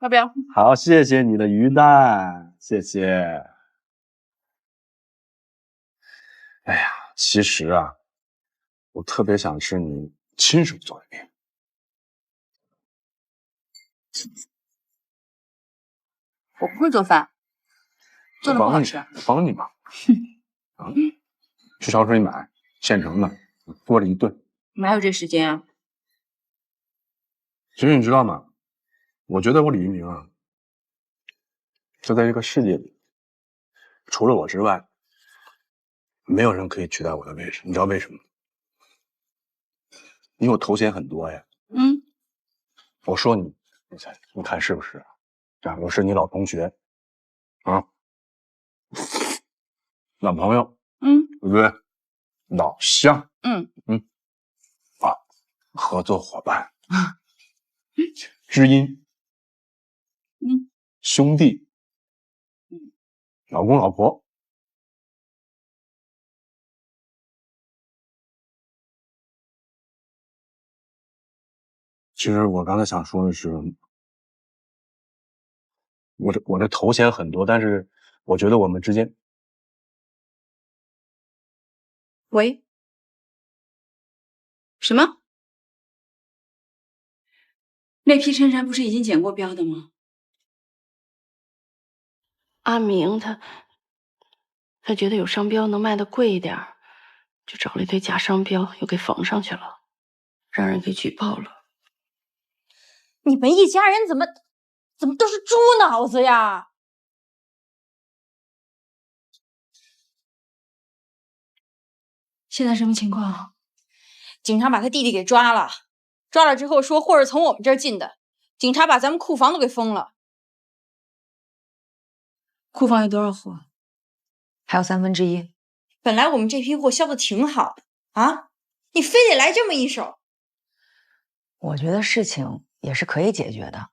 要不要？好，谢谢你的鱼蛋，谢谢。哎呀，其实啊，我特别想吃你亲手做的面。我不会做饭，做的不好吃。我帮你嘛。啊，去超市里买现成的，锅里一炖。哪有这时间啊？其实你知道吗？我觉得我李一鸣啊，就在这个世界里，除了我之外，没有人可以取代我的位置。你知道为什么？因为我头衔很多呀。嗯，我说你，你看是不是？假如是你老同学，啊，老朋友，对不对？老乡，啊，合作伙伴，知音，兄弟，老公老婆。其实我刚才想说的是，我的头衔很多，但是我觉得我们之间，喂，什么？那批衬衫不是已经剪过标的吗？阿明他觉得有商标能卖得贵一点，就找了一堆假商标，又给缝上去了，让人给举报了。你们一家人怎么都是猪脑子呀？现在什么情况？警察把他弟弟给抓了，抓了之后说货是从我们这儿进的，警察把咱们库房都给封了。库房有多少货？还有1/3。本来我们这批货销的挺好的啊，你非得来这么一手。我觉得事情也是可以解决的。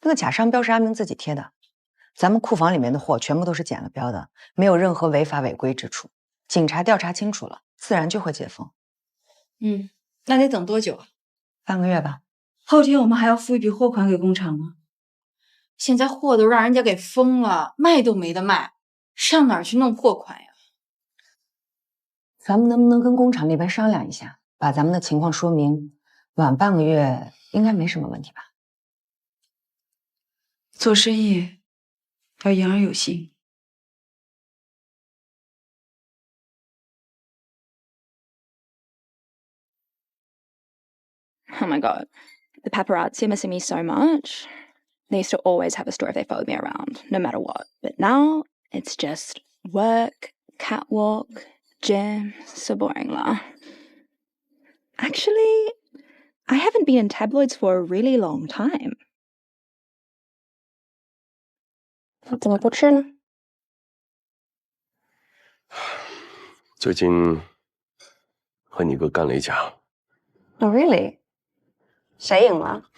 那个假商标是阿明自己贴的，咱们库房里面的货全部都是剪了标的，没有任何违法违规之处。警察调查清楚了，自然就会解封。那得等多久啊？半个月吧。后天我们还要付一笔货款给工厂呢。现在货都让人家给封了，卖都没得卖，上哪儿去弄货款呀？咱们能不能跟工厂那边商量一下，把咱们的情况说明？晚半个月应该没什么问题吧？做生意要言而有信。Oh my god, the paparazzi missing me so much. They used to always have a story if they followed me around, no matter what. But now it's just work, catwalk, gym. So boring lah. Actually, I haven't been in tabloids for a really long time. 怎么不吃呢？最近和你哥干了一架。Oh really? 谁赢了？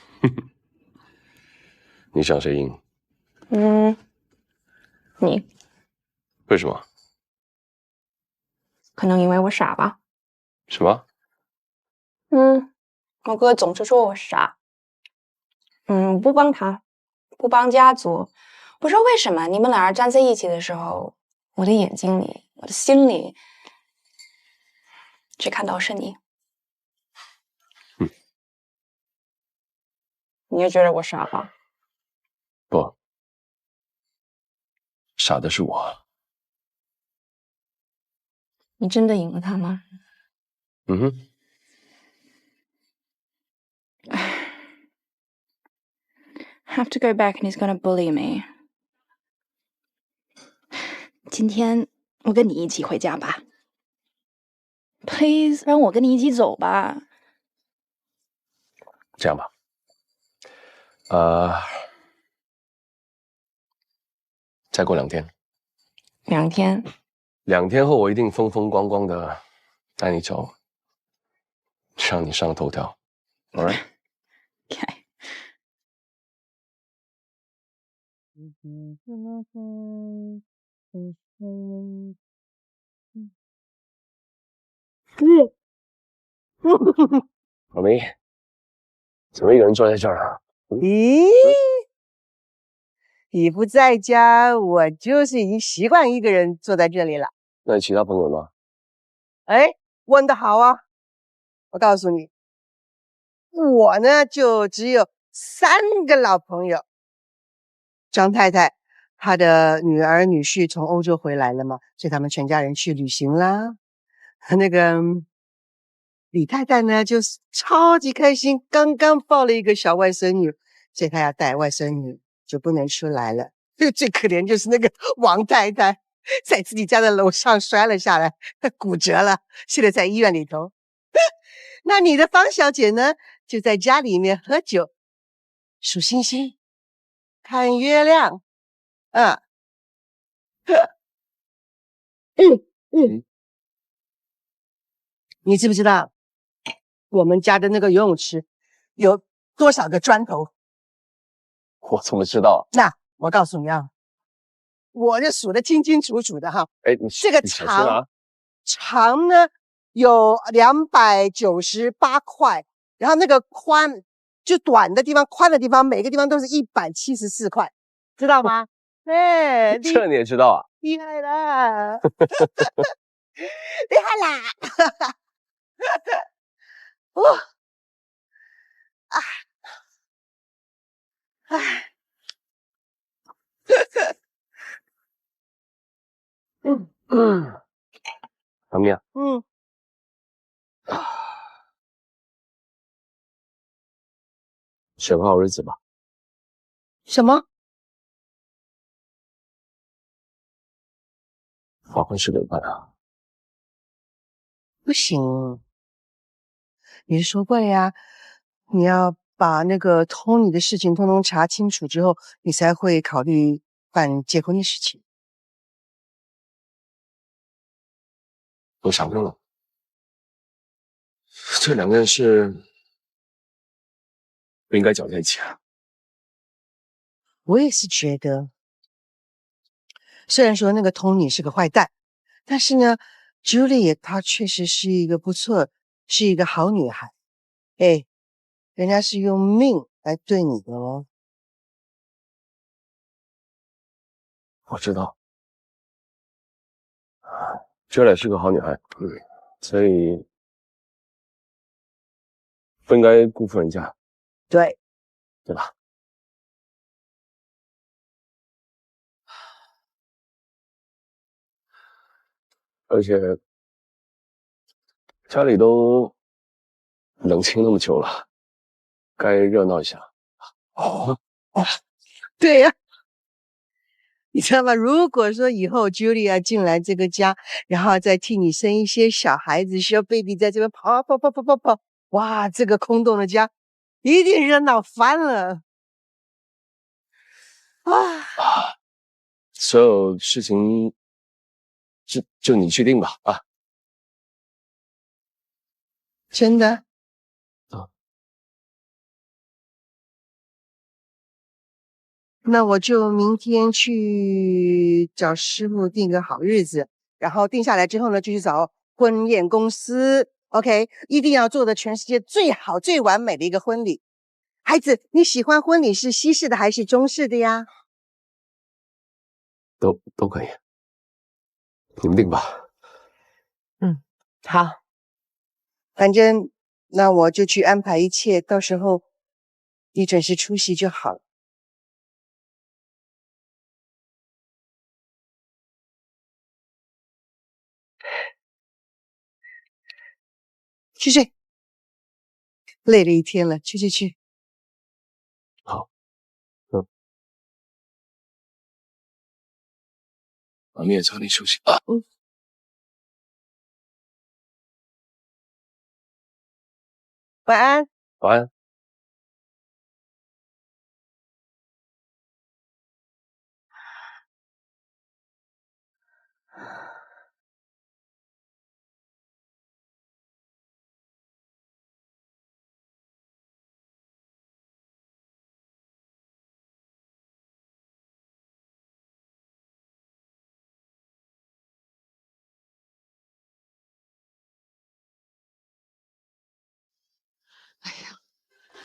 你想谁赢？你。为什么？可能因为我傻吧。什么？我哥总是说我傻。不帮他，不帮家族。不知道为什么，你们俩人站在一起的时候，我的眼睛里，我的心里，只看到是你。你也觉得我傻吧？不，傻的是我。你真的赢了他吗？Have to go back and he's gonna bully me. 今天我跟你一起回家吧。Please， 让我跟你一起走吧。这样吧，再过2天。2天？2天后我一定风风光光的带你走，让你上头条。All right？ Okay。小明，怎么一个人坐在这儿啊？咦，你不在家，我就是已经习惯一个人坐在这里了。那你其他朋友呢？哎，问得好啊！我告诉你，我呢就只有3个老朋友。张太太，她的女儿女婿从欧洲回来了嘛，所以他们全家人去旅行啦。那个李太太呢，就是超级开心，刚刚抱了一个小外孙女，所以她要带外孙女，就不能出来了。最可怜就是那个王太太，在自己家的楼上摔了下来，骨折了，现在在医院里头。那你的方小姐呢，就在家里面喝酒，数星星，看月亮，你知不知道我们家的那个游泳池有多少个砖头？我怎么知道？那我告诉你啊，我就数得清清楚楚的哈。哎，这个长呢有298块，然后那个宽就短的地方、宽的地方，每个地方都是174块，知道吗？哎，这你也知道啊？厉害了，厉害啦！哦，啊，哎，小蜜啊，选个好日子吧。什么？把婚事给办了？不行，你说过了呀，你要把那个Tony的事情通通查清楚之后，你才会考虑办结婚的事情。我想过了，这2件事不应该搅在一起啊。我也是觉得，虽然说那个Tony是个坏蛋，但是呢 ，Julie 她确实是一个不错，是一个好女孩。哎，人家是用命来对你的哦。我知道，Julie 是个好女孩，所以不应该辜负人家，对，对吧？而且家里都冷清那么久了，该热闹一下。对呀，你知道吗？如果说以后 Julia 进来这个家，然后再替你生一些小孩子，需要 baby 在这边跑，哇，这个空洞的家一定热闹翻了啊！所有事情就你去定吧，啊。真的？那我就明天去找师傅定个好日子，然后定下来之后呢，就去找婚宴公司。OK， 一定要做的全世界最好、最完美的一个婚礼。孩子，你喜欢婚礼是西式的还是中式的呀？都可以，你们定吧。好，反正那我就去安排一切，到时候你准时出席就好了。去睡，累了一天了，去。好，我们也早点休息啊。晚安。晚安。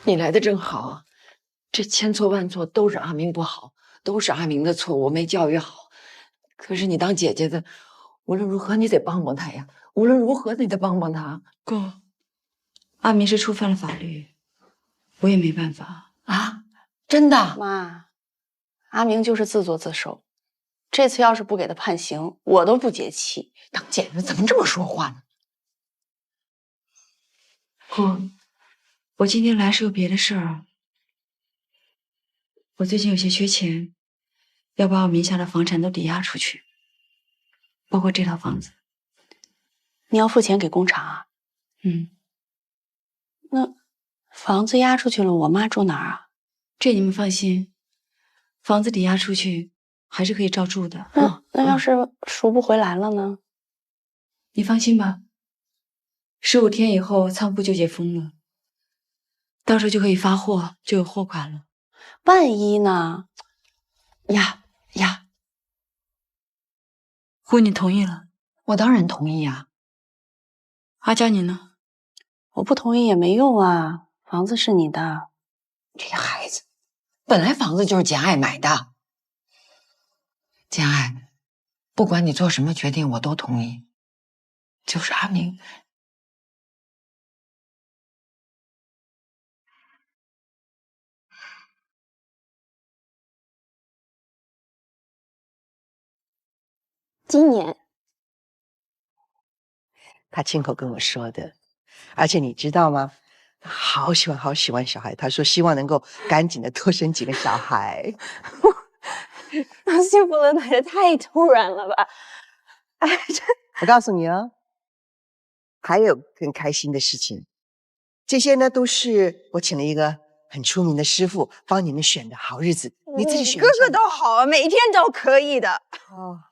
你来的正好，这千错万错都是阿明不好，都是阿明的错，我没教育好。可是你当姐姐的，无论如何你得帮帮他呀！无论如何你得帮帮他。哥，阿明是触犯了法律，我也没办法啊！真的？妈，阿明就是自作自受。这次要是不给他判刑，我都不解气。当姐夫怎么这么说话呢？哥，我今天来是有别的事儿。我最近有些缺钱，要把我名下的房产都抵押出去，包括这套房子。你要付钱给工厂啊？嗯。那房子押出去了，我妈住哪儿啊？这你们放心，房子抵押出去还是可以照住的。那要是赎不回来了呢？你放心吧，15天以后仓库就解封了，到时候就可以发货，就有货款了。万一呢？呀，呼，你同意了？我当然同意呀。阿娇，你呢？我不同意也没用啊，房子是你的。这个孩子，本来房子就是简爱买的。简爱，不管你做什么决定，我都同意。就是阿明。今年，他亲口跟我说的，而且你知道吗？他好喜欢小孩，他说希望能够赶紧的多生几个小孩。幸福的来的太突然了吧？哎，我告诉你哦，还有更开心的事情，这些呢都是我请了一个很出名的师傅帮你们选的好日子，你自己选。个个都好啊，每天都可以的。哦。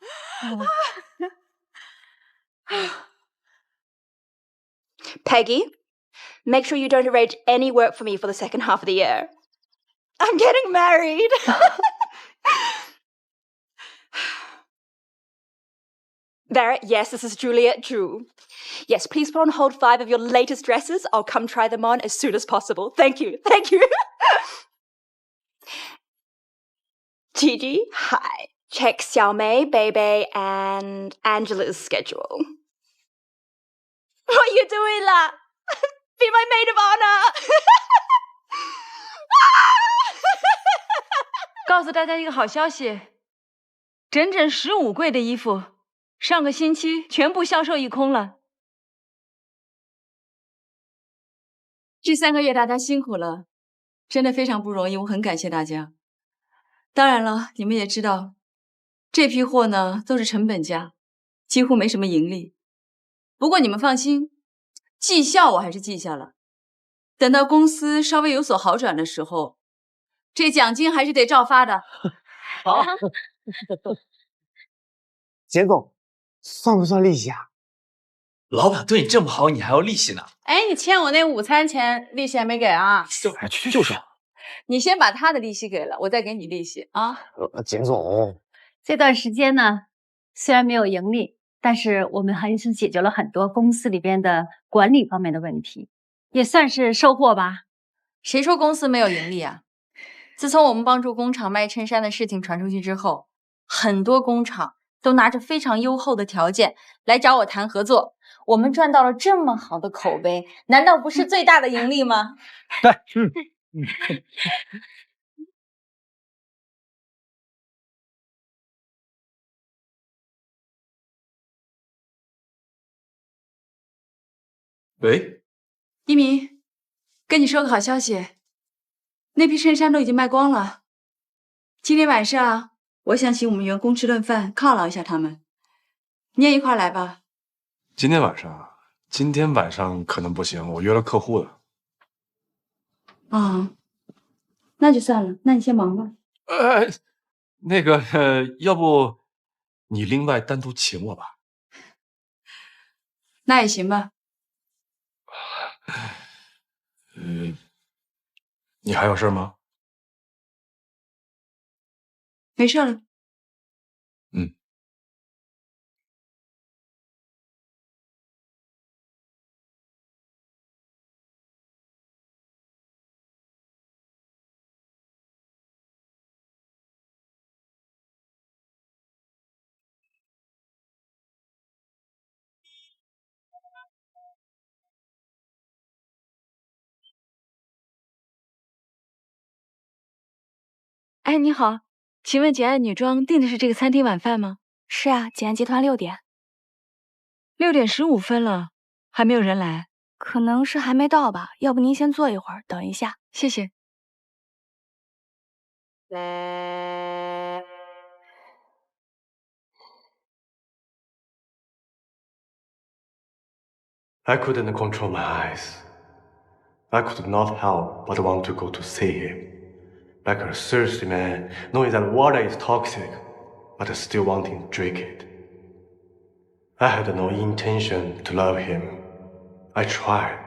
Peggy, make sure you don't arrange any work for me for the second half of the year. I'm getting married. Barrett, yes, this is Juliet Drew. Yes, please put on hold 5 of your latest dresses. I'll come try them on as soon as possible. Thank you. Gigi, hi. Check Xiaomei, Bebe, and Angela's schedule. What are you doing, La? Be my maid of honor. 告诉大家一个好消息，整整15柜的衣服，上个星期全部销售一空了。这3个月大家辛苦了，真的非常不容易，我很感谢大家。当然了，你们也知道，这批货呢都是成本价，几乎没什么盈利。不过你们放心，绩效我还是记下了。等到公司稍微有所好转的时候，这奖金还是得照发的。好，简总，算不算利息啊？老板对你这么好，你还要利息呢？哎，你欠我那午餐钱利息还没给啊？就是。你先把他的利息给了，我再给你利息啊。简总，这段时间呢，虽然没有盈利，但是我们还是解决了很多公司里边的管理方面的问题，也算是收获吧。谁说公司没有盈利啊？自从我们帮助工厂卖衬衫的事情传出去之后，很多工厂都拿着非常优厚的条件来找我谈合作。我们赚到了这么好的口碑，难道不是最大的盈利吗？对，喂，一鸣，跟你说个好消息，那批衬衫都已经卖光了。今天晚上我想请我们员工吃顿饭，犒劳一下他们，你也一块来吧。今天晚上可能不行，我约了客户了。啊，那就算了，那你先忙吧。要不你另外单独请我吧？那也行吧。你还有事吗？没事了。嗯。哎，你好，请问简爱女装订的是这个餐厅晚饭吗？是啊，简爱集团6点。6点15分了，还没有人来。可能是还没到吧，要不您先坐一会儿，等一下。谢谢。I couldn't control my eyes. I could not help but want to go to see him. Like a thirsty man, knowing that water is toxic, but still wanting to drink it. I had no intention to love him. I tried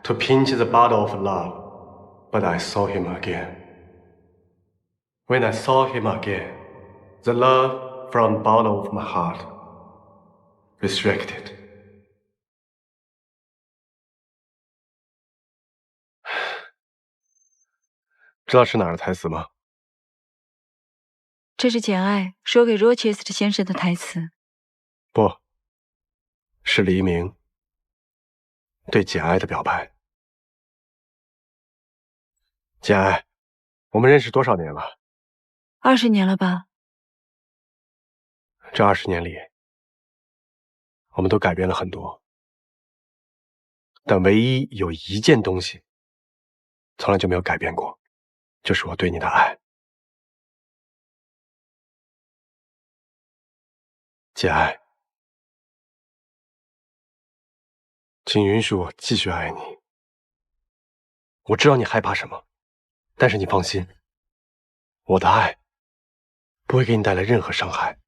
to pinch the bottle of love, but I saw him again. When I saw him again, the love from the bottom of my heart restricted. 知道是哪儿的台词吗？这是简爱说给 Rochester 先生的台词。不，是黎明对简爱的表白。简爱，我们认识多少年了？20年了吧？这20年里，我们都改变了很多，但唯一有一件东西从来就没有改变过，就是我对你的爱。简爱，请允许我继续爱你。我知道你害怕什么，但是你放心，我的爱不会给你带来任何伤害。